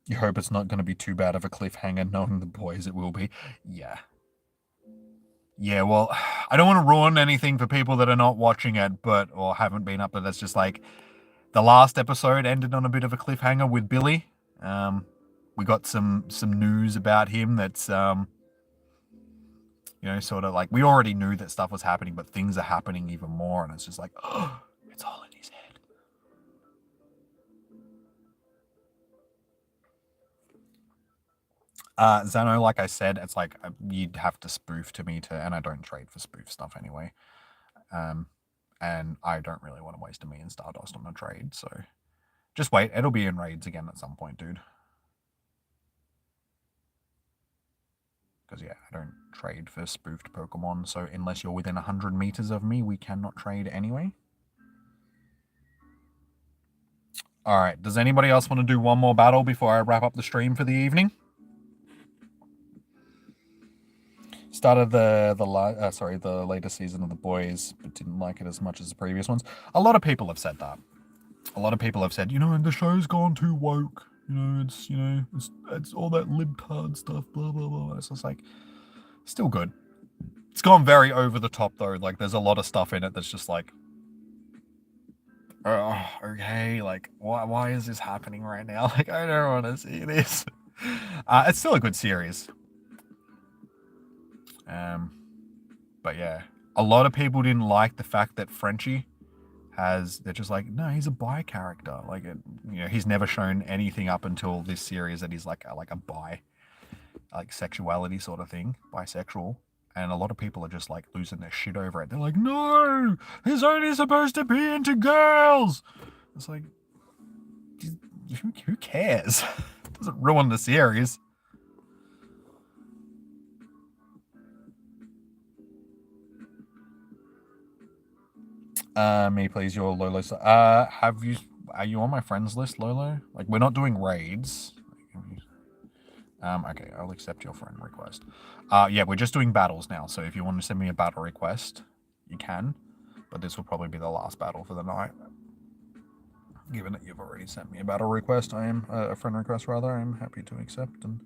You hope it's not going to be too bad of a cliffhanger, knowing The Boys it will be. Yeah. Yeah, well, I don't want to ruin anything for people that are not watching it, or haven't been up, but that's just the last episode ended on a bit of a cliffhanger with Billy. We got some news about him that's, sort of we already knew that stuff was happening, but things are happening even more, and it's just oh, it's all in his head. Zano, like I said, it's you'd have to spoof to me and I don't trade for spoof stuff anyway. And I don't really want to waste 1,000,000 Stardust on a trade, so just wait. It'll be in raids again at some point, dude. Because, yeah, I don't trade for spoofed Pokemon, so unless you're within 100 meters of me, we cannot trade anyway. Alright, does anybody else want to do one more battle before I wrap up the stream for the evening? Started the latest season of The Boys, but didn't like it as much as the previous ones. A lot of people have said that. A lot of people have said, the show's gone too woke. It's all that libtard stuff, blah, blah, blah. It's just still good. It's gone very over the top, though. There's a lot of stuff in it that's just okay, why is this happening right now? I don't want to see this. It's still a good series. But yeah, a lot of people didn't like the fact that Frenchie they're just no, he's a bi character. He's never shown anything up until this series that he's like a bi, sexuality sort of thing, bisexual. And a lot of people are just losing their shit over it. They're like, no, he's only supposed to be into girls. It's who cares? It doesn't ruin the series. Me, please, your Lolo. Are you on my friends list, Lolo? We're not doing raids. Okay, I'll accept your friend request. Yeah, we're just doing battles now, so if you want to send me a battle request, you can, but this will probably be the last battle for the night. Given that you've already sent me a battle request, a friend request rather, I'm happy to accept. And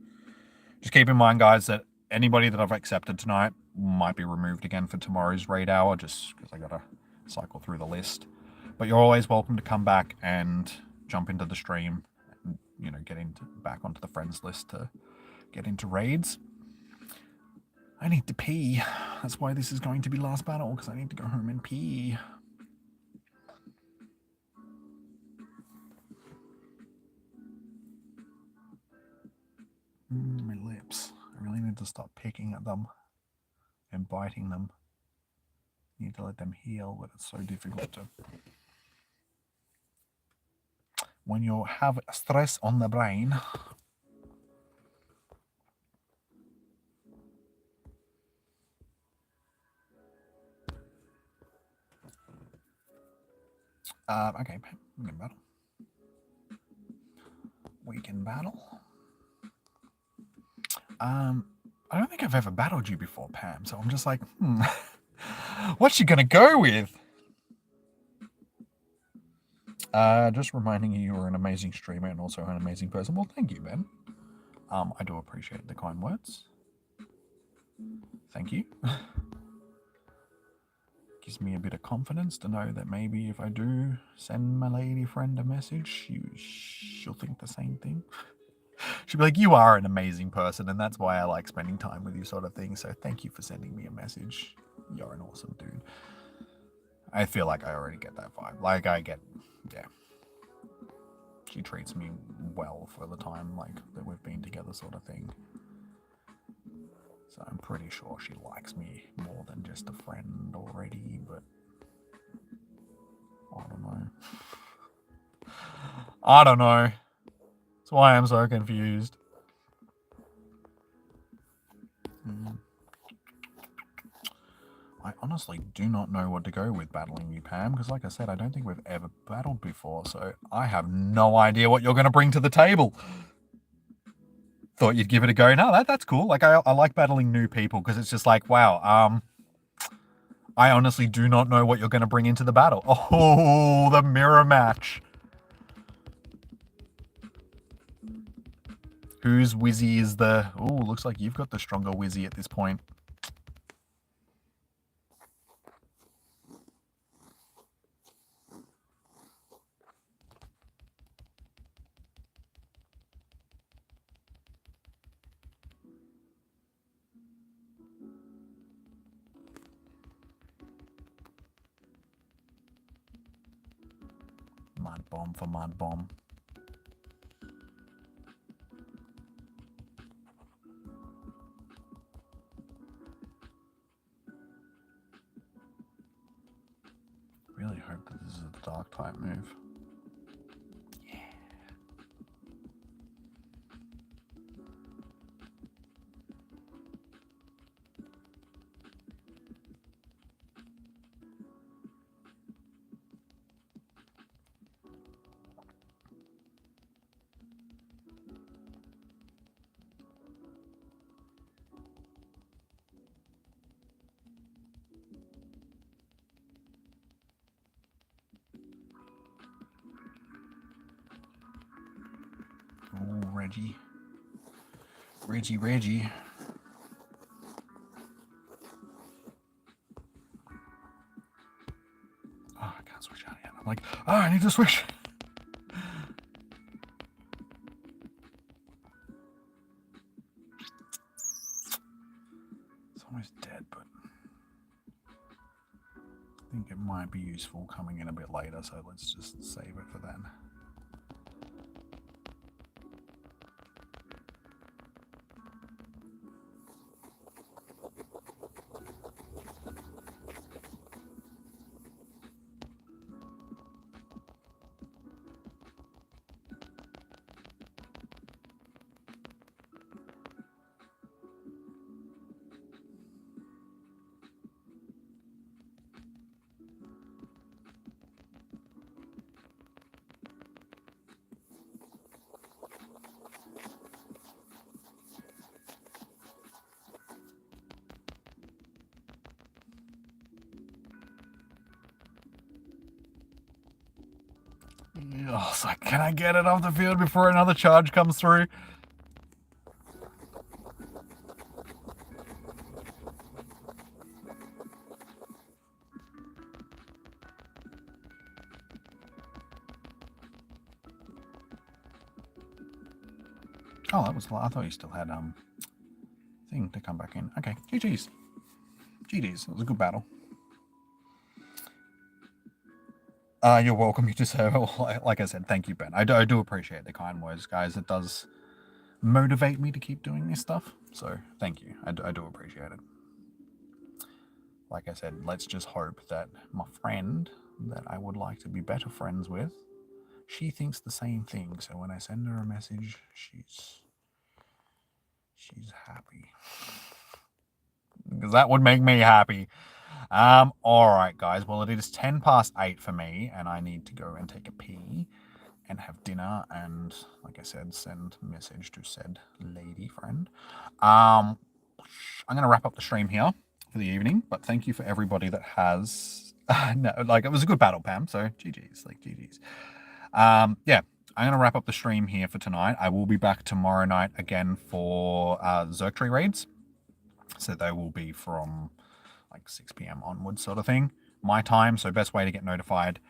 just keep in mind, guys, that anybody that I've accepted tonight might be removed again for tomorrow's raid hour, just because I gotta cycle through the list. But you're always welcome to come back and jump into the stream and, get back onto the friends list to get into raids. I need to pee. That's why this is going to be last battle, because I need to go home and pee. My lips. I really need to stop picking at them and biting them. Need to let them heal, but it's so difficult to. When you have stress on the brain. Okay, we can battle. We can battle. I don't think I've ever battled you before, Pam, so I'm just what's she gonna go with? Just reminding you are an amazing streamer and also an amazing person. Well, thank you, Ben. I do appreciate the kind words. Thank you. Gives me a bit of confidence to know that maybe if I do send my lady friend a message, she'll think the same thing. She'll be like, you are an amazing person, and that's why I like spending time with you, sort of thing. So thank you for sending me a message. You're an awesome dude. I feel like I already get that vibe. Like, yeah. She treats me well for the time, like, that we've been together, sort of thing. So I'm pretty sure she likes me more than just a friend already, but I don't know. I don't know. That's why I'm so confused. I honestly do not know what to go with battling you, Pam, because like I said, I don't think we've ever battled before, so I have no idea what you're going to bring to the table. Thought you'd give it a go. No, that's cool. Like, I like battling new people because it's just like, wow, I honestly do not know what you're going to bring into the battle. Oh, the mirror match. Whose Wizzy is the... Oh, looks like you've got the stronger Wizzy at this point. Mud bomb for mud bomb. Really hope that this is a dark type move. Yeah. Oh, Reggie. Reggie. Oh, I can't switch out yet. I'm like, oh, I need to switch. It's almost dead, but I think it might be useful coming in a bit later, so let's just save it for then. Oh, it's like, can I get it off the field before another charge comes through? Oh, that was... I thought you still had thing to come back in. Okay, GG's. GG's. It was a good battle. You're welcome. You deserve it. Like I said, thank you, Ben. I do appreciate the kind words, guys. It does motivate me to keep doing this stuff. So thank you. I do appreciate it. Like I said, let's just hope that my friend that I would like to be better friends with, she thinks the same thing. So when I send her a message, she's happy. Because that would make me happy. All right, guys. Well, it is 8:10 for me, and I need to go and take a pee and have dinner, and like I said, send message to said lady friend. I'm gonna wrap up the stream here for the evening, but thank you for everybody that has. No, like, it was a good battle, Pam. So GG's, like GG's. Yeah, I'm going to wrap up the stream here for tonight. I will be back tomorrow night again for Zerktry raids. So they will be from like 6 p.m. onwards, sort of thing. My time. So best way to get notified,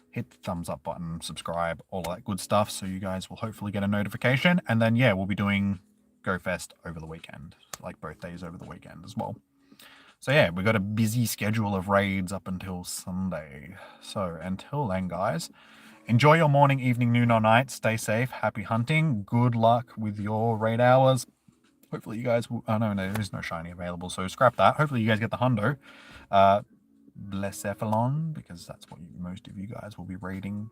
hit the thumbs up button, subscribe, all that good stuff. So you guys will hopefully get a notification. And then, yeah, we'll be doing GoFest over the weekend, like both days over the weekend as well. So yeah, we've got a busy schedule of raids up until Sunday. So until then, guys, enjoy your morning, evening, noon, or night. Stay safe. Happy hunting. Good luck with your raid hours. Hopefully you guys will... Oh, no, there is no shiny available, so scrap that. Hopefully you guys get the hundo. Blescephalon, because that's what most of you guys will be raiding,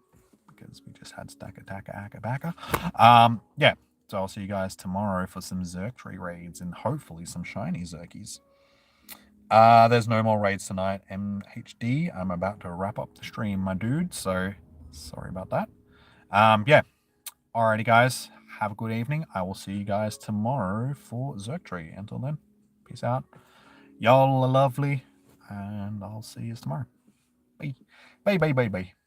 because we just had Stakataka, Akabaka. Yeah, so I'll see you guys tomorrow for some Zerktry raids and hopefully some shiny Zerkies. There's no more raids tonight, MHD. I'm about to wrap up the stream, my dude, so sorry about that. Yeah, alrighty, guys. Have a good evening. I will see you guys tomorrow for Zerktry. Until then, peace out. Y'all are lovely, and I'll see you tomorrow. Bye. Bye, bye, bye, bye.